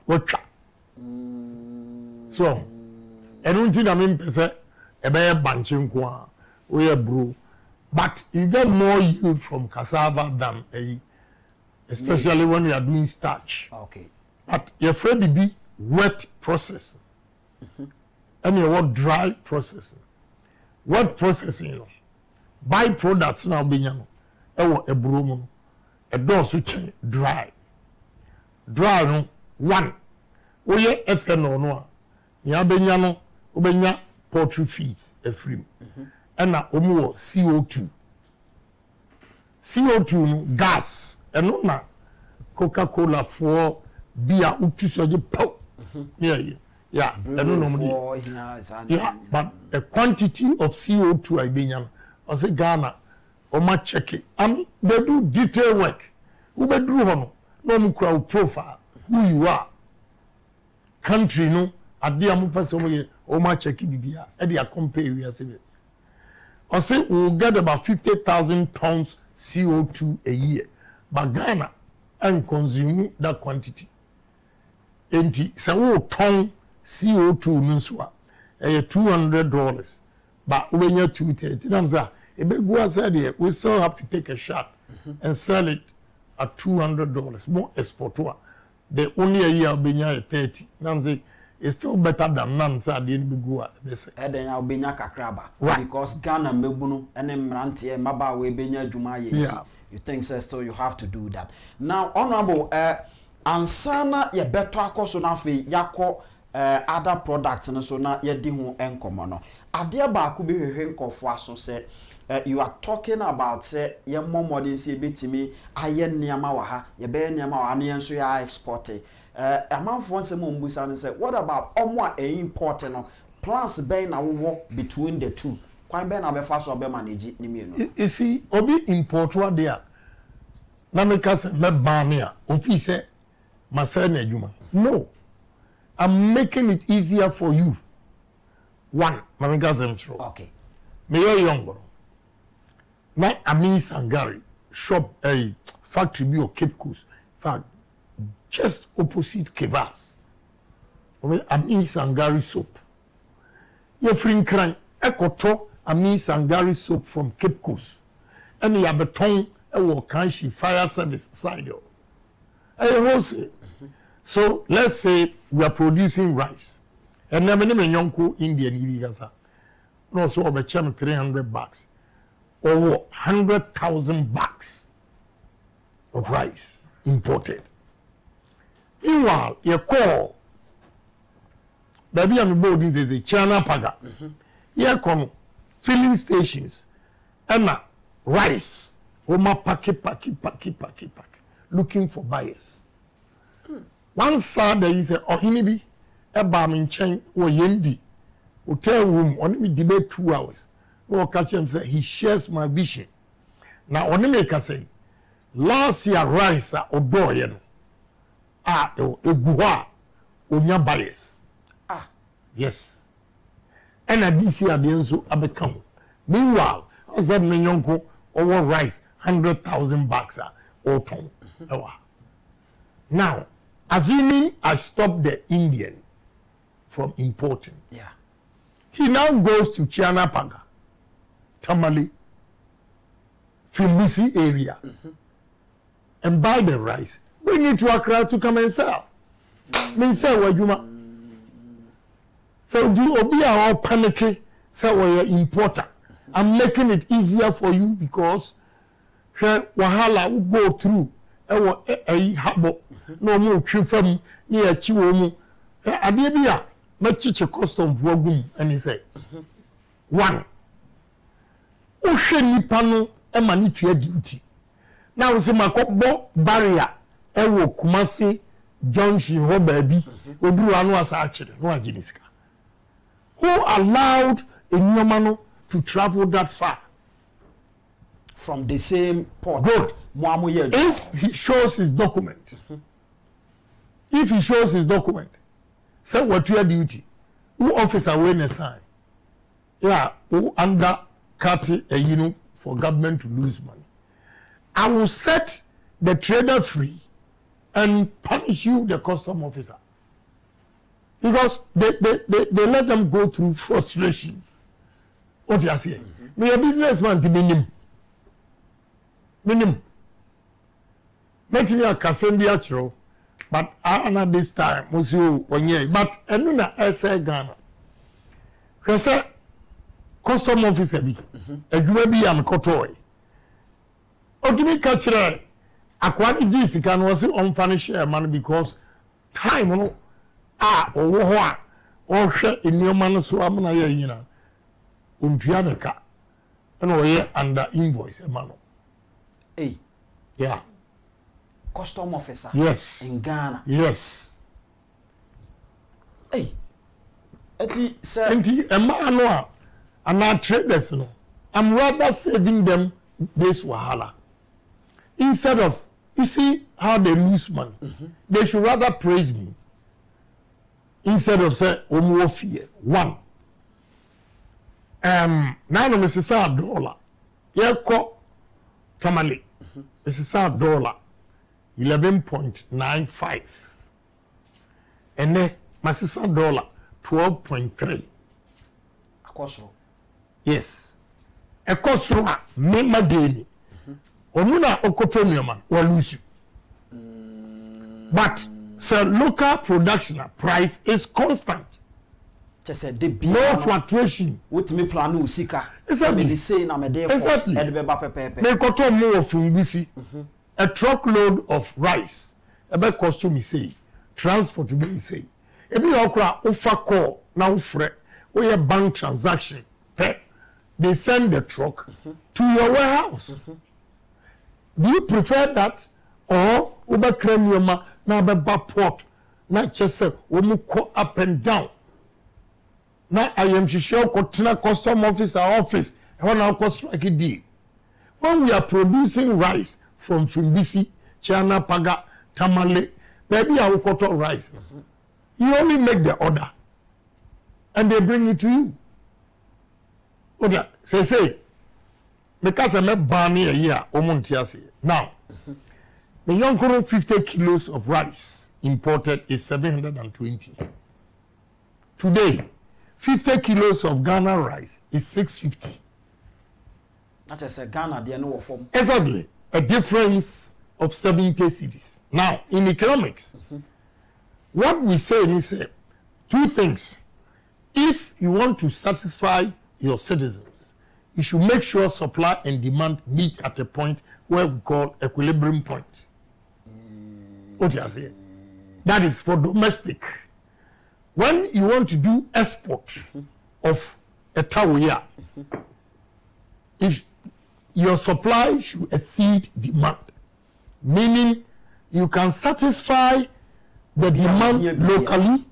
So, I don't think I mean, a bear bunching kwa, we are brew. But you get more yield from cassava than especially when you are doing starch. Okay. But you're afraid to be wet processing. And you want dry processing. Wet processing, you know, byproducts now being a broom, a dorsal chain, dry. Dry, no, one. Oye ethanol no. Ya benyano, obenya poultry feeds a free. And na omo CO2. CO2 no gas. And no na Coca-Cola for beer utu soje pow. Yeah, yeah, but the quantity of CO2 I benyano. I say Ghana, Oma check it. I mean, they do detailed work. Who be do hono? No crowd profile who you are. Country no, adi amu person Oma check it bibia. E dey compare we as it. I say we will get about 50,000 tons CO2 a year. But Ghana and consume that quantity. Enti se ton CO2 nuswa $200. But when you're 230, we still have to take a shot and sell it at $200. More exporter. The only a year benya 30. Namza it's still better than none. So the end begua. Then I'll be kakraba because Ghana mebunu and mrantie maba we benya jumaye. Yeah. You think so? Still you have to do that. Now, honorable, ansana ye beto akoso na fe yako other products and so na ye di ho enkomo no. Ade ba ko be hwehwe nkofo aso se you are talking about say ye modern say betimi aye niama wa ha ye be niama wa ne enso ya export amanfo nsem mbusa ne say what about omo a import no plans be na wo between the two kwan be na be fa so be manage ni mienu. You see obi import wa there na me ka say me ban me a ofi say masɛ na adwuma. No, I'm making it easier for you. One, my cousin. Okay. Me you're young, na Ami Sangari shop a factory bi o Cape Coast. Fact, just opposite Kevas. Ami Sangari soap. Your friend crying, ekoto Ami Sangari soap from Cape Coast. And you have a tongue, a Wakanshi fire service side. So let's say we are producing rice. And then when you Indian no so over $300 or 100,000 bags of rice imported. Meanwhile, you call baby and board is a China paga. Here come filling stations and rice. Oma pack looking for buyers. One side there is a OHENE bi eba me nchen wo yendi hotel room on me debate 2 hours. No catch him say he shares my vision. Now on me ka say last year rice odo ye no eguha onya buyers. Yes. And this year the enso abekam. Meanwhile as that me nyonko over rice 100,000 bags or ton. Now assuming I stop the Indian from importing, he now goes to China Paga, Tamale, Fimbisi area, and buy the rice. We need to Accra to come and sell. Me say wajuma. So do obi a panic say we importer. I'm making it easier for you because wahala will go through a habo. No more trifam near Chiwomu. Adebia, Machicha custom vogum, and he said, one, Ocean Nipano, and Manitua duty. Now, see my cop barrier, Ewo Kumasi, Junction, ho baby, Odu Anwas Archer, no Aginiska. Who allowed a Nyomano to travel that far? From the same port. Good. If he shows his document, say what your duty, who officer when a sign. Yeah, who undercut a for government to lose money. I will set the trader free and punish you, the custom officer. Because they let them go through frustrations. What you are saying? Me a businessman to minim. Make me a Cassandra chro, but I know this time was you when ye. But enuna essay Ghana. Kasa custom officer bi. Adwuma bi am kotoy. Otumi ka kire akwani ji sika no se on finish man because time no owo ho a o hwe enioma no so amna ye yina. Ontua ne ka. And we under invoice man. Hey. Yeah. Custom officer. Yes. In Ghana. Yes. Hey. Eti sir. Enti emma and our traders no. I'm rather saving them this wahala. Instead of, you see how they lose money. They should rather praise me. Instead of say, omo fear. One. Now no Mrs. $1. Yeko tamale. Mrs. $1. 11.95. And then Mrs. $1. 12.3. Akosro. Yes. Ekosro mema deni. Omuna okotomi man will lose you. But so local production price is constant. Just a de no fluctuation. What me plan usika. Exactly. Me say na me dey for. Exactly. Edbeba pepepe. Me koto mo from BC. A truckload of rice. Ebe cost me say transport to be say. Ebi okra ofa call na ufre. We a bank transaction. Hey, they send the truck to your warehouse. Do you prefer that or uba kremiyoma na beba port na chese omu ko up and down? Na I am sure kotina custom officer office when I cost strike deal. When we are producing rice from Fimbisi, China Paga, Tamale, maybe I will cut rice. You only make the order and they bring it to you. Okay, say, because I'm a barney a year, omuntiasi. Now, the young 50 kilos of rice imported is 720. Today, 50 kilos of Ghana rice is 650. Not just a Ghana, they know form. Exactly, a difference of 70 cedis. Now, in economics, what we say is two things. If you want to satisfy your citizens, you should make sure supply and demand meet at a point where we call equilibrium point. What you are saying? That is for domestic. When you want to do export of a tawaya, your supply should exceed demand. Meaning you can satisfy the demand locally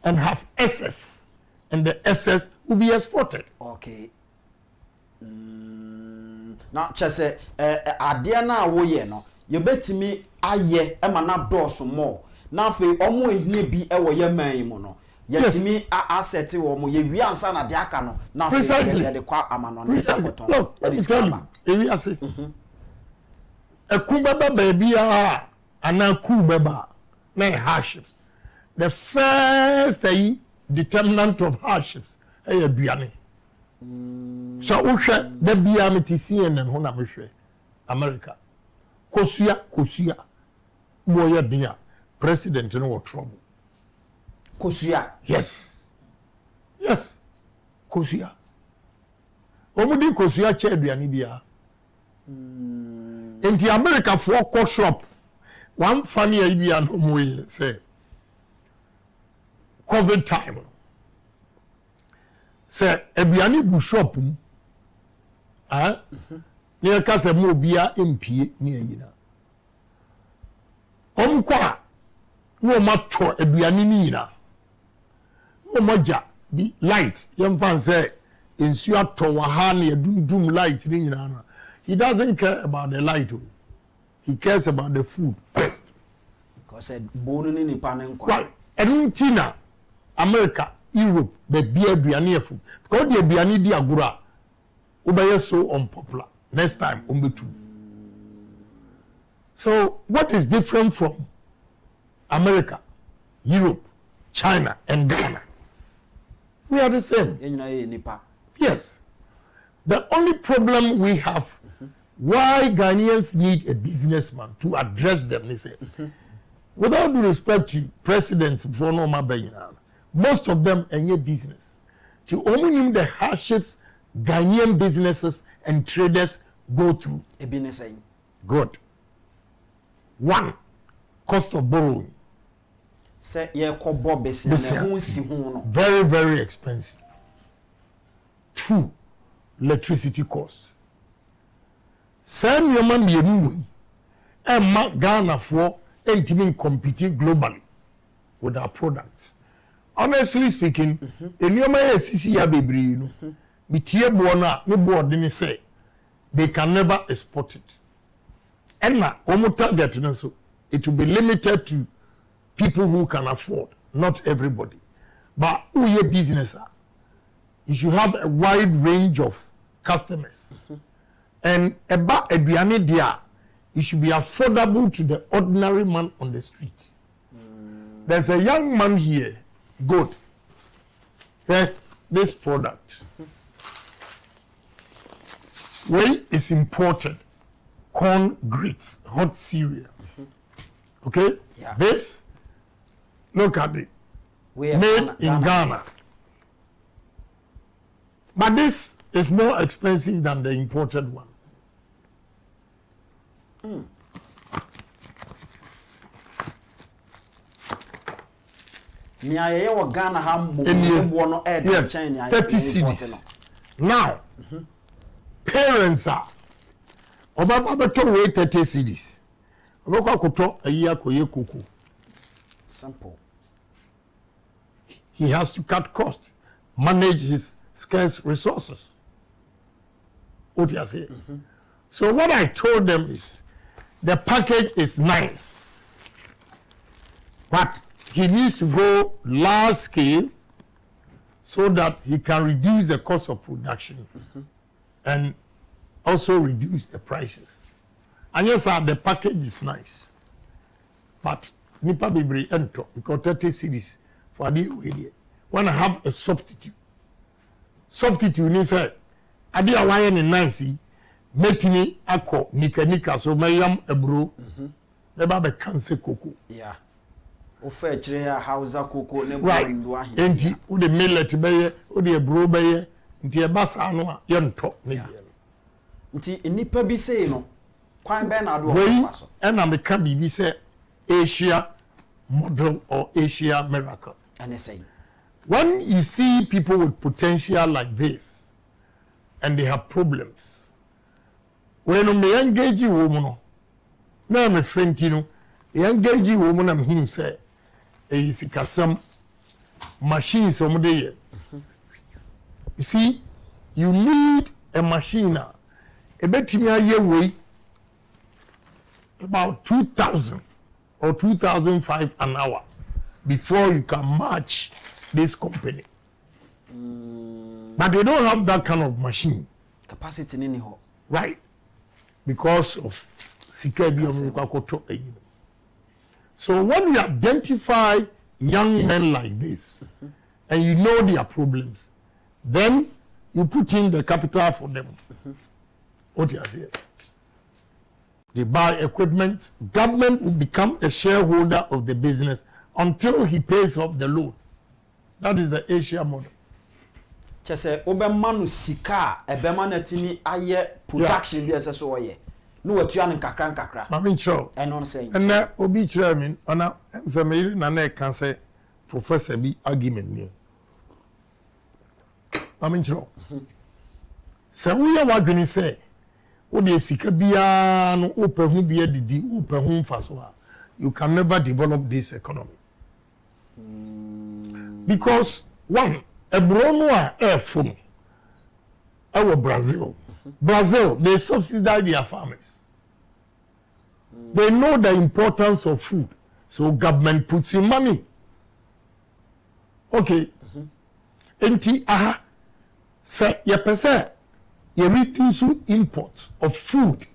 and have excess, and the excess will be exported. Okay. Now, chese adia na woye no, you betimi aye ema na doso more. Na fe omo ehie bi ewo ye man mu no. Yetimi asset wo mo ye wi ansa na de aka no. Na fe ye de kwa amano na ekoton. Look, let me tell you. Ewi ase. Eku baba baby ana ku baba na hardships. The first determinant of hardships is aduane. So ushe the biamiti CNN ho na mehwe America. Kosia boya dia president no trouble. Kosia. Yes. Kosia. Omudi kosia che aduane bia. In the America for co shop, one funny idea no more say COVID time. Say aduane gu shop near kase mo bia MP ni yina. Omkwa no matcho aduane ni yina. No moja bi light yem fan say ensu ato wa ha na dum light ni yina na. He doesn't care about the light. He cares about the food first. Because bone ni panen kwa. Right. And Tina, America, Europe be beer aduane afu because the aduane di agura obey so unpopular next time umbetu. So what is different from America, Europe, China and Ghana? We are the same. Yes. The only problem we have why Ghanaians need a businessman to address them, they say. Without due respect to presidents for no most of them are in business. To only the hardships Ghanaian businesses and traders go through. Good. One, cost of borrowing. Very, very expensive. Two, electricity costs. Same human being and Ghana for intimate competing globally with our products. Honestly speaking, in your CCA baby, say they can never export it. And now, so it will be limited to people who can afford, not everybody. But who your business are? You should have a wide range of customers. And about aduane dia, it should be affordable to the ordinary man on the street. There's a young man here, good. This product, where is imported, corn grits, hot cereal. Okay? Yeah. This, look at it, made in Ghana. But this is more expensive than the imported one. Yes, 30 cities. Now, parents are about to wait 30 cities. Simple. He has to cut costs, manage his scarce resources. What you say? So what I told them is, the package is nice, but he needs to go large scale so that he can reduce the cost of production and also reduce the prices. And yes, sir, the package is nice, but nipa bebre ento because 30 cities for the way. When I have a substitute ni say ade a waye ni nice metini akọ nika so mayam ebro neba be cancer cocoa. Yeah. Ofa chire ya hausa cocoa ne bro ahi. Enti wo de millet beye, wo de ebro beye, nti e basa no a ye nto ne ye. Nti nipa bi say no kwan be na do so. And am ka bibi say Asia model or Asia miracle. And say when you see people with potential like this and they have problems, when me engage woman, na me friend no, engage woman am him say, is some machines some day. You see, you need a machine. A betimi aye way about 2,000 or 2,005 an hour before you can match this company. But they don't have that kind of machine. Capacity in ho. Right. Because of security. So when you identify young men like this and you know their problems, then you put in the capital for them. What you say? They buy equipment, government will become a shareholder of the business until he pays off the loan. That is the Asia model. Chese obemanu sika ebema na timi aye production bi ese so oye no watua ne kakra mami chro and on saying and na obi chro mi ona emfamiri na na kan say professor bi argument ni mami chro se wo ya wadwini say wo de sika bia no opehu bia didi opehu mfaso a you can never develop this economy because one Ebrono a airful. Our Brazil, they subsidize their farmers. They know the importance of food, so government puts in money. Okay, enti aha say ye pese ye reduce import of food.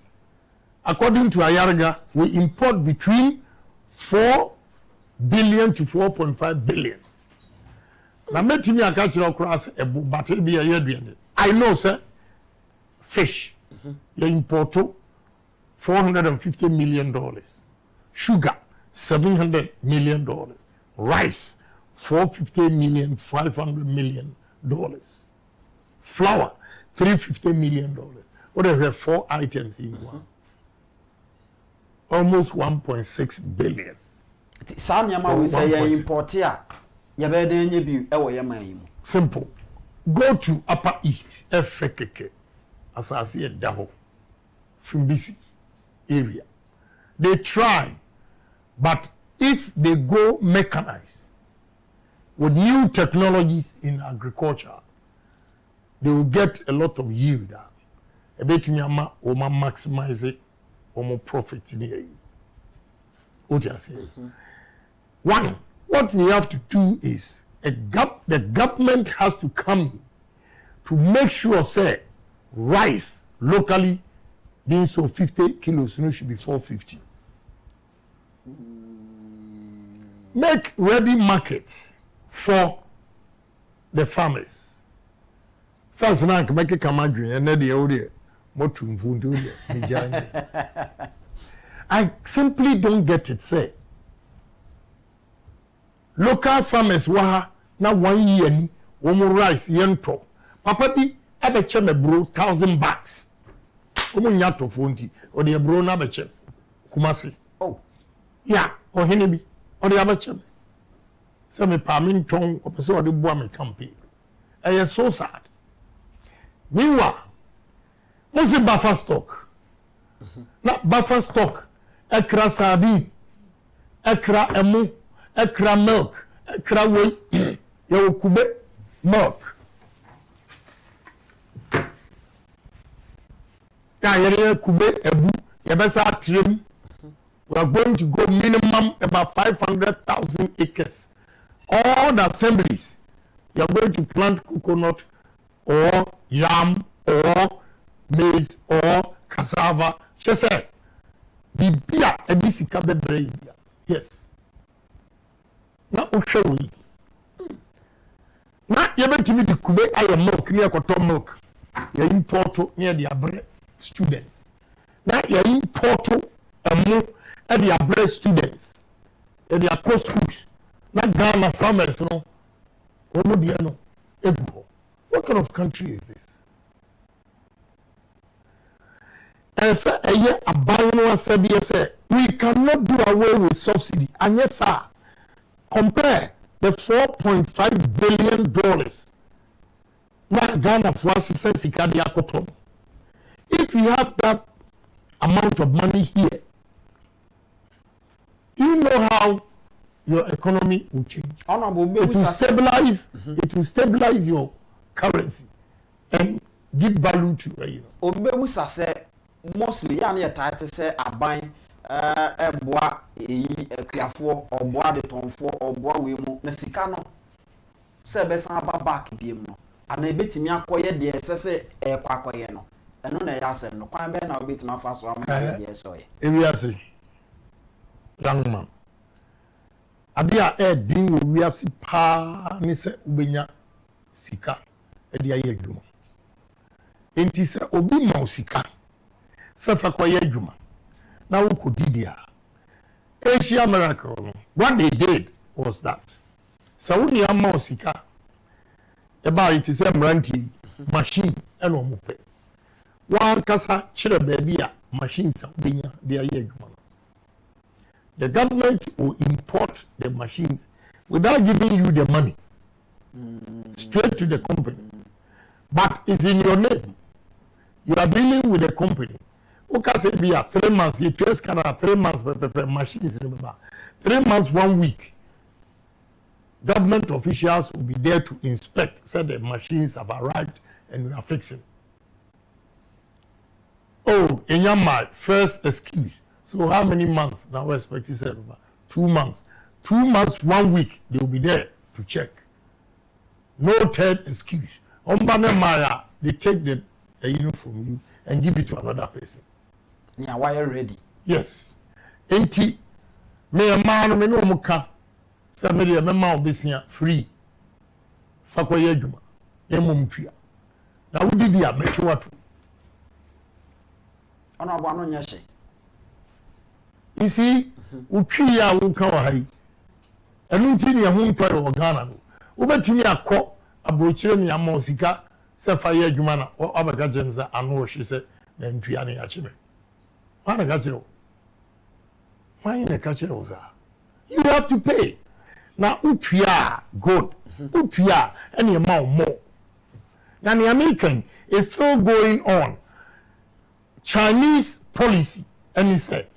According to Ayarga, we import between 4 billion to 4.5 billion. Now, let me catch your cross a but be a year. I know, sir, fish, you import $450 million, sugar, $700 million, rice, $500 million, flour, $350 million. What are the 4 items in one? Almost 1.6 billion. We say import here. Simple. Go to Upper East, FKK, as I see it, Daho, Fimbisi area. They try, but if they go mechanized with new technologies in agriculture, they will get a lot of yield. A bit me maximize it, more profit in here. What you say? One. What we have to do is the government has to come in to make sure say rice locally being so 50 kilos no should be 450. Make ready market for the farmers. First rank make a camadri and then the other I simply don't get it, say. Local farmers waha na 1 year ni womo rice yento papa bi abeche me bro $1,000 womo nyato fonti o de bro na abeche kumasi oh yeah OHENE bi o de abeche me se me pa me nton o pese o de boa me campaign so sad meanwhile most buffer stock na buffer stock ekra sardine ekra emu ekra milk, ekra whey, you kube milk. Ya kube ebu, yebesa trim. We are going to go minimum about 500,000 acres. All the assemblies, you are going to plant coconut or yam or maize or cassava. She said, the beer ebisika bebre. Yes. Na ohwe na yebetimi di kube ayo milk ne ekoto milk ya import ne de abre students na ya import amu e de abre students e de akọ schools na Ghana farmers no omo de no egu. What kind of country is this? Esa eye abayo no asabi say we cannot do away with subsidy and yes sir. Compare the $4.5 billion na Ghana for assistance. If you have that amount of money here, you know how your economy will change. It will stabilize. It will stabilize your currency and give value to you. Obebusa say mostly yani title say aban boa kriafo oboa de tonfo oboa we mu na sika no se be san ba back biem no ana ebetimi akoye de sese kwakoye no eno na ya asem no kwan be na obetimi afa so am de soye ewiase young man abia din wo wiase pa ni se ubenya sika de aye adwuma enti se obi ma sika se fa koye adwuma. Now, Asia miracle. What they did was that Saudi Amosika about it is a ranty machine and omupe. One casa chile baby machines they are the government will import the machines without giving you the money straight to the company, but it's in your name. You are dealing with the company. Okay, say be 3 months. You just can 3 months per machines. 3 months, 1 week. Government officials will be there to inspect. Say the machines have arrived and we are fixing. Oh, in your mind, first excuse. So how many months now? We expect 2 months. 2 months, 1 week. They will be there to check. No third excuse. Maya, they take the from you and give it to another person. Yeah, why are you ready? Yes. Enti me a man me no muka. Say me dey me ma obesia free. Fakoye adwuma. Ye momtua. Na wo di dia mechi watu. Ono abo ano nya hye. You see, utwi ya wo kan wa hai. Enu nti ne ho ntwa wo Ghana no. Wo betimi akọ abrochire ne ama sika se fa ye adwuma na obaka jemza anu hye se na ntua ne ya chime. Why na kachiro? Why na kachiro za? You have to pay. Now utria good. Utria any amount more. Now the American is still going on. Chinese policy, and he said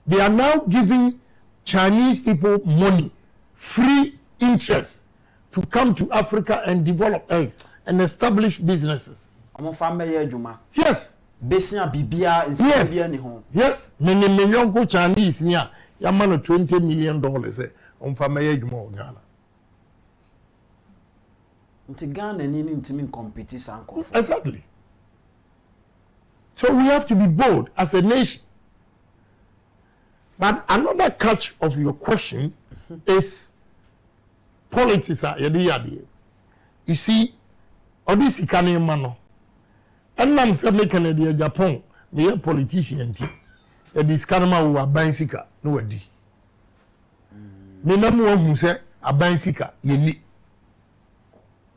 they are now giving Chinese people money, free interest to come to Africa and develop and establish businesses. Yes. Yes. Many young Chinese near Yamano $20 million on family Ghana. Ghana need competition. Exactly. So we have to be bold as a nation. But another catch of your question is politics. You see, all this ikane mano. And I'm saying making a Agyapong, me a politician. A discanama who are buying sika no wadi. Me no one who say a buying sika ye ni.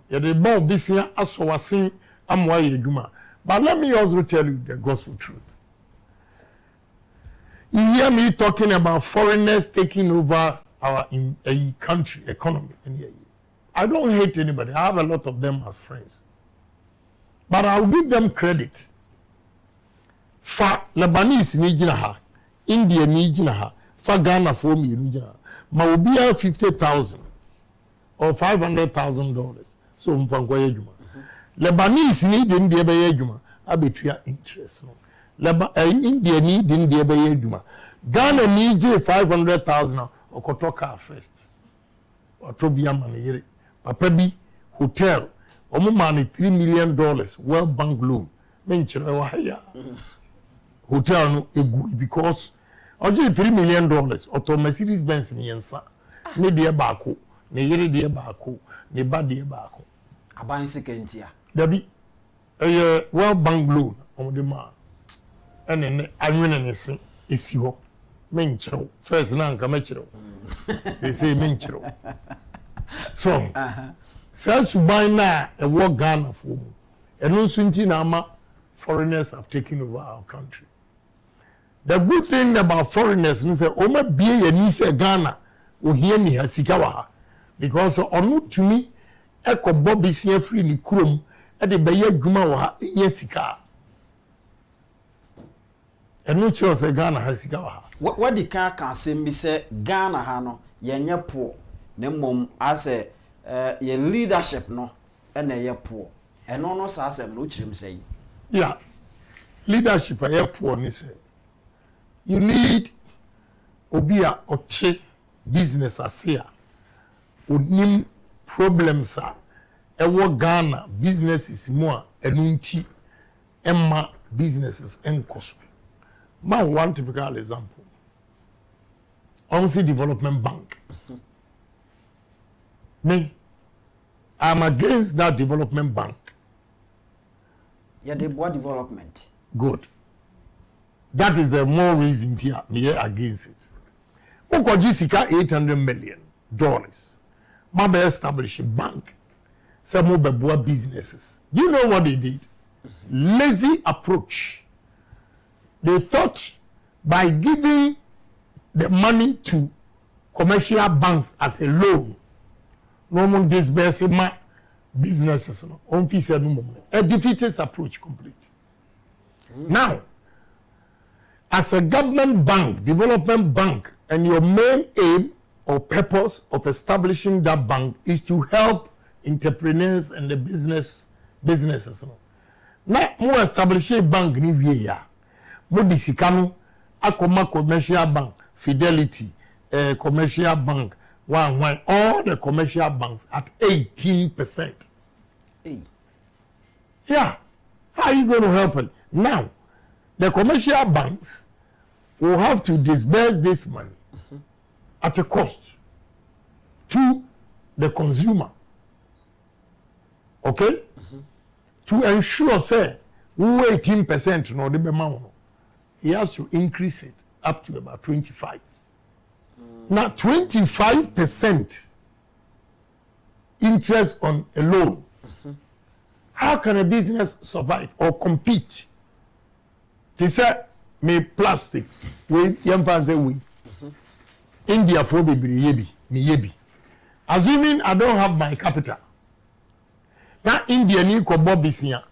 Ye the bomb this year as was sing amwa yeduma. But let me also tell you the gospel truth. You hear me talking about foreigners taking over our country economy. I don't hate anybody. I have a lot of them as friends. But I'll give them credit. For Lebanese ni jina ha, India ni jina ha, for Ghana for me ni jina ha. Ma ubia $50,000 or $500,000. So mfangwa yejuma. Lebanese ni din dia be yejuma, abetua interest no. India ni din dia be yejuma. Ghana ni je $500,000 okotoka first. Otobia maniyere. Papa bi hotel omo mani $3 million World Bank loan. Menchire wa haya. Hotel no egu because oje $3 million oto Mercedes Benz miensa. Ne dia baako, ne yere dia baako, ne ba dia baako. Aban sekentia. Dabi World Bank loan omo de ma. Ene anwene ne se esi ho. Menchire. First na nka mechire. They say menchire. From says to buy now a war Ghana for me. And no soon foreigners have taken over our country. The good thing about foreigners is that Oma be a niece Ghana or hear me has sikawa because on to me echo Bobby see free in the chrome at the Bayer Gumawa in Yesika. And no choice Ghana has sikawa. What the car can say me say Ghana hano yenya poor. Nemom as a your leadership no and a poor. And no as a which him say. Yeah. Leadership a poor ni say. You need obia oche business asia. Unim problems are ewo Ghana businesses more enunti emma businesses enkoso. Ma one typical example. Onsi Development Bank. Me, I'm against that development bank. Yeah, the what development? Good. That is the more reason here me against it. Ukoji sika $800 million. Mabe establish a bank. Some more businesses. Do you know what they did? Lazy approach. They thought by giving the money to commercial banks as a loan, no disbursement businesses no on fee said no a defeatist approach complete. Now as a government bank, development bank, and your main aim or purpose of establishing that bank is to help entrepreneurs and the businesses no. Now mo establish a bank ni wie ya mo disikano akoma commercial bank, Fidelity commercial bank, one all the commercial banks at 18%. Yeah. How are you going to help us? Now, the commercial banks will have to disburse this money at a cost to the consumer. Okay? To ensure, say, 18% no the amount, he has to increase it up to about 25. Now, 25% interest on a loan. How can a business survive or compete? They say, me plastics, we say we. India for me yebi. Assuming I don't have my capital. Now India ni ko bobisia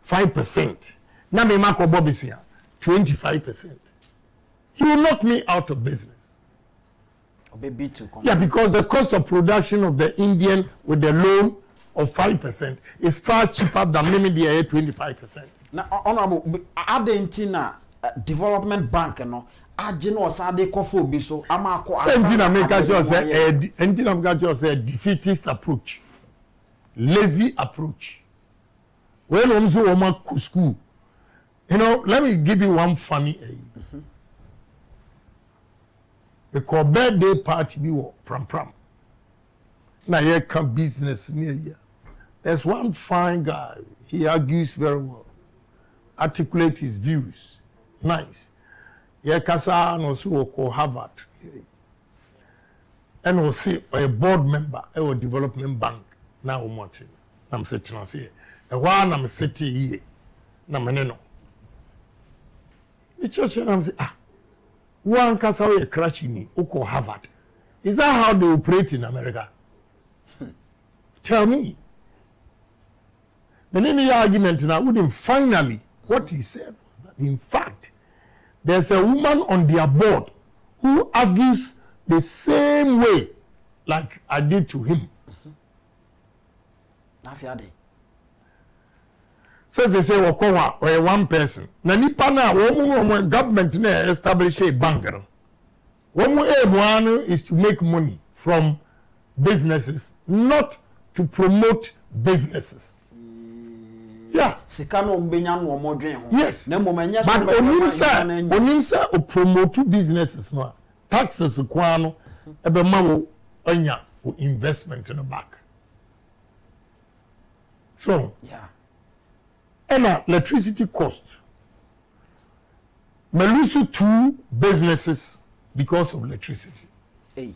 5%. Now me ma ko bobisia 25%. He will knock me out of business. Yeah, because the cost of production of the Indian with the loan of 5% is far cheaper than maybe the 25%. Now, honorable, Argentina Development Bank, no, Argentina was a decofo biso. Sentina make a defeatist approach, lazy approach. When Omzo Oma school, you know, let me give you one funny. Because birthday party be pram. Now here come business near here. There's one fine guy. He argues very well. Articulate his views. Nice. Here Kasa no so called Harvard. And we'll see a board member a development bank. Now I'm watching. I'm sitting on here. The one I'm sitting here. Na meneno. The church and I'm saying, one Kasa we crashing me. Oko Harvard. Is that how they operate in America? Tell me. The name argument now wouldn't finally what he said was that in fact there's a woman on their board who argues the same way like I did to him. Says they say Wakowa or one person. Na nipa na woman government na establish a bank. One is to make money from businesses, not to promote businesses. Yeah. Yes. But onimsa o promote businesses no. Taxes kwano ebe mawo anya investment in the back. So, yeah. And electricity cost. Me lose 2 businesses because of electricity. Hey.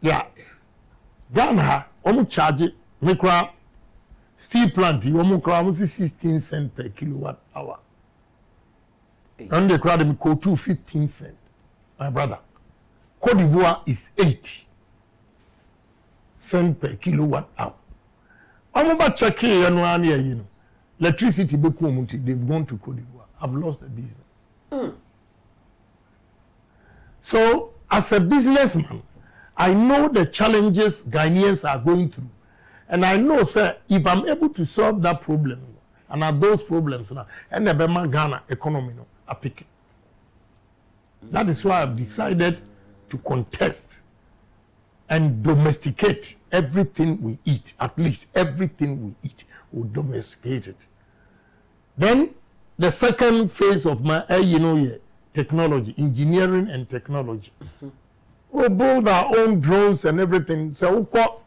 Yeah. Ghana, omu charge micro steel plant, omu kra 16 cents per kilowatt hour. Hey. And the crowd me go to 15 cents. My brother. Côte d'Ivoire is 80 cents per kilowatt hour. Omu ba check here you know. Electricity they've gone to Côte d'Ivoire. I've lost the business. So, as a businessman, I know the challenges Ghanaians are going through. And I know, sir, if I'm able to solve that problem, and are those problems now, and the Ghana economy, I pick it. That is why I've decided to contest and domesticate everything we eat. At least everything we eat, we domesticate it. Then, the second phase of my, technology, engineering and technology. We build our own drones and everything. So we call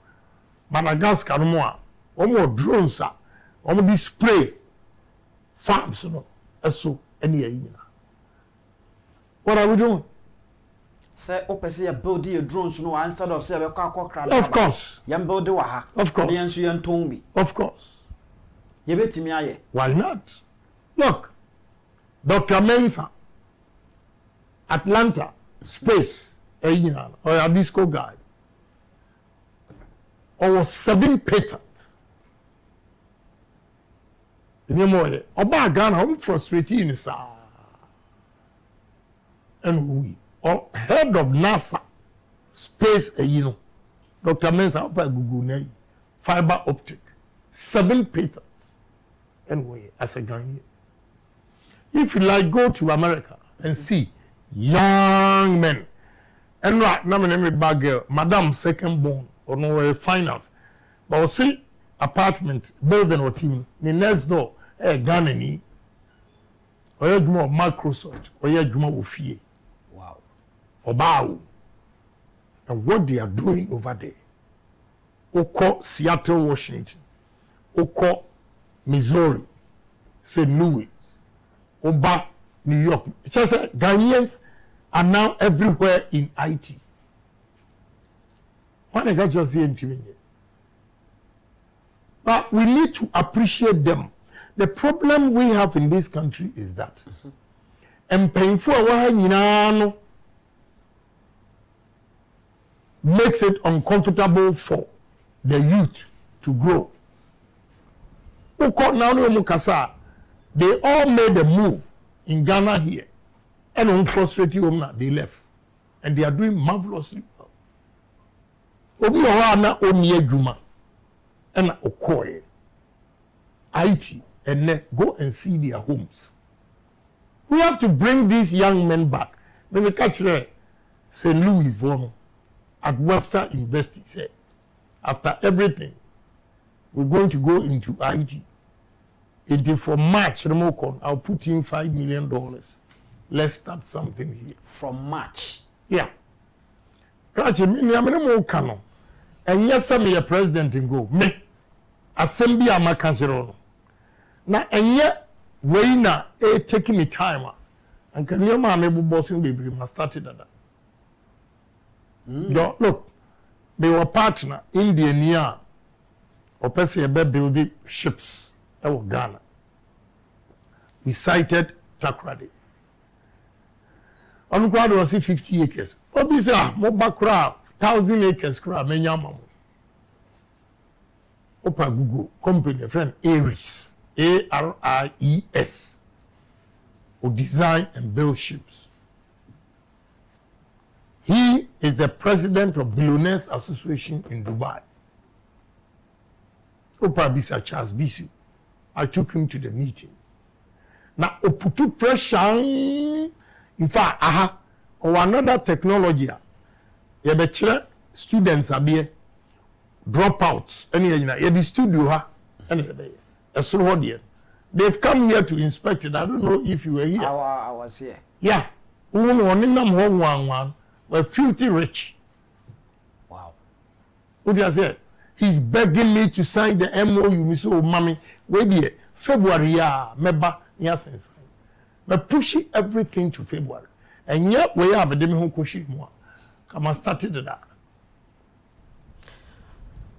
Madagascar no more. More drones, display farms, So any. What are we doing? Say, you build your drones, instead of say, of course. Of course. Of course. Why not? Look, Dr. Mensah, Atlanta, space, or a disco guide, or 7 patents. Oba Ghana, I'm frustrating, sir. And we, or head of NASA, space, Dr. Mensah, Google, fiber optic, 7 patents. Anyway, as a Ghanaian. If you like, go to America and see young men. And right now, my name is bad girl, Madam Second Born, or no finance. But we'll see apartment building or team the next door Ghana ni oye adwuma Microsoft oye adwuma ofie Wow. Obao. And what they are doing over there. Oko Seattle, Washington. Oko Missouri. St. Louis. Oba New York. It's just Ghanaians are now everywhere in IT. Why they got just here? But we need to appreciate them. The problem we have in this country is that and painful makes it uncomfortable for the youth to grow. They all made a move in Ghana here and unfrustrated they left and they are doing marvelously well. Obi owana onye juma and okoye IT and go and see their homes. We have to bring these young men back. When we catch there, St. Louis Vono at Webster University said, after everything, we're going to go into IT. Until for March, I'll put in $5 million. Let's start something here. From March. Yeah. And yes, I'm a president in go. Me, assembly am a councillor. Now, and yet, we na taking me time. And can you man able bossing baby must start it at that. Look, they were partner India near or person building ships in Ghana. We cited Takrady. On ground was 50 acres. What is that? More background 1,000 acres crab menyama. Opa Google company friend Aries. ARIES who design and build ships. He is the president of Billionaires Association in Dubai. Opa Bisa Charles Bisu. I took him to the meeting. Now, Oputu pressure. In fact, or another technology. You be students are here, dropouts. Any you the studio ha. They've come here to inspect it. I don't know if you were here. I was here. Yeah. We're filthy rich. Wow. What did I say? He's begging me to sign the MOU. Me so, mommy, wait here. February, meba, yes, but pushing everything to February. And yet, we have a demi koshi more. Come on, started that.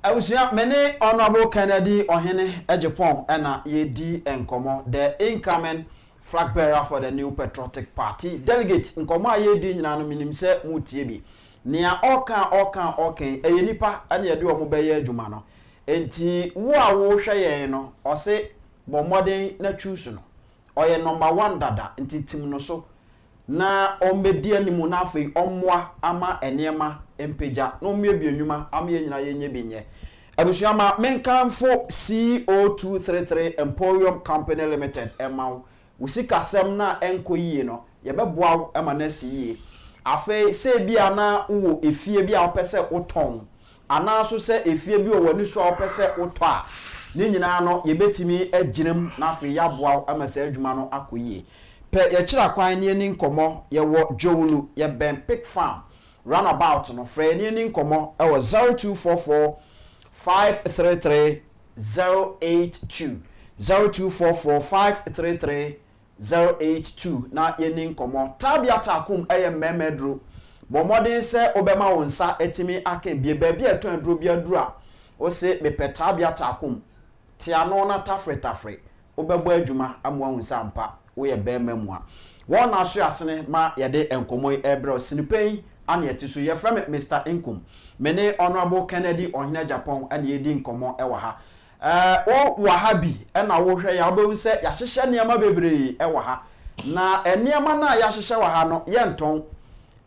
I was many honorable Kennedy OHENE Agyapong and Yedi Nkomo, the incoming flag bearer for the new patriotic party. Delegates Nkomo Yedi Nano Minimse Mutiebi. Nia Okan, a yenipa and Yadu Mobeye Jumano. Enti wo share no, or say Bomodin na chusuno. Or ye number 1 dada, enti Timno so. Na ombedia ni munafi omwa ama enyema empeja no mebie nwuma ama yenyina yenye binye abusuama menkanfo CO233 Emporium Company Limited emaw usika sem na enkoyie no yebeboa ema na siye afi se bia na wo efie bia opese oton ana so se efie bi owani so opese oto a ni nyina no yebetimi agirem na afi yaboa ema se adwuma no akoyie pe ye kira kwan ne ni nkomo ye wo Jowulu ye Ben Pig Farm runabout no frɛ ne ni nkomo e wo 0244 533 082 0244 533 082 na ye ni nkomo tabia takum eye memedro bomodin se obema wonsa etimi aka bie ba bia eton aduro bia duro a o se mepɛ tabia takum tiano na tafre obɛbɔ adwuma amwa wonsa ampa wo ye bema mu a won na so asene ma ye de enkomo ebro sinipen ane etiso ye from Mr. Inkum mene honorable Kennedy OHENE Agyapong ane ye di nkomo ewa ha o wahabi na wo hwɛ ya obewu se ya hyehye niam bebre ewa ha na eniam na ya hyehye wa ha no ye nton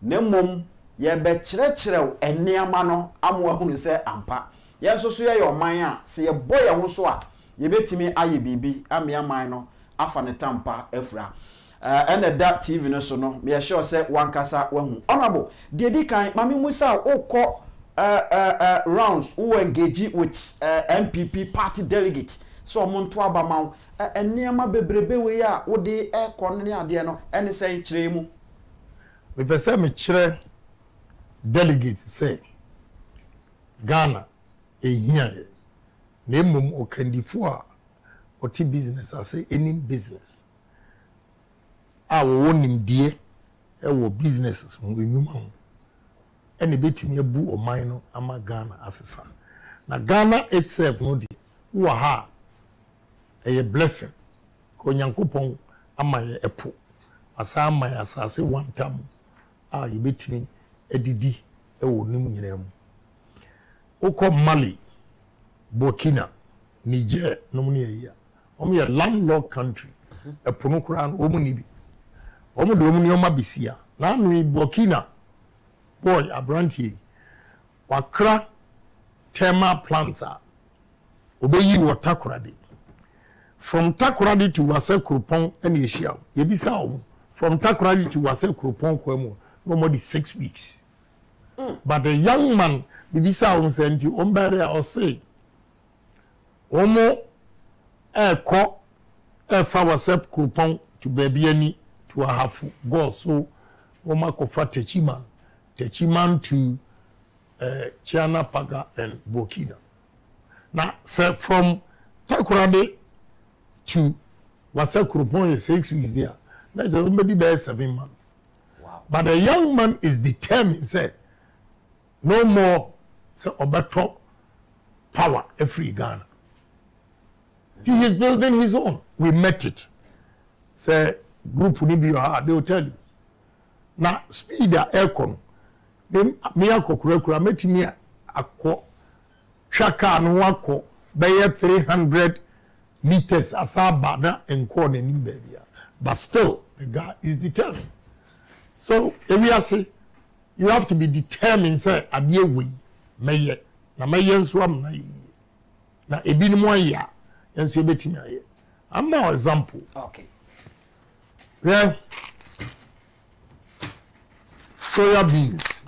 na mmom ye be kyerɛkyerɛw eniam no amwa hunu se ampa ye nso so ye oman a se ye boye ho so a ye betimi aye bibi amia man no afa ne tampa afura and that TV no so no me sure say wankasa wahu honorable dedi kan mami musa okọ rounds who engage with NPP party delegates. So monto abamau enema bebrebe we ya wo de ekon ne ade no ene sen kire mu. Me pese me kire delegates say Ghana ehia na emom okandifo a oti business ase any business. Wo nimdie wo businesses mu enyuma ho. Ene betimi abu oman no ama Ghana asesa. Na Ghana itself no di wo ha a blessing ko nyankopon ama ye epo asa ama ya asase one time ye betimi edidi wo nim nyina mu. Oko Mali, Burkina, Niger no mu ne ya omo ye landlocked country epo no kura no omo ni bi omo do omo ne oma bisia na anu Burkina boy abrantie wakra thermal plants a obeyi water kurade from Takoradi to Wase Krupon and Asia. Yebisa from Takoradi to Wase Krupon kwemo no more than 6 weeks. But the young man Yebisa sent you ombere or say Omo ko fa Wase Krupon to Bebiani to a half go so Oma kofa Techiman to Chiana Paga and Burkina. Now say from Takoradi to Wase Krupon is 6 weeks there. That's somebody there 7 months. Wow. But the young man is determined, say, no more say Obato power every Ghana. He is building his own. We met it. Say group Nibio, they will tell you. Now speed the aircon. Then me akokura met me akko shaka no akko by 300 meters asaba na enko na nim baby. But still the guy is determined. So if we are say you have to be determined say adie we meye na meye nso am na ebinim aya enso ebetimi aye. I'm now example. Okay. Yeah. Soya beans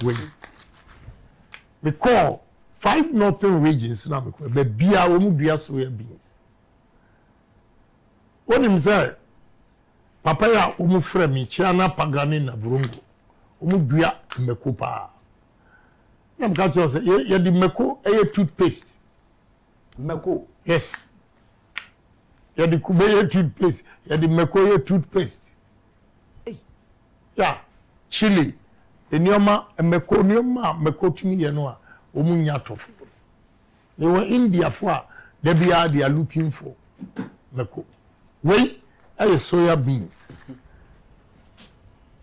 we call 5 northern regions now because be bia omu dua soya beans. When him say papa ya omu frɛ me Chiana Pagani na Vrungo omu dua meko pa na mka cho say ye di meko toothpaste Meko. yes ye di kube toothpaste ye di meko toothpaste yeah chili enioma meko tumi ye no a omu nya tofo they were India for they are looking for meko wait soya beans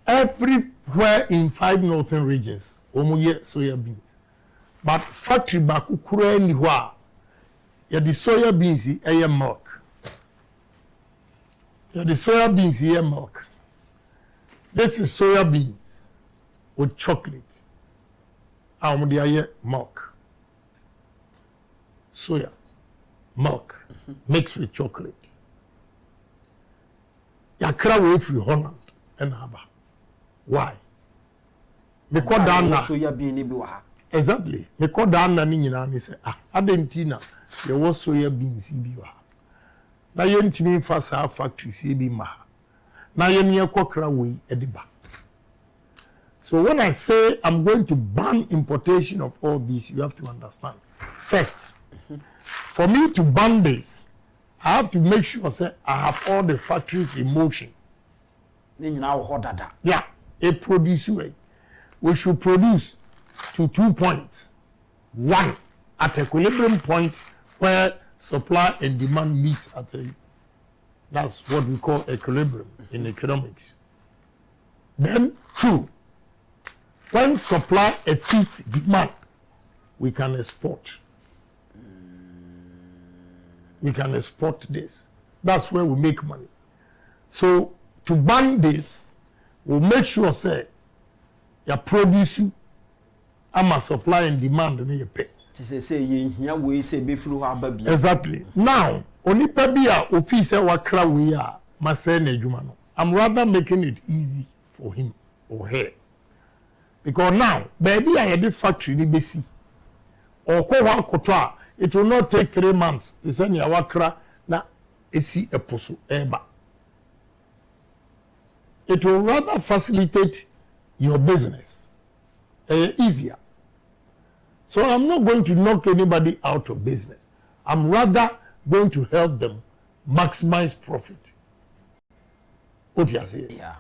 everywhere in 5 northern regions omu ye soya beans but factory baku kura ni ho a ye the soya beans milk ye the soya beans milk. This is soya beans with chocolate and the milk soya milk mixed with chocolate. Yakra way free Holland and Haba. Why? Because Dana soya bean bi wa. Exactly. Because Dana ni nyina ni say adentina ye wo soya beans bi wa. Na ye ntimi fa sa factory si bi ma. Na ye ne kwakra way ediba. So when I say I'm going to ban importation of all this, you have to understand. First, for me to ban this, I have to make sure say I have all the factories in motion. Yeah, a produce way. We should produce to 2 points. One, at equilibrium point where supply and demand meet at a, that's what we call equilibrium in economics. Then 2, when supply exceeds demand, we can export. We can export this. That's where we make money. So to ban this, we'll make sure say your produce ama supply and demand and you pay. Exactly. Now, onipa bia officer wakra we a mase na adwuma no. I'm rather making it easy for him or her. Because now, baby I had the factory ni besi. or ko koto it will not take 3 months to send ya wakra na esi eposo eba. It will rather facilitate your business easier. So I'm not going to knock anybody out of business. I'm rather going to help them maximize profit. What you are saying? Yeah.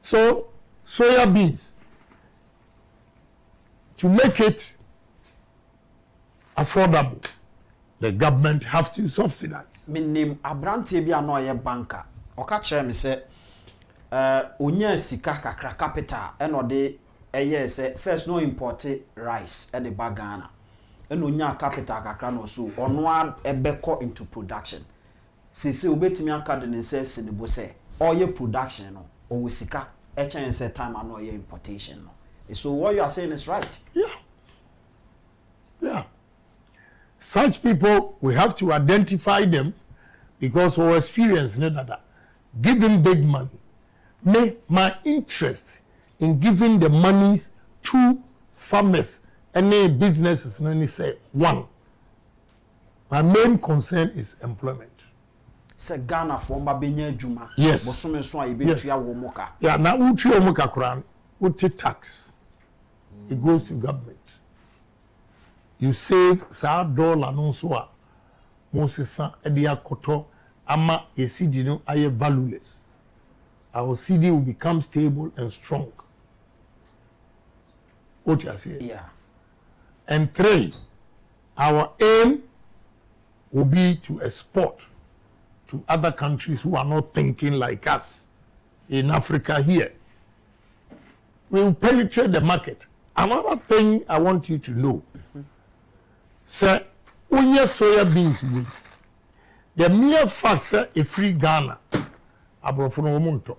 So soya beans, to make it affordable, the government have to subsidize. Me name abrante bi ano ye banker. Oka kire me say onya sika kakra capital eno de eye say first no import rice e de bagana. Eno onya capital kakra no so ono a ebeko into production. Sisi obetimi aka de ne say sinebo say oye production no o sika e chen say time ano ye importation no. So what you are saying is right. Yeah. Yeah. Such people, we have to identify them because our experience, give them big money. My interest in giving the monies to farmers and businesses, say, one, my main concern is employment. Se Ghana former benye juma. Yes. Bosume so ayibetu ya womoka. Yeah, na uti womoka kran, uti tax. It goes to government. You save sa dollar no so a mosesa e dia koto ama a CD no aye valueless. Our CD will become stable and strong. What you say? Yeah. And 3, our aim will be to export to other countries who are not thinking like us in Africa here. We will penetrate the market. Another thing I want you to know, sir, oye soya beans we. The mere fact sir, a free Ghana, abrofono omunto.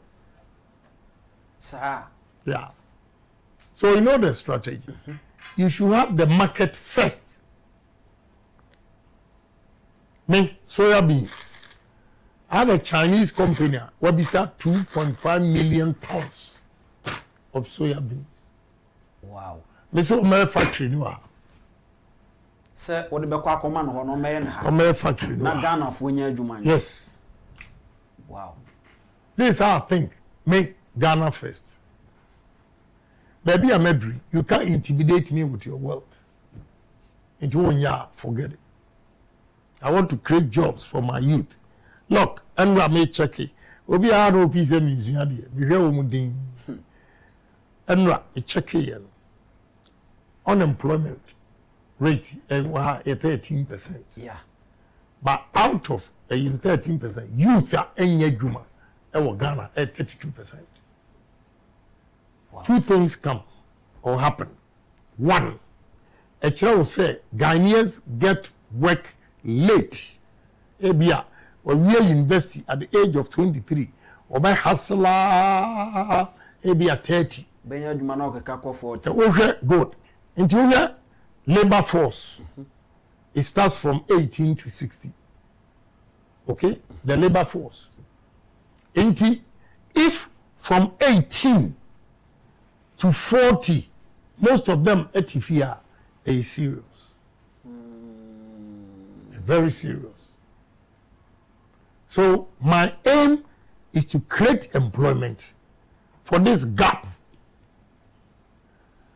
Sir. Yeah. So you know the strategy. You should have the market first. Make soya beans. I have a Chinese company where we start 2.5 million tons of soya beans. Wow. Mr. Omer factory no. Sir, what the bekwa command ho no me na. Omer factory no. Na Ghana fo nya adwuma. Yes. Wow. This is how I think. Make Ghana first. Baby Amedri, you can't intimidate me with your wealth. It won't forget it. I want to create jobs for my youth. Look, and I may check it. Obi a no visa museum here. We hear omudin. And check it. Unemployment rate at 13%. Yeah. But out of 13%, youth are in Juma, Ghana at 32%. Wow. 2 things come or happen. 1, a child will say Ghanaians get work late. Ebia, when we are university at the age of 23, or by hustler, ebia 30. Benya adwuma na okeka ko 40. Okay, good. Into here, labor force, it starts from 18 to 60. Okay, the labor force. If from 18 to 40, most of them etifia is serious. Very serious. So my aim is to create employment for this gap.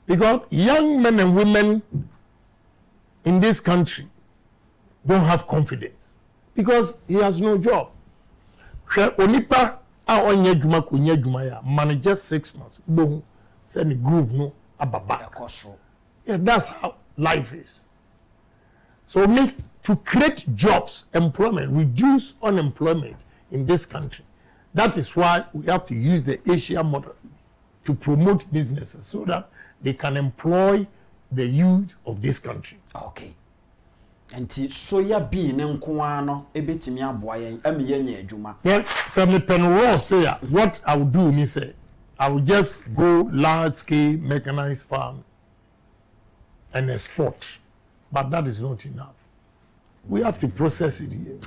Because young men and women in this country don't have confidence because he has no job. Onipa a onye juma ko nye juma ya manage 6 months. Boom, send the groove no ababa. Yeah, that's how life is. So to create jobs, employment, reduce unemployment in this country. That is why we have to use the Asia model to promote businesses so that they can employ the youth of this country. Okay. And soya bean nko no ebetimi aboa yen amiye adwuma. Yeah, so me pen say what I will do me say I will just go large scale mechanized farm and export. But that is not enough. We have to process it here.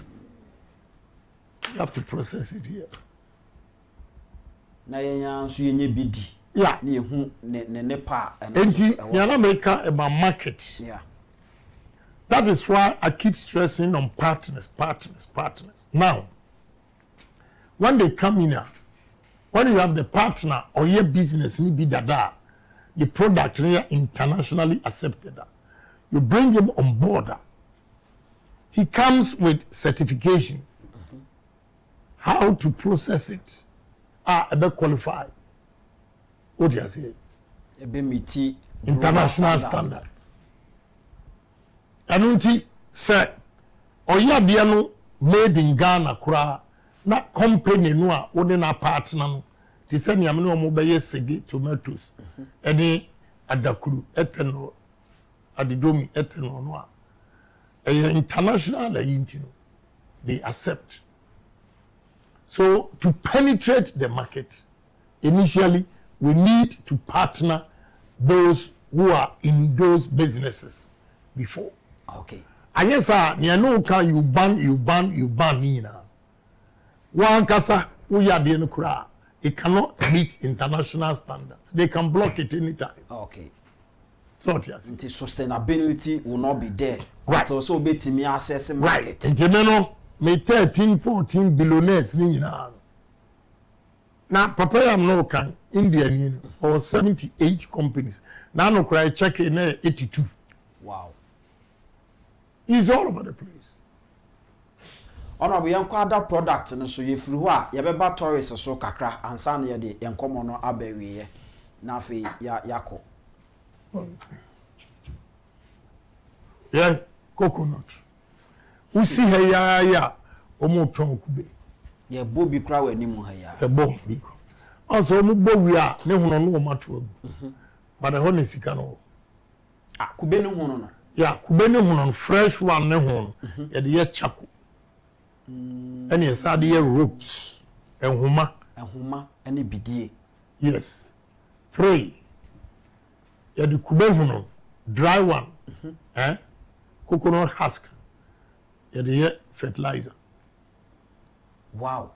We have to process it here. Na yen so yenye bidi. Yeah. Ne pa. Enti, Yana America about market. Yeah. That is why I keep stressing on partners. Now, when they come in here, when you have the partner or your business, maybe that the product here internationally accepted, you bring him on board. He comes with certification, how to process it, qualified. What do you say? International standards. Anunti say oya no made in Ghana kura na company no a wode na partner no ti say niam no mo be sege tomatoes ene adakuru eteno adidomi eteno no a international no they accept. So to penetrate the market initially we need to partner those who are in those businesses before. Okay. I guess you know can you ban me now. One kasa we are the kura. It cannot meet international standards. They can block it anytime. Okay. So what you say? The sustainability will not be there. Right. But also be to me access market. Right. And you know, me 13, 14 billionaires ni now. Now, Papa am no can Indian or 78 companies. Now no cry check in 82. Wow. He's all over the place. Honorable yanko other product no so yefiri ho a yebeba tourists so kakra ansa na ye de yankomo no abawiye na afi yako. Yeah, coconut. We see her ya omo ton kube. Ye bo bi kra wa nimu ha ya. E bo bi. Also omo bo wi a ne hono no mato agu. But the honey sika no. Ah, kube no hono no. Yeah, kube ne hono fresh one ne hono. Ye de ye chako. And yes, I hear ropes and huma any bidie. Yes. 3. Yeah, the kube hono dry one. Coconut husk. Yeah, the fertilizer. Wow.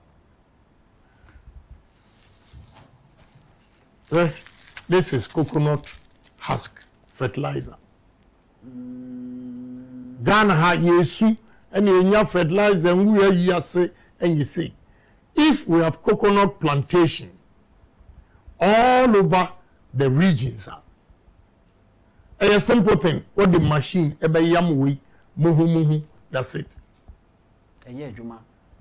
This is coconut husk fertilizer. Ghana ha yesu and you fertilizer and we are yase and you say if we have coconut plantation all over the regions a simple thing what the machine ebe yam we muhu that's it.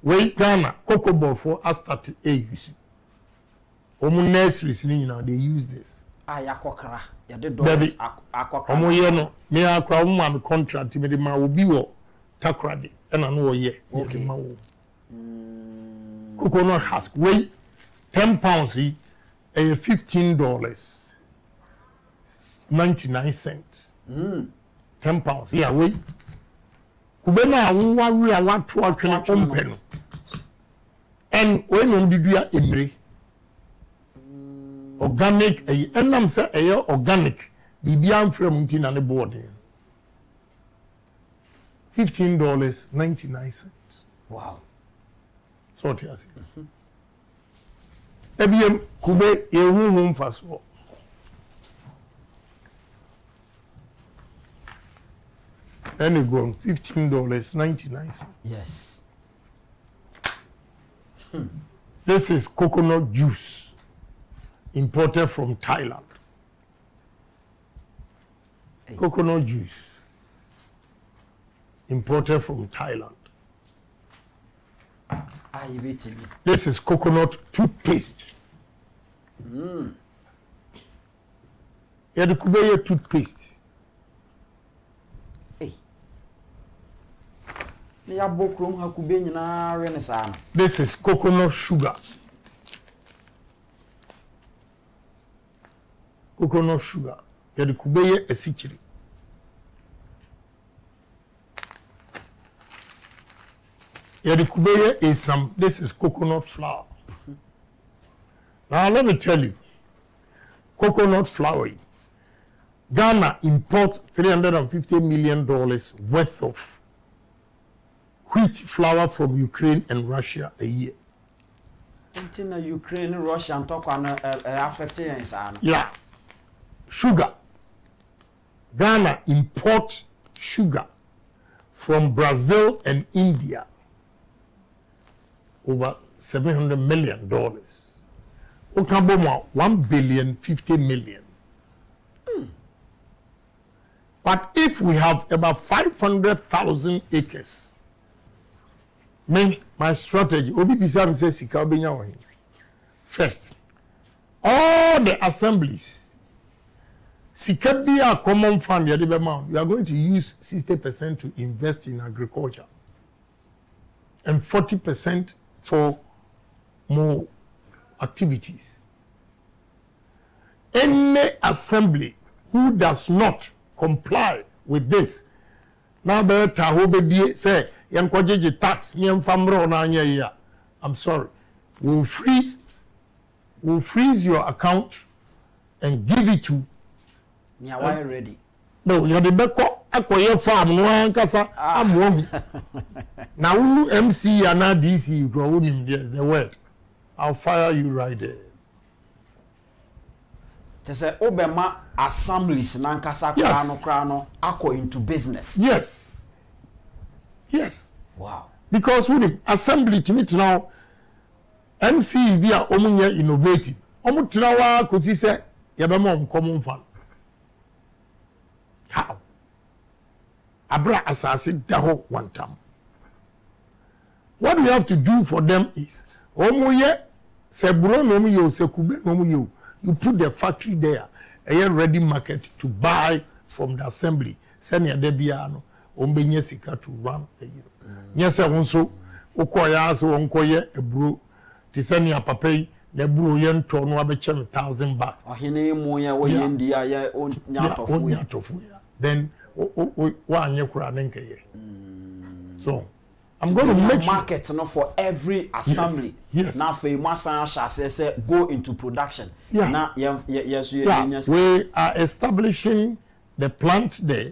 We Ghana cocoa board for us start use. Omo nurseries ni now they use this. Yakokra ya de dollars akokra. Omo ye no me akwa omo am contract me de ma obi wo takrade e na no ye de ma wo. Coconut husk weigh 10 pounds e $15 99 cents. 10 pounds yeah weigh kube na awwa wi a wato atwene ompe no and when on didua emre organic enam say organic bibia amfrem ntina ne board $15.99. Wow. So what you say? Ebiem kube yehu mfaso. And it gone $15.99. Yes. This is coconut juice imported from Thailand. Hey. Coconut juice imported from Thailand. This is coconut toothpaste. Yeah, the Kubeye toothpaste. This is coconut sugar. Coconut sugar. Yeah, the Kubeye esichiri. Yeah, the Kubeye is some. This is coconut flour. Now let me tell you, coconut flour. Ghana imports $350 million worth of wheat flour from Ukraine and Russia a year. Until Ukraine, Russia, and talk on affecting. Yeah. Sugar. Ghana import sugar from Brazil and India over $700 million. Okaboma $1,050,000,000. But if we have about 500,000 acres, my strategy, Obi says, first, all the assemblies, Sikabia common fund, you are going to use 60% to invest in agriculture and 40% for more activities. Any assembly who does not comply with this, now better Tahobedi say, Yankojeji tax, Nyamfamro na ya. I'm sorry. We'll freeze your account and give it to. Yeah, why ready? No, you're the beko akoye farm no ankasa amwo. Now who MC and DC you go him the word. I'll fire you right there. They say Obama assemblies nankasa krano ako into business. Yes. Yes. Wow. Because with him assembly to meet now MC via omunya innovative. Omu tinawa kosi say yabema common fund. How? Abra asasi daho one time. What we have to do for them is omuye seburo nomu yo sekube nomu yo. You put the factory there, a ready market to buy from the assembly. Send your debiano, ombenye sika to run a year. Yes, I also okoya so onkoye a brew. Tisani a papay, the brew yen ton wabechem $1,000. Ohene moya we India ya on nyatofuya. Then wa nyekura nenke. So I'm going to make market no for every assembly. Yes. Now for Masa shall say go into production. Yeah. Now yes. We are establishing the plant there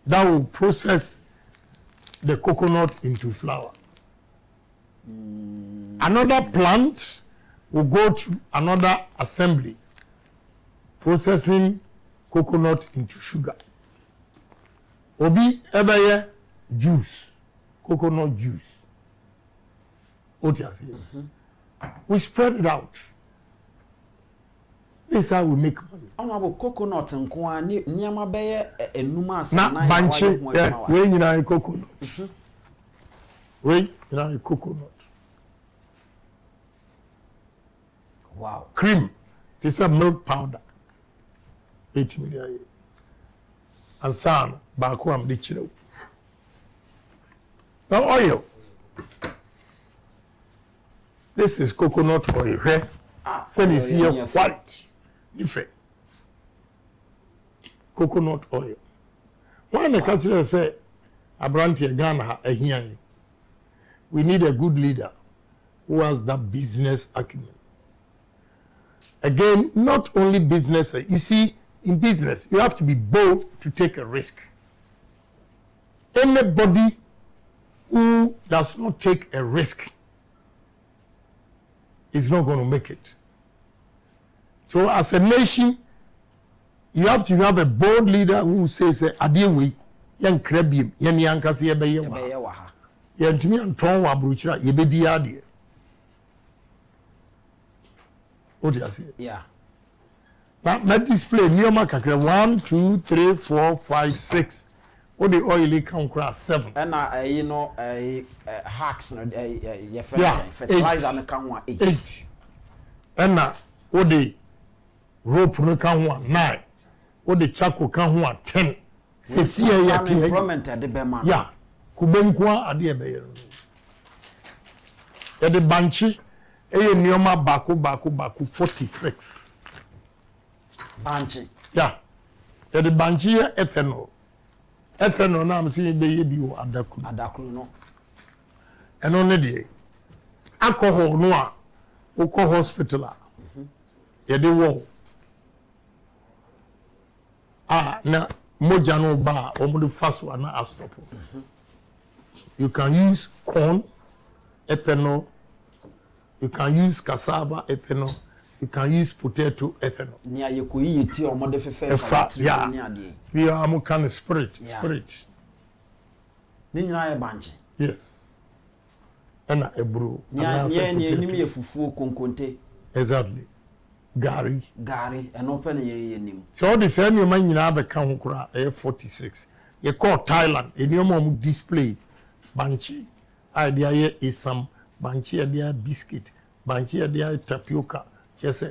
that will process the coconut into flour. Another plant will go to another assembly processing coconut into sugar. Obi ebeye juice. Coconut juice. We spread it out. This is how we make money. Honorable coconut and kwani nyama beye enuma na banche we nyina coconut. We nyina coconut. Wow. Cream. This is milk powder. 8 million. And san baako am de chiro. Now oil. This is coconut oil. Right? Send you see here white. Different. Coconut oil. When the country say, Abranti Ghana, we need a good leader who has that business acumen. Again, not only business. You see, in business, you have to be bold to take a risk. Anybody who does not take a risk is not going to make it. So as a nation, you have to have a bold leader who says, Adiwe, yan krabim, yan yankasi yebeye waha. Yan tumi anton wa bruchira, yebedi yadi. What do you say? Yeah. Now, let display, niyoma kakre, 1, 2, 3, 4, 5, 6. What the oil come across 7. And you know, hacks, fertilizer and come 8. And what the rope no come 9. What the charcoal come 10. Se see ya implement at the Bema. Yeah. Kubenkwa ade ebe. Ya the banchi nioma baku 46. Banchi. Yeah. Ya the banchi ethanol. Ethanol na am saying be bi o adakru no. Eno ne de alcohol no a ukọ hospital a ye de wo na moja no ba o mu de faso na astop. You can use corn, ethanol, You can use cassava ethanol. You can use potato ethanol. Nia ye ko yi ti o mo de fefe Yeah. We are more kind of spirit. Ni nyina ye banche. Yes. And a bro. Nia ni ye fufu konkonte. Exactly. Gari and open ye nim. So the same man nyina be kan ho kura 46. You call Thailand, any mom display banchi. Idea here is some banchi idea biscuit, banchi idea tapioca. Just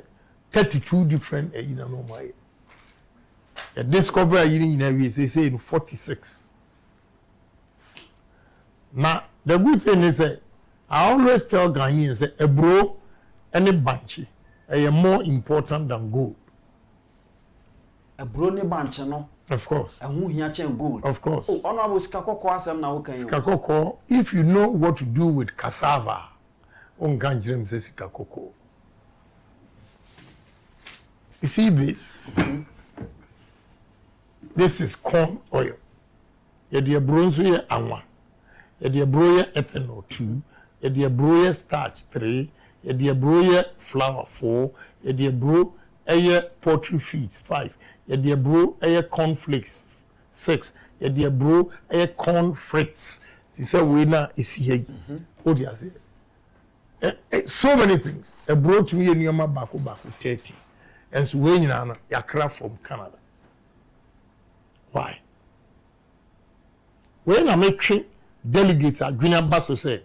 32 different you know my. The discover in we say in 46. Now the good thing is that I always tell Ghanaians say a bro and a banchi are more important than gold. A brony banchi no. Of course. And who here chen gold. Of course. Oh, honorable skakoko asem na wokan. Skakoko, if you know what to do with cassava, on ganjrem say skakoko. You see this? This is corn oil. You de bronze ye anwa. You de broye ethanol 2. You de broye starch 3. You de broye flour 4. You de bro poultry feed 5. You de bro cornflakes 6. You de bro corn frites. This is we na is here. What do you say? So many things. A bro to me nyama baku 30. And so we na yakra from Canada. Why? When I make delegates at Green Ambassador say,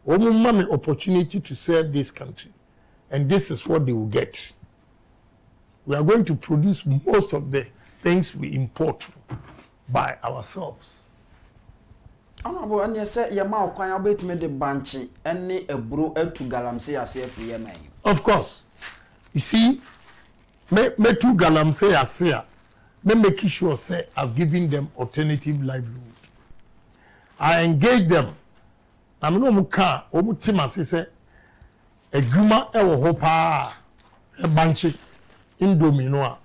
"Omo mama opportunity to serve this country," and this is what they will get. We are going to produce most of the things we import by ourselves. Honorable, and you say your mouth can about me the banchi any a bro to galamsey as if we may. Of course, you see, me to galamsey as here. Me make sure say I've given them alternative livelihood. I engage them. I know muka omu tima say edwuma e wo ho pa e banchi indomie no a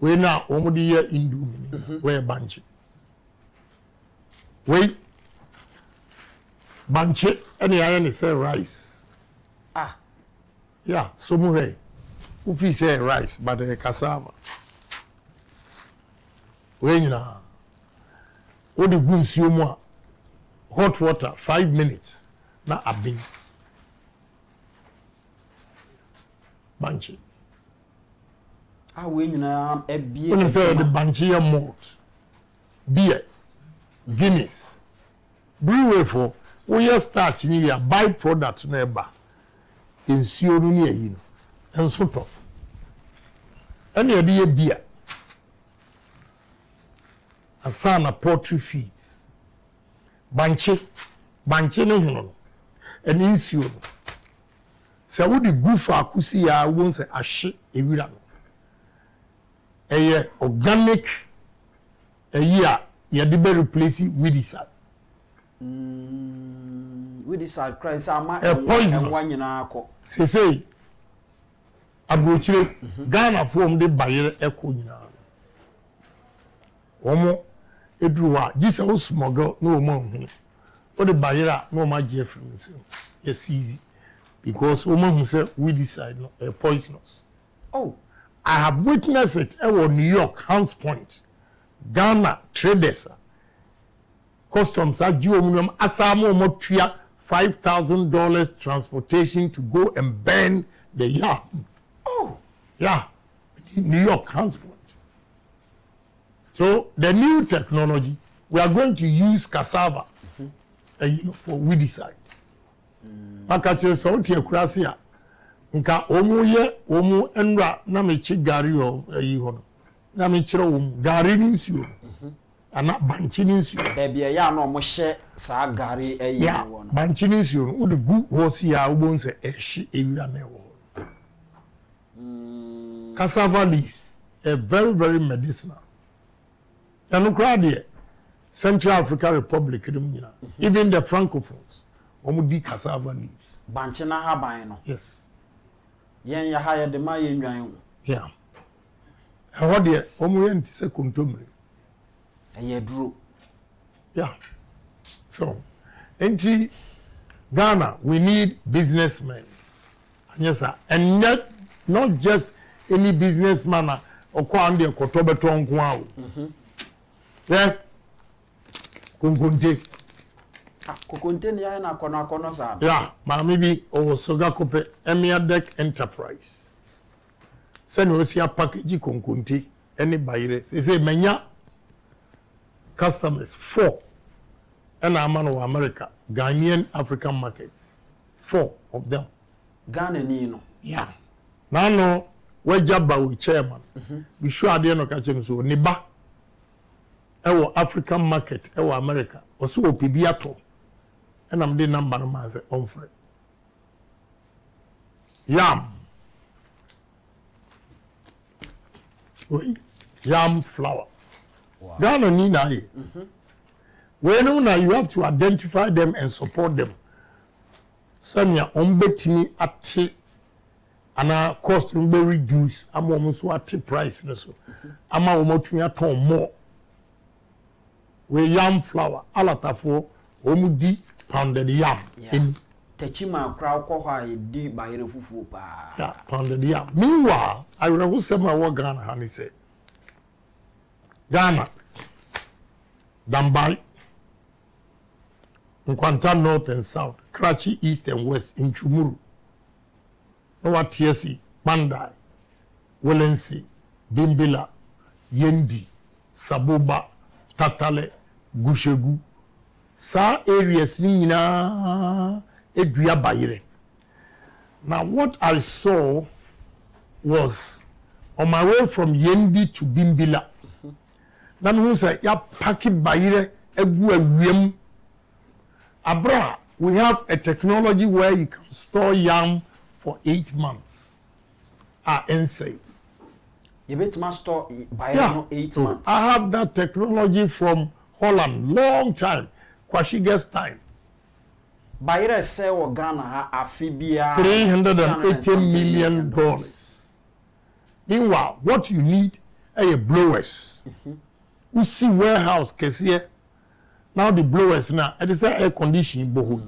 we na omu de ye indomie we banchi. We banchi any iron say rice. Yeah, so mu hey. Ufi say rice but cassava. When you know, what the goods you want, hot water, 5 minutes, na abin. Banchi. When you know, a beer. When you say the banchi malt, beer, Guinness, brew for, we start in your byproduct neighbor, in Sionia, you know, and so on. And you beer. Asana poultry feeds. Banchi no hono. And insio. Se wo di gufa akusi ya won se ahye ewira no. Eye organic ya de be replace weedicide. Weedicide cry sama poison one nyina akọ. Say abrochire Ghana form de bayere eko nyina. Omo edruwa jisa o smuggle no mo hu o de bayera no ma je free so yes easy because o mo hu say we decide no poisonous. Oh, I have witnessed it in New York Hans Point Ghana traders customs ajuomum asamo mo tua $5,000 transportation to go and burn the yam. Oh, yeah, New York Hans Point. So the new technology, we are going to use cassava for weedicide. Makache so tie kurase a nka omu enra na me chi gari ho no. Na me kire gari ni nsuo. Ana banchi ni nsuo. Baby ya na omo hye sa gari wo no. Banchi ni nsuo no wo de gu ho si ya wo bon se ehye ewira na wo. Cassava leaves are very, very medicinal. And Central African Republic, even the Francophones, omudi cassava leaves. Banchina haban no. Yes. Yen ya haya de ma yen nwan. Yeah. And what the omu se kontomre. Eye duro. Yeah. So, enti Ghana, we need businessmen Yes, sir. And not just any businessman or kwandi or kotobeton kwao. Yeah. Kunkunte. Kukunte ni ya na kono sa. Yeah, but maybe o soga kope Emia Deck Enterprise. Send us your package kunkunte any buyer. Say menya customers 4 and I'm of America, Ghanaian African markets. 4 of them. Ghana ni no. Yeah. Now no, we jabba with chairman. We sure I no catch him so niba. Ewo African market, ewo America. Oso opibiato. And I'm the number man say on free. Yam. Oui. Yam flour. Wow. Ghana ni na ye. When you have to identify them and support them. Sanya ombetimi ati ana cost be reduce ama omuso ati price no so ama omotumi aton more we yam flour alatafo omudi pounded yam in techima kra ko ha di bayere fufu pa yeah pounded yam meanwhile I will who say my work Ghana hani say Ghana Dambai Nkwanta North and South, Karachi East and West, in Chumuru, Nowa TSC, Mandai, Wellensi, Bimbila, Yendi, Saboba, Tatale, Gushegu. Sa areas ni na Edria Bayire. Now what I saw was on my way from Yendi to Bimbila. Now who say ya paki Bayire egu ewiem. Abra, we have a technology where you can store yam for 8 months. Insane. You bet my store by 8 months. I have that technology from Holland, long time. Kwashige's time. Bayre say or Ghana ha afibia $380 million. Meanwhile, what you need are blowers. We see warehouse case here. Now the blowers now, it is air conditioning boho.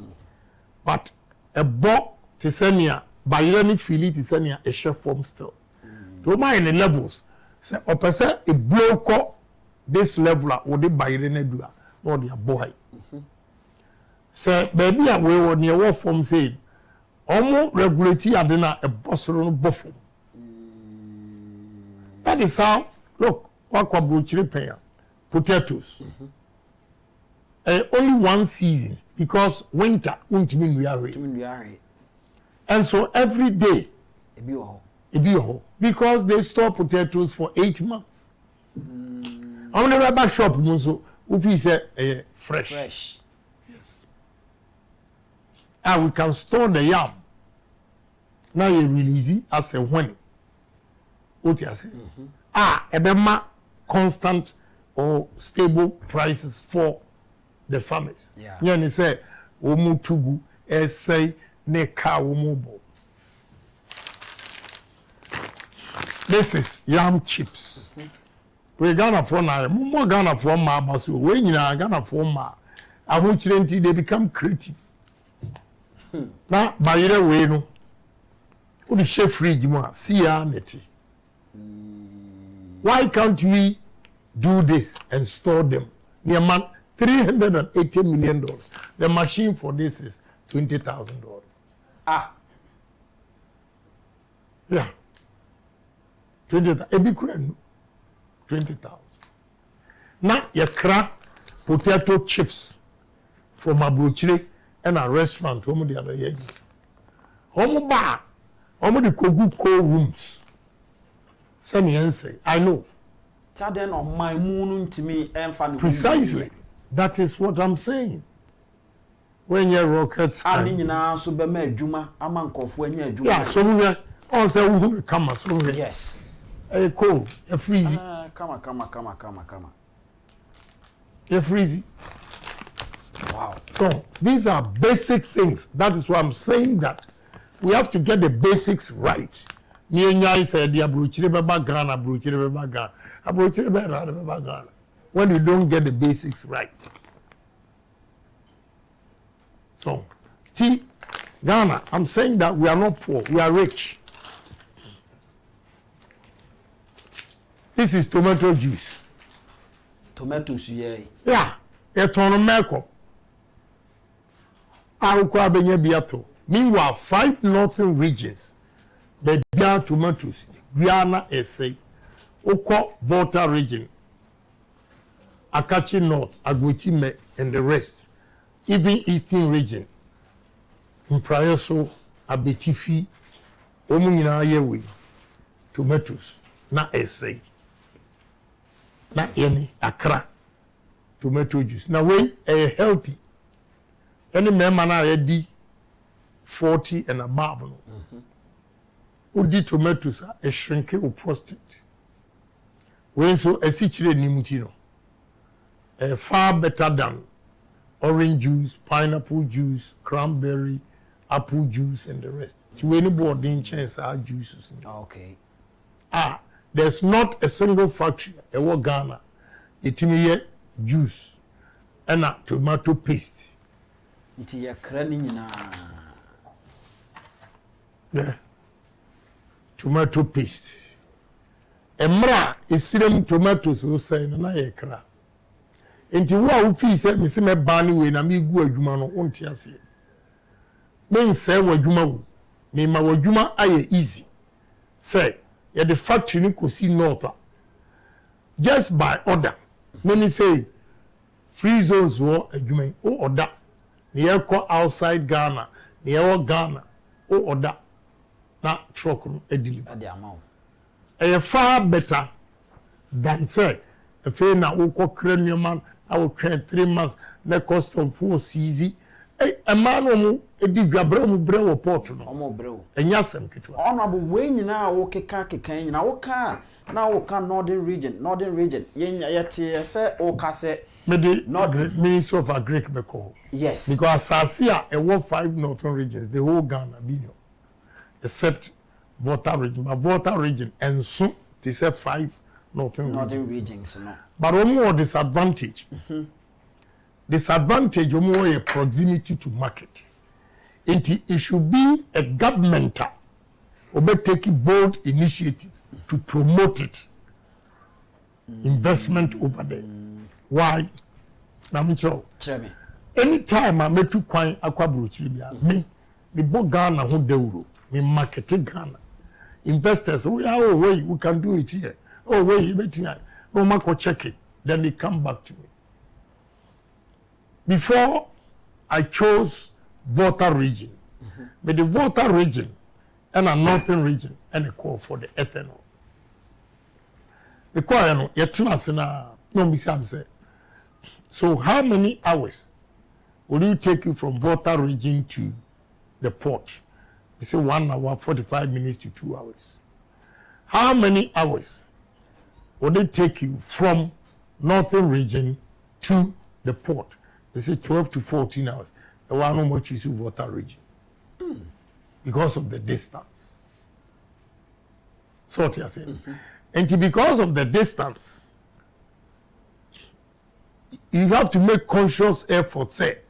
But a box tisenia, by any feel it tisenia a chef form still. To my in the levels, say opposite a blow co this level or the by any do or the boy. Say baby away on your war form say almost regulatory adena a boss run buffalo. That is how look what quabruchiri pay potatoes. Only one season because winter won't mean we are and so every day because they store potatoes for 8 months. I never buy shop so if you say fresh. Yes. And we can store the yam. Now you release it as a when. What you say? Ebema constant or stable prices for the farmers. Yeah. You say, "Omu tugu essay ne ka omubo." This is yam chips. We Ghana for now. More Ghana for ma basu. We Ghana for ma. Ahuchirenti they become creative. Now by the way no. Odi chef fridge mo see ya neti. Why can't we do this and store them? Near man $380 million. The machine for this is $20,000. Yeah. 20,000. Ebi kura 20,000. Now you crack potato chips from Abrochire and a restaurant. Homo the other year. Homo bar. Homo the kogu cold rooms. Same say. I know. Then on my moon to me and precisely. That is what I'm saying. When your rockets are now so be made Juma, a man of when you're Juma. Yeah, so we also who come as well. Yes. A cold, a freezy. Come. A freezy. Wow. So these are basic things. That is why I'm saying that we have to get the basics right. Nienya said the Abrochire Baba Ghana, Abrochire Baba Ghana, Abrochire Baba Ghana. When you don't get the basics right. So, Ghana, I'm saying that we are not poor, we are rich. This is tomato juice. Tomatoes, yeah. Yeah, a ton of merco. Meanwhile, 5 northern regions, the Bia tomatoes, Guyana essay, Oko Volta region, Akachi North, Agwetime, and the rest, even Eastern region, Mprayoso, Abetifi, Omunina Yewe, tomatoes, na essay, na any Accra, tomato juice. Now, we are healthy. Any man already 40 and above. Udi tomatoes a shrink or prostate. When so a situation nimutino. Far better than orange juice, pineapple juice, cranberry, apple juice, and the rest. To anybody in chance are juices. Okay. There's not a single factory in Ghana. It may juice and a tomato paste. It's a cranny na. Yeah. Tomato paste. Emra is serum tomatoes who say na yekra. Enti wo a wo fi se me se me ba ni we na me gu adwuma no wonte ase. Me say wadwuma wo. Me ma wadwuma aye easy. Say ya the factory ni kosi north. Just by order. Many say free zones wo adwuma o order. Ni yeko outside Ghana, ni yewo Ghana o order. Na truck no e deliver. The amount. Far better than say if you na uko cranium man I will train 3 months the cost of 4 CZ a man omu edi dwabra mu bre wo port no omo bre wo enya sem ketwa honorable we nyina wo keka nyina wo ka na wo ka northern region yen yete say o ka say Ministry of Agriculture. Yes, because Sasia a 5 northern regions the whole Ghana billion except Volta region, but Volta region and soon they say 5 northern regions no. But more disadvantage. Disadvantage more a proximity to market. It should be a governmental or take bold initiative to promote it. Investment over there. Why? Anytime I met to coin aquabruchibia, me bought Ghana who deuro, me marketing Ghana. Investors, we can do it here. Oh, wait, no man check it. Then they come back to me. Before I chose Volta region, but the Volta region and a northern region and a call for the ethanol. Because so how many hours will you take you from Volta region to the port? They say 1 hour, 45 minutes to 2 hours. How many hours will it take you from northern region to the port? They say 12 to 14 hours. The one how much you see Volta region. Because of the distance. So what you are saying. And because of the distance, you have to make conscious effort, say,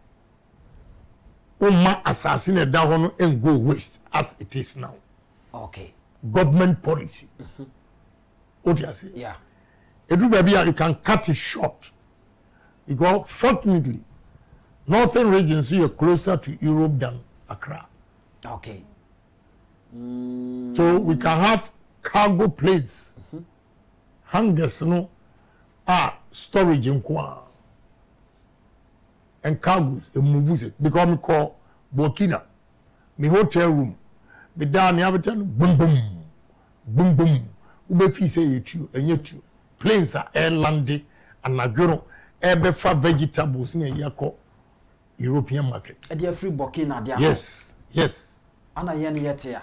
assassinate that one and go waste as it is now. Okay. Government policy. What do you say? Yeah. You can cut it short. Because fortunately, northern regions are closer to Europe than Accra. Okay. So we can have cargo planes. Hangers no storage in Kwa. And cargoes, it moves it. Because we call Burkina, my hotel room, me down the Everton, boom, boom, boom, boom. Ube fi say you and you planes are air landing and Nagoro, air for vegetables in a yako European market. And they free Burkina, yes, yes. And I yet here.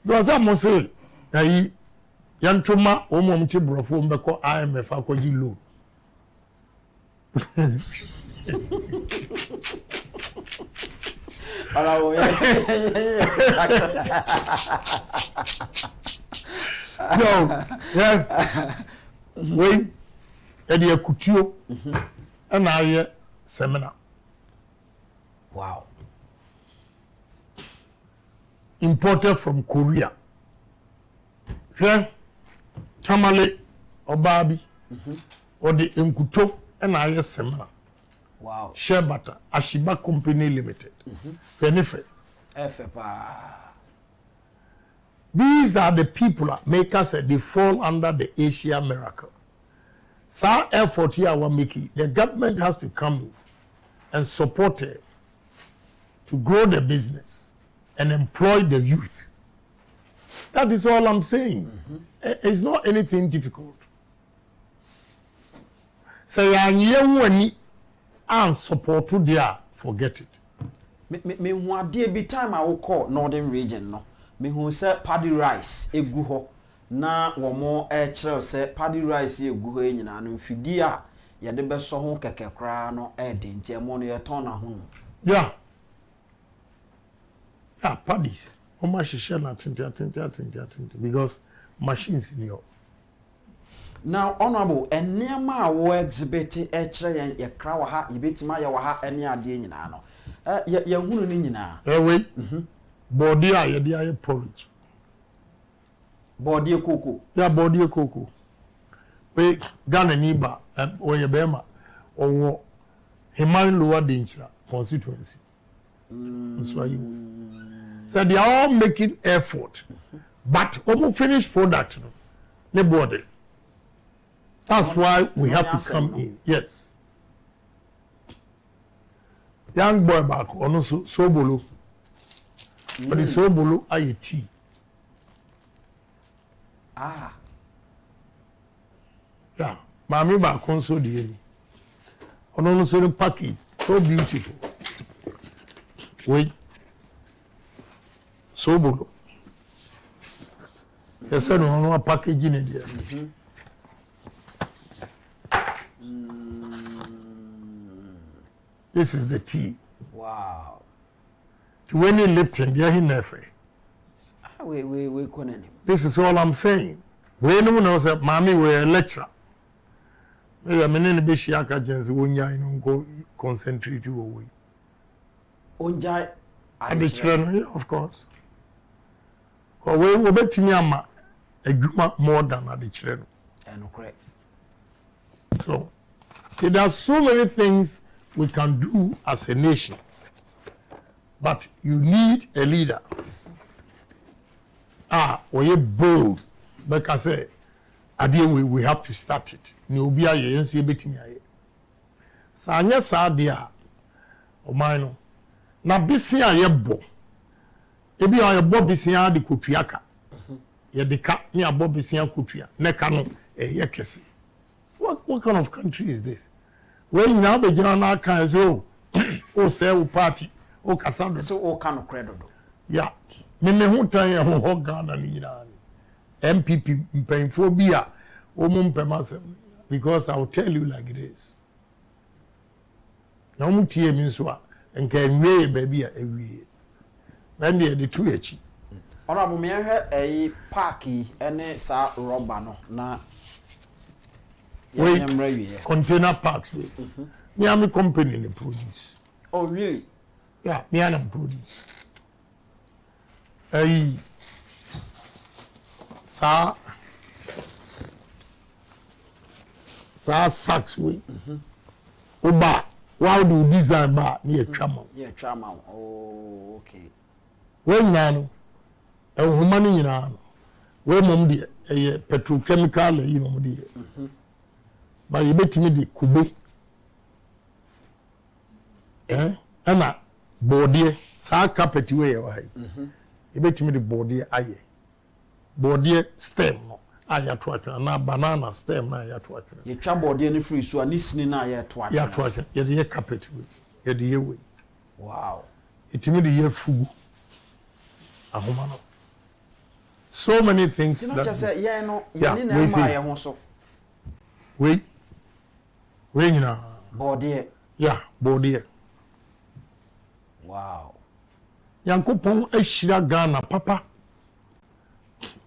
Because I must say, Yantuma, Omomti Brofo, Beko, IMF, Akoji loan. Wait, and you couture and I seminar. Wow. Imported from Korea. Here, tamale obabi, or the nkuto and ISM. Wow. Share butter, Ashiba Company Limited. Benefit. These are the people makers. They fall under the Asia miracle. Some effort here we're making. The government has to come in and support it to grow the business and employ the youth. That is all I'm saying. It's not anything difficult. Say and support to there, forget it. Me who be time I will call Northern Region no. Me who say paddy rice egu ho na wo mo e say paddy rice egu ho nyina no mfidi a ye de beso ho keke kra no e de nti mo no ye ton na ho. Yeah. Yeah, paddies. How much is share because machines in your. Now, honorable, and near my war exhibit a tray ye crow ha, ye bit my yawa any idea in ano. Ye wouldn't in now. Wait, body eye, dear porridge. Body cocoa. Yeah, body cocoa. Wait, Ghana Niba, and Oyabema, or a mine lower danger constituency. That's why you said they are all making effort, but almost finished product, no body. That's why we have to come in. Yes. Young boy back on Sobolo. But the Sobolo IET. Ah. Yeah. Mami back on so dear. On also the package. So beautiful. Wait. Sobolo. Yes, I don't know a package in it there. This is the tea. Wow. To when you lifting, there he never. We couldn't. This is all I'm saying. When no one else said, Mommy, we're a lecturer. Maybe I'm in the Bishiaka Jens, when you go concentrate you away. Onjai. And the children, yeah, of course. Because we bet me a Juma more than at the children. And correct. So, there are so many things we can do as a nation, but you need a leader. We're bold, but I say, we have to start it. Nobia yes, you bet me. Sanya Sadia, o mine. Na bisia ye bo. Ebi a bo bisia de kotuaka. Ye de ka ni abo bisia kotua. Ne ka no ye kese. What kind of country is this? Where you now the general can so oh say party oh kasando so all kind of credit. Yeah. Me who tan ho Ghana ni nyina. NPP mpemphobia o mum pemasem because I will tell you like this. Na mu tie mi so a nka nwie baby a ewie. When the two echi. Honorable me a parky ene sa rubber no na wait, container parks. Me am a company in the produce. Oh, really? Yeah, me am produce. Sa sacks we. Oba, why do you design bar near Chama? Yeah, Chama. Oh, okay. Well, now, a woman in an where mum dear, a petrochemical, you know, dear. But you bet me the kube. Anna, body, sa carpet way away. You bet me the body, aye. Body stem, aye, twatcher, na banana stem, na ya twatcher. You try body any free, so I listen na ya twatcher. Ya twatcher, ya the carpet way, ya the way. Wow. It me the year fugu. A humano. So many things. You know, just say, yeah, no, yeah, we see. Wait. Wait, you know. Body. Yeah, body. Wow. Yankopon eshira Ghana papa.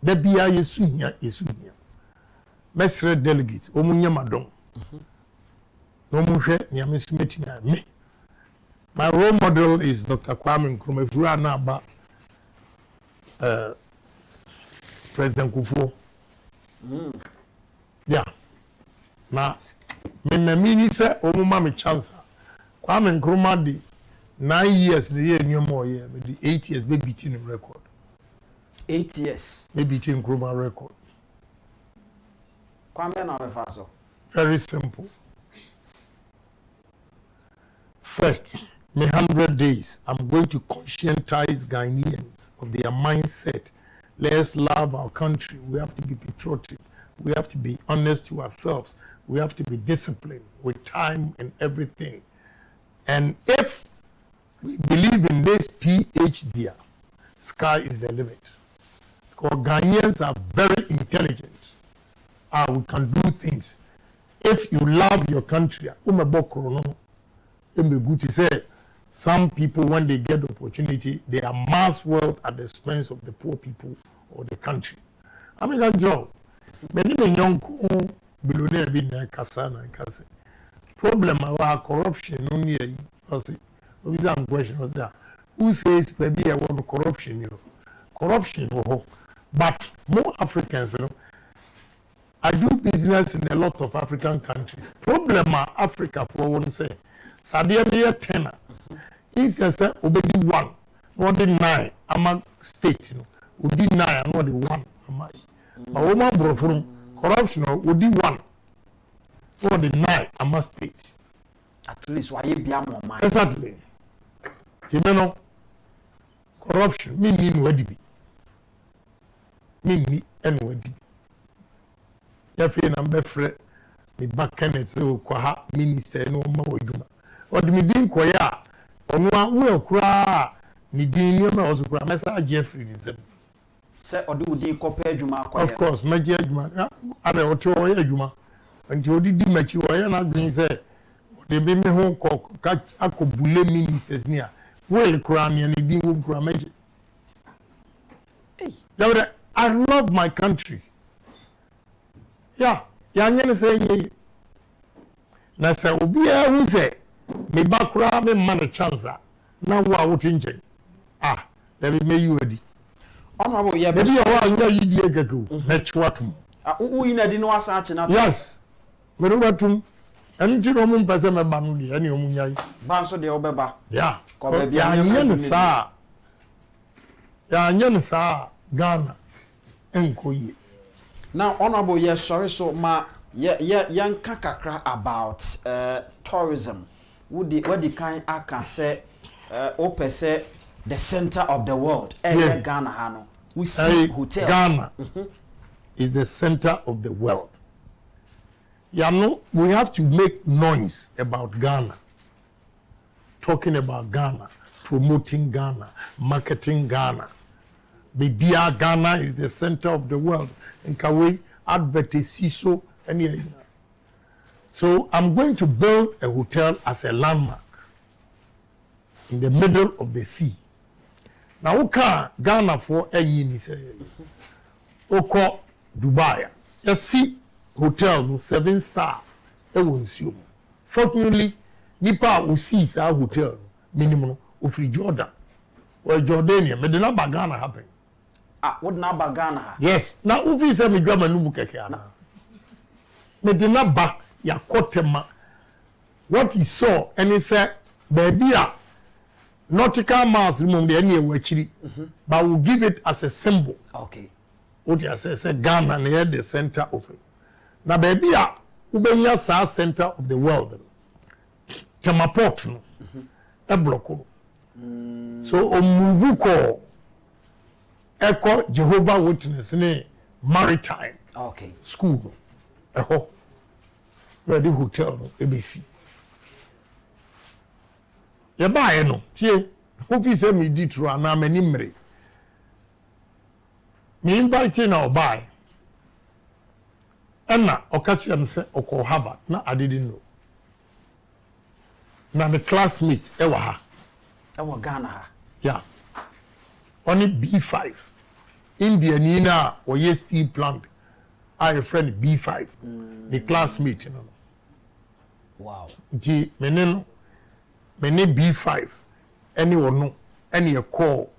Da bia yesu nya. Mesre delegates omunya madon. No mu hwe nya mesumeti na me. My role model is Dr. Kwame Nkrumah. If we are now about President Kufo. Yeah. Now, me say omuma me chance. Kwame Nkrumah di 9 years the year no more year, but the 8 years be beating the record. 8 years. Be beating Nkrumah record. Kwame na befa so. Very simple. First, me 100 days, I'm going to conscientize Ghanaians of their mindset. Let's love our country. We have to be patriotic. We have to be honest to ourselves. We have to be disciplined with time and everything. And if we believe in this PhD, sky is the limit. Because Ghanaians are very intelligent. We can do things. If you love your country, good to say, some people, when they get the opportunity, they amass wealth at the expense of the poor people or the country. I mean, that's all. Many young billionaire be there, Kasana, Kase. Problem about corruption, only a question was there. Who says maybe I want corruption? Corruption, but more Africans, you know. I do business in a lot of African countries. Problem Africa for one say. Sadia be a tenor. Instead say obedi 1, not the 9. I'm a state, you know. Obedi 9, not the 1. But woman bro from corruption obedi 1. Not the 9, I'm a state. At least why you be a more Exactly. Timeno corruption mean wadi be. Mean and wadi. Yafi na mbefre the back Kenneth so kwa minister no ma waduma. Odi mi din koya onu a we kura ni din ni ma oso kura mesa Jeffrey nzem. Say odi udi kopa adwuma koya. Of course, maji adwuma. Abe oto oya adwuma. Nti odi di machi oya na gbin say odi be me ho ko akobule ministers ni a we kura ni din wo kura maji. Hey, I love my country. Yeah, yanyene say ye. Na say obi a hu say me bakura me man a chance na wo a wotinje. Let me make you ready. Honorable ye be wa anya yidi agagu na chwatum. Wo yin adi no asa ache na. Yes. Me do batum. Enti no mu mpese me ba no de ene o mu nyai. Ba so de obeba. Yeah. Ko be bia yanyene sa. Yanyene sa Ghana enkoyi. Now, honorable, yes, sorry, so young kakra about tourism. What the kind I can say, open say the center of the world. Yeah. Ghana, Hano. We see hotel. Ghana is the center of the world. You know, we have to make noise about Ghana, talking about Ghana, promoting Ghana, marketing Ghana. Bibia Ghana is the center of the world. In Kawe, advertise so any. So I'm going to build a hotel as a landmark in the middle of the sea. Now, okay, Ghana for any say, Oko Dubai. You see, hotel no 7-star. Fortunately, Nipa will see our hotel minimum of Jordan or Jordania. But the number Ghana happen. What number Ghana? Yes. Now, if you say me drama no keke ana. Me the number ya kotema. What he saw and he said, baby, nautical miles remove the any wachiri, but we'll give it as a symbol. Okay. What you say Ghana near the center of it. Now, baby, ubenya sa center of the world. Temaport no. Ebloko. So move ko. Echo Jehovah Witness ne maritime. Okay. School. Eho. Ready hotel no ABC. Ya ba no tie. Ofi say me di tru ana mani mre. Me invite na obai. Enna okachi am say oko Harvard na I didn't know. Na the classmate ewa ha. Ewa Ghana ha. Yeah. Only B5. India Nina or yes steel plant. I a friend B5. The classmate, you know. Wow. The meneno mene B5 any ono any a call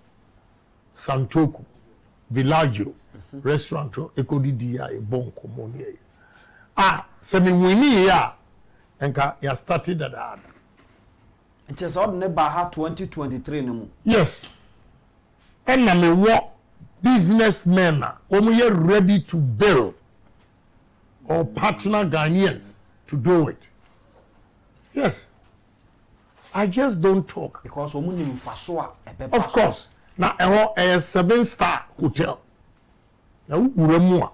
Santoku Villaggio restaurant ekodidi a bon common se me wini ya enka ya started that it is odd ne ba ha 2023 no mu yes and na me wo businessmen are ready to build or partner Ghanaians to do it. Yes. I just don't talk. Because of course. Now, a 7-star hotel. Now,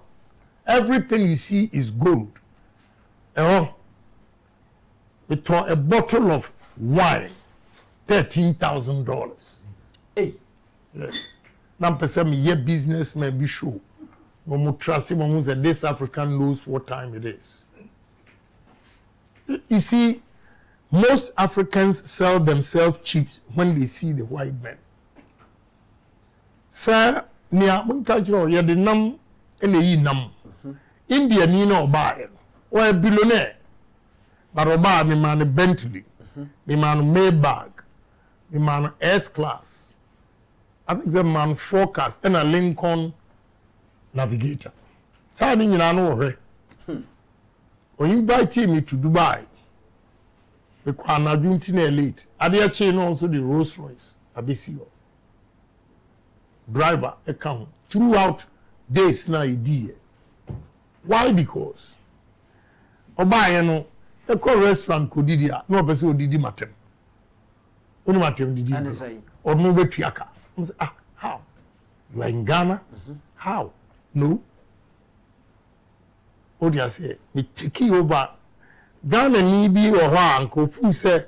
everything you see is gold. We took a bottle of wine, $13,000. Hey. Yes. Now, person ye business may be sure. When trust him, this African knows what time it is. You see, most Africans sell themselves cheap when they see the white men. Sir, near one culture, you the num and the num. India, ni no buy or a billionaire. But Oba, me man a Bentley, me man a Maybach, me man S-Class. I think the man Focus and a Lincoln Navigator. So I didn't know or invite me to Dubai. Because I'm not doing late. I did chain also the Rolls Royce, Abisio. Driver account throughout days na idea. Why? Because Oba no a restaurant could dia no person did matem. Only matem did or no betriaka. How? You are in Ghana? How? No. What do you say? Me take over. Ghana ni bi or uncle fu say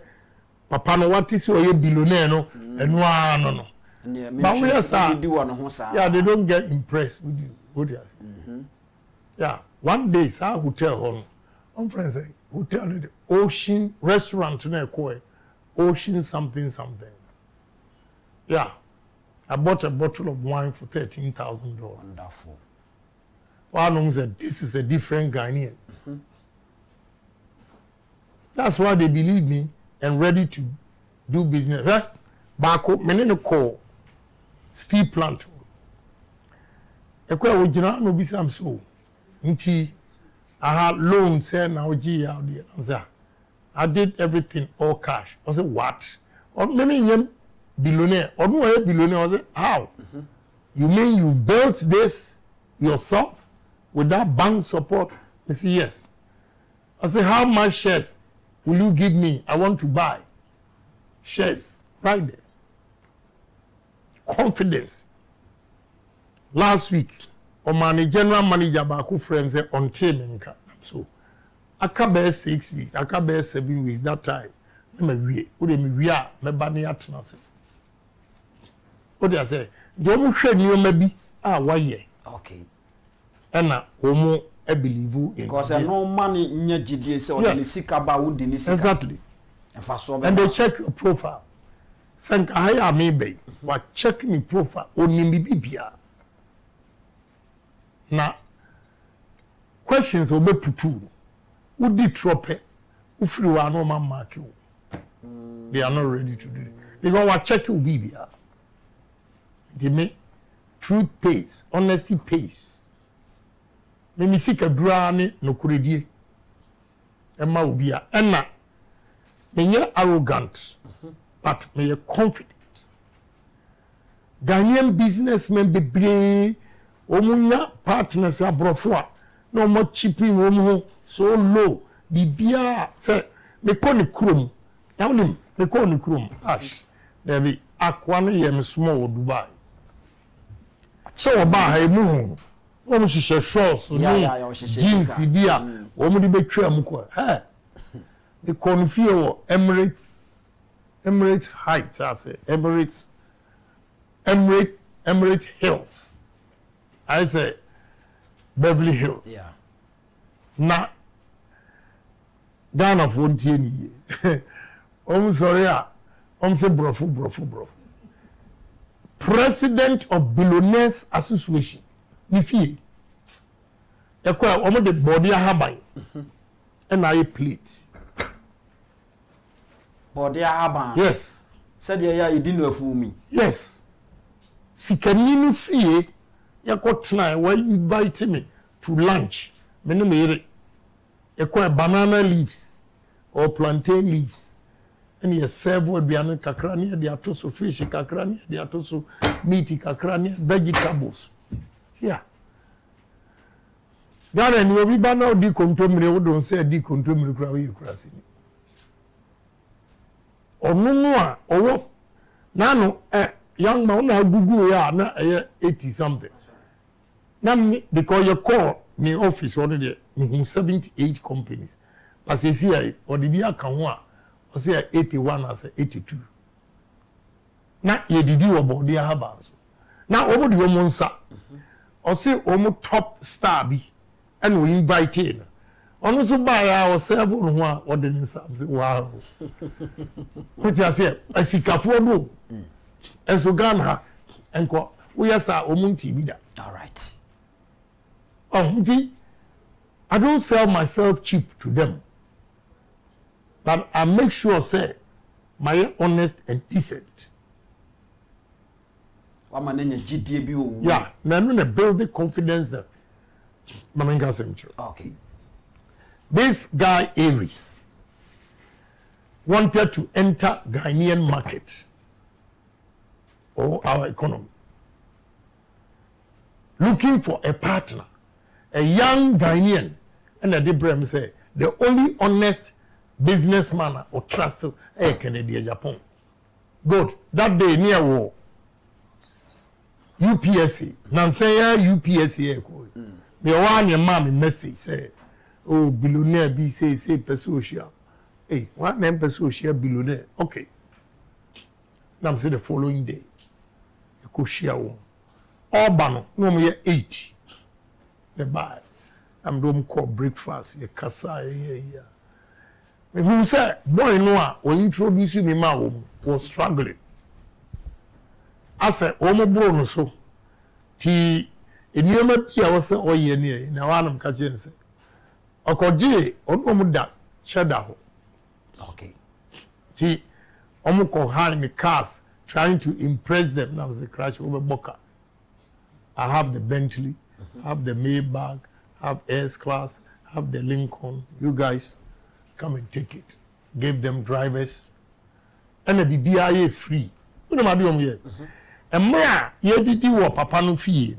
papa no what is your billionaire no and no. But we are yeah, they don't get impressed with you. What do you say? Yeah. One day, sa hotel on friends say hotel the Ocean restaurant na call Ocean something. Yeah. I bought a bottle of wine for $13,000. Wonderful. One said, this is a different Ghanaian. That's why they believe me and ready to do business. Right? Bako, menene call steel plant. Ekwe ojina no bisam so. Nti I had loans and now G out there. I did everything all cash. I said, what? Or many billionaire or no billionaire. I said, how? You mean you built this yourself without bank support? I said, yes. I said, how much shares will you give me? I want to buy shares right there. Confidence. Last week, my general manager Baku friends said on team. So I can bear 6 weeks, I can bear 7 weeks that time. We are what do I say? Don't share you maybe why ye? Okay. And now homo I believe in because no money near GDS or yes. Exactly. And they check your profile. Sank I maybe but check me profile only me bibia. Now questions will be put to would be trope if you are no man mark you. They are not ready to do it. Because what check you bibia. They make truth pays, honesty pays. Me seek a drani no kuredie. Emma ubia. Enna. Me arrogant, but me confident. Ghanaian businessmen be brave. Omunya partners abrofo. No more chipping omu so low. Bibia say me call ni krum. Now me call ni krum. Ash. There be akwane yem small Dubai. So Oba he mu omu hihye shorts jeans bia omu di betwa mu ko the confio Emirates Heights I say Emirates Hills I say Beverly Hills yeah na Ghana fontie ni omu sorry omu say brofu President of Billionaires Association. Nifi. Ekwa omo de body ahaban. And I plate. body haba. Yes. Said yeah, you didn't know fool me. Yes. Sikanini fie yako tonight why invite me to lunch. Mene me yako banana leaves or plantain leaves. And you serve what biano kakrania they atoso fish kakrania they atoso meat kakrania vegetables. Yeah. Gana ni obi ba na odi kontomire wo don say di kontomire kura we kurasi ni. Onunu a owo nano young man na gugu ya na 80 something. Na because you call me office one there me 78 companies. But say see or the bia kan ho a o say 81 as 82. Na ye didi wo body haba so. Na obo de omo nsa. O say omo top star bi and we invite in. On so buy our serve on one or the insams. Wow. What you say? A sikafo no. And so Ghana and we are sa omunti bida. All right. I don't sell myself cheap to them. But I make sure say my honest and decent. Yeah, now I'm gonna build the confidence that okay. This guy Aries wanted to enter Ghanaian market or our economy, looking for a partner, a young Ghanaian, and I did say the only honest businessman or trust Kencity Agyapong. Good. That day near war, UPSC, Nansaya UPSC. Me one your mommy message say, oh billionaire be say social. Hey, one name social billionaire. Okay. Now say the following day, you go share one. All bano no me 80. The buy. I'm doing call breakfast. You kasa yeah. If you say boy no or introduce me ma was struggling. I said, omo bro no so. Ti eniyama bia wo se oye ne na wanam ka chense okoje onomu da cheda ho. Okay. Ti omuko high me cars trying to impress them. Now the crash over boka. I have the Bentley, have the Maybach, have S class, have the Lincoln. You guys come and take it. Gave them drivers and the BBIA free. You know my deal here. And ma ye didi wo papa no fie.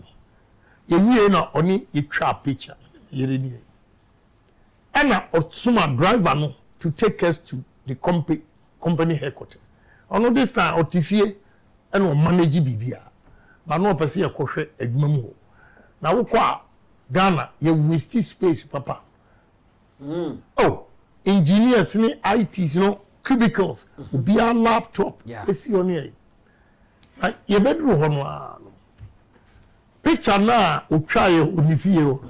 Ye wie na oni ye trap picture. Ye ready. And na otsuma driver no to take us to the company headquarters. Ono this time otifie and o manage bibia. But no person ye kohwe adwuma mu. Na wo kwa Ghana ye waste space papa. Oh, engineers ni ITs no cubicles, be a laptop. Yeah. Esi on here. Ye bedroom hono picture na o twa ye onifie o.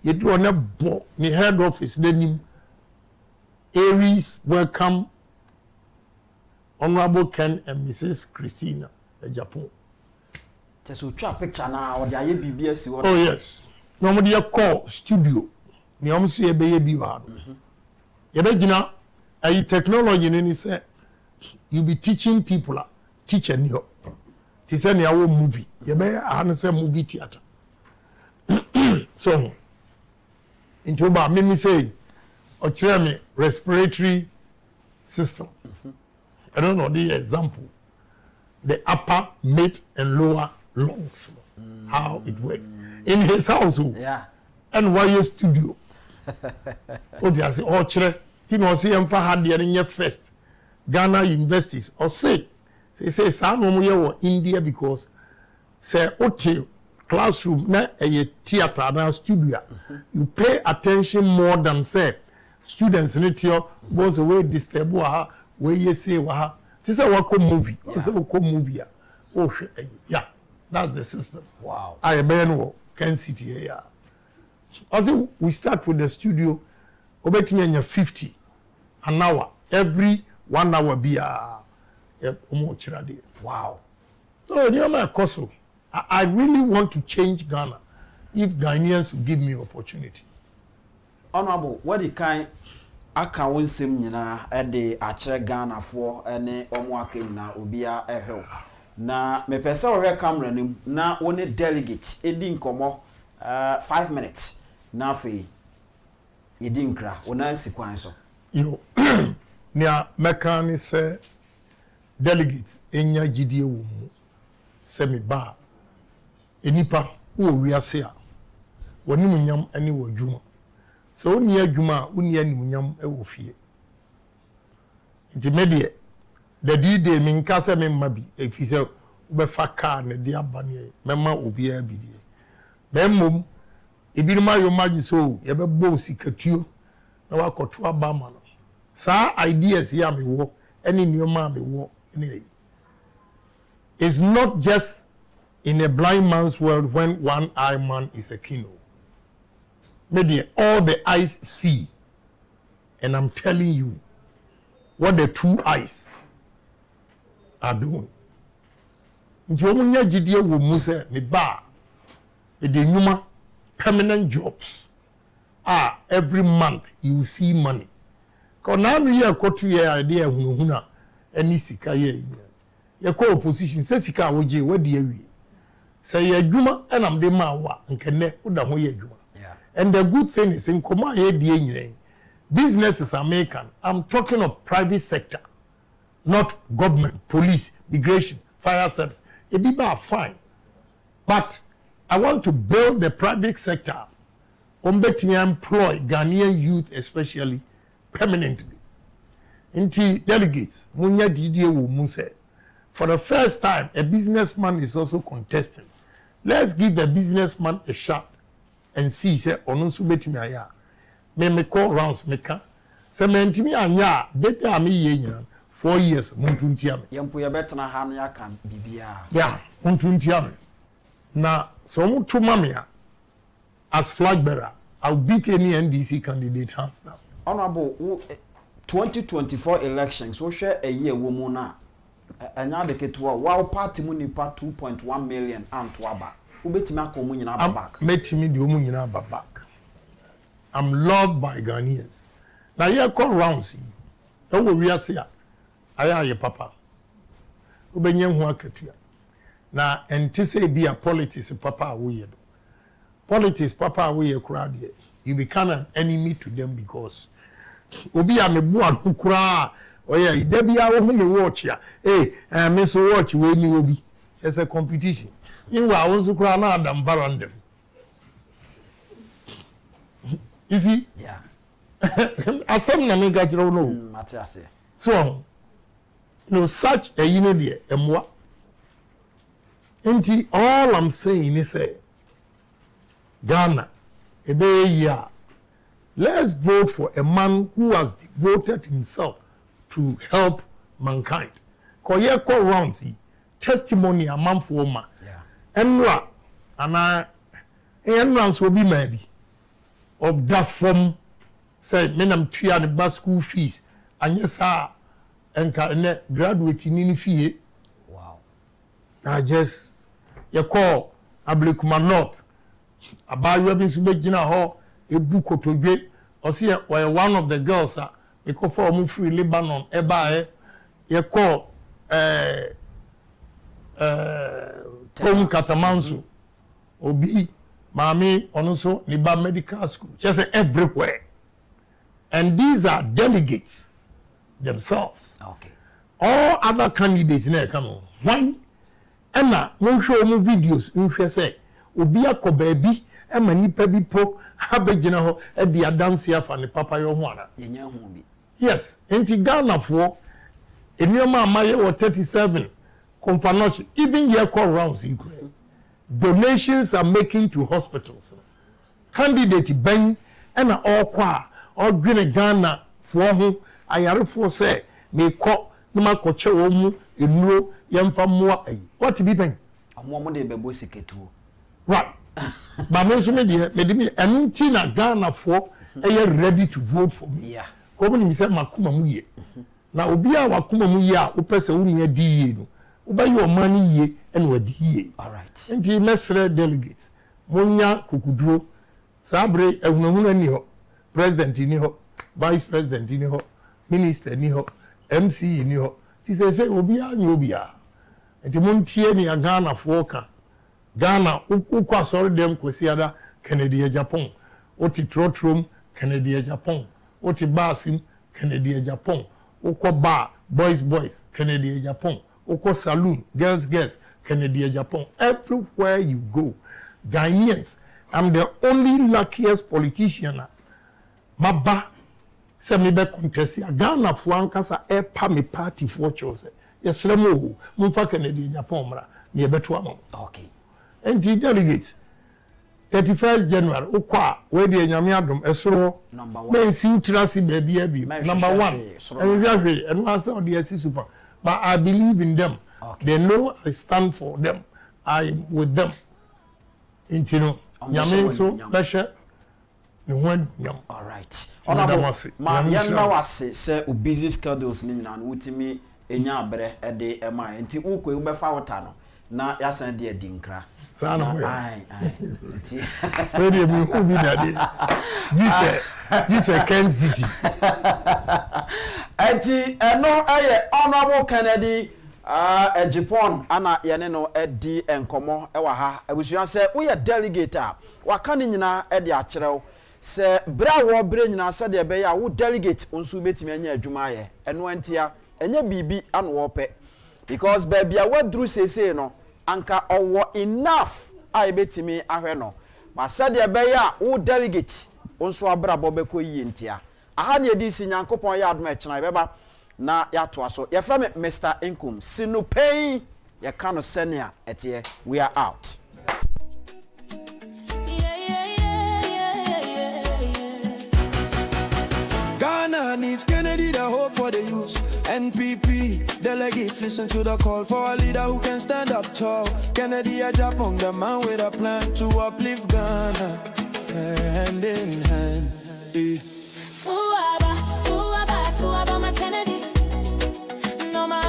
Ye do on a bo ni head office denim. Aries welcome Honorable Ken and Mrs. Christina Agyapong. Just to try picture now or the BBS. Oh yes. Normally a call studio. Ni omsi ye be ye bi wa. Ye be gina a technology ni say you be teaching people teach any ho. Ti say ni awo movie. Ye be a say movie theater. So into ba me say o kire me respiratory system. I don't know the example. The upper, mid, and lower lungs. How it works. In his household. Yeah. And why studio. Oh, they say, oh, chere. Tino see him for had the first. Ghana universities. Or say, son no India because say, okay, classroom, na a theater, na studio. You pay attention more than say, students in it goes away disturb where you say wa this is a wako movie. It's a wako movie. Oh yeah, that's the system. Wow. I ben Kencity yeah. Also we start with the studio obetimi 50 an hour every 1 hour be wow. So near my coso I really want to change Ghana if Ghanaians will give me opportunity. Honorable, what the kind aka wo nsem nyina de akyerɛ Ghana fo ne omo aka nyina obia ehwe na me pese wo hwe camera nim na wo ne delegate edi nkomo 5 minutes na fe edi nkra wona sikwan so yo nia mekani se delegate enya gidie wo mu se me ba enipa wo wiase a woni munyam ani wo dwuma se woni adwuma woni ani munyam e wo fie nti medie the day me nka se me mma bi efi se wo be fa car ne dia bane mema obi a bidie bemmom ebirima yo magi so ye be bo sikatuo na wakoto abama no sa ideas ya me wo any nneoma me wo ne is not just in a blind man's world when one eye man is a king. Maybe all the eyes see, and I'm telling you what the two eyes are doing. Njomunya jidie wo muse me ba me de nyuma permanent jobs. Every month you see money. Kona no ye kotu ye idea hunuhuna eni sika ye ye ko opposition se sika woje wadi awie. Say ye adwuma enam de ma wa nkene uda ho ye adwuma. And the good thing is in Koma here businesses are American. I'm talking of private sector, not government, police, immigration, fire service. It be fine. But I want to build the private sector. Umbetimi employ Ghanaian youth especially permanently. Inti delegates, munya didiye wo muse. For the first time, a businessman is also contesting. Let's give a businessman a shot and see say onu so betimi aya. Me call rounds meka. Se mentimi anya data am ye nyina 4 years muntuntia me. Yempo ye betena ha na yaka bibia. Yeah, muntuntia me. Na so mutu mamia as flag bearer, I'll beat any NDC candidate hands down. Honorable 2024 elections, so share a year woman na. Anya de ketua wow party mu nipa 2.1 million antwaba. Ubetimi akomu nyina back. Metimi di omu nyina back. I'm loved by Ghanaians. Na here call rounds. No we are here. Aya ye papa. Ubenye hu akatua. Na entise be a politics papa we do. Politics papa we kura de. You become an enemy to them because obi a mebu anu kura oya idebia wo hu me watch ya. Me so watch we ni obi. It's a competition. You are also crying out and barandem. You see? Yeah. As some name got you know. So, such a unity, and what? And all I'm saying is, Ghana, a day year, let's vote for a man who has devoted himself to help mankind. Koye ko round testimony a man for man. Enra ana enra so bi maybe of that form say menam tua the bus school fees anye sa enka ne graduate ni fee. Wow. I just you call Ablekuma North abayo bi so begina ho ebu kotodwe o say one of the girls we call for mu free Lebanon eba you call Tom Katamansu, Obi, Mami, Onuso, Niba Medical School, just everywhere. And these are delegates themselves. Okay. All other candidates in there come on. When Emma, no show me videos, you say, Obi ako baby, Emma nipa bi po, habejina ho, di dance here for the papa yo mwana. Yes, enti Ghana for, Enyoma amaye wa 37. Even here call rounds donations are making to hospitals. Candidate Ben and all qua or Green Ghana for whom I are for say may call no ma koche omu enuro yemfa moa what to be ben omo de bebo siketu right but me so me me and Ghana for ready to vote for me. Yeah, come ni say makuma mu ye na obi a wakuma mu ye a opese wo nua di ye no uba your money ye and what ye. All right. And the mesre delegates. Monya kukudro. Sabre ehunahuna ni ho. President ni ho. vice president ni ho, minister ni ho, MC ni ho. Ti say obi a nyobi a. Enti montie ni Ghana foka. Ghana ukwa sorry dem kwesiada Kennedy Agyapong. Oti trotrom Kennedy Agyapong. Oti basim Kennedy Agyapong. Ukwa bar boys Kennedy Agyapong. Ukwa saloon girls Kennedy Agyapong. Everywhere you go, Ghanaians, I'm the only luckiest politician. Maba se me be contest ya Ghana fo ankasa e pa me party for chose. Yes remo mumfa Kennedy Agyapong mra na ye beto am. Okay. Enti delegate 31st January ukwa we de nyame adom esoro number 1 men si utrasi baby abi number 1 and we are and one say the super but I believe in them. Okay. They know I stand for them. I'm with them. Intino nyame so pressure the one nyam. All right. Honorable ma yanna wase say o busy schedules ni na wutimi enya abre e de ema enti ukwe ube fa wota no na yasan de dinkra sana we ai enti we de mi hu bi dade you say Kencity enti eno aye Honorable Kennedy Agyapong ana yene no edi enkomo ewa ha abusuan se wo ye delegate a waka ni nyina edi akyerew se bra wo bre nyina se de be ya wo delegate onsu betimi anya adwuma ye eno antia enye bibi ano wo pe because baby a wadru sese no anka owo enough a betimi ahwe no ma se de be ya wo delegate onsu abra bo be ko yi ntia aha ne edi si nyankopon ya adoma ekena beba na ya to aso ya from Mr. Income sinu pay ya kano senior etie we are out. Ghana needs Kennedy, the hope for the youth. NPP delegates listen to the call for a leader who can stand up tall. Kennedy Agyapong, the man with a plan to uplift Ghana, hand in hand. Suaba, my Kennedy. No ma,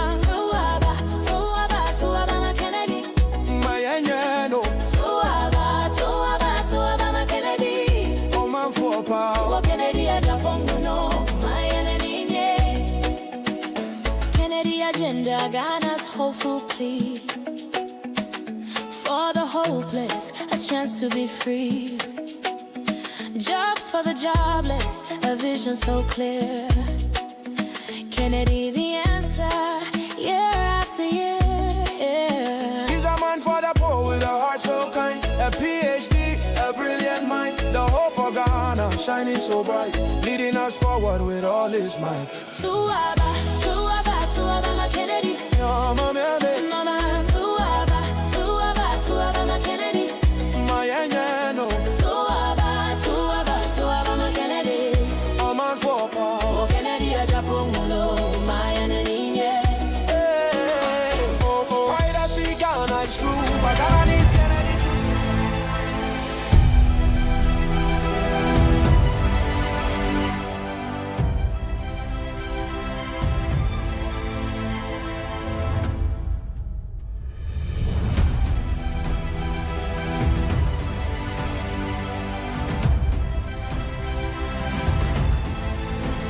suaba, my Kennedy. My anyano. Suaba, my Kennedy. Oh man for power. Kennedy Agyapong, no, my enemy. Kennedy agenda, Ghana's hopeful plea for the hopeless, a chance to be free. Jobs for the jobless, a vision so clear. Kennedy the answer, year after year. He's a man for the poor with a heart so kind, a PhD, a brilliant mind, the hope for Ghana, shining so bright, leading us forward with all his might. Suaba, my Kennedy. Yeah, my man.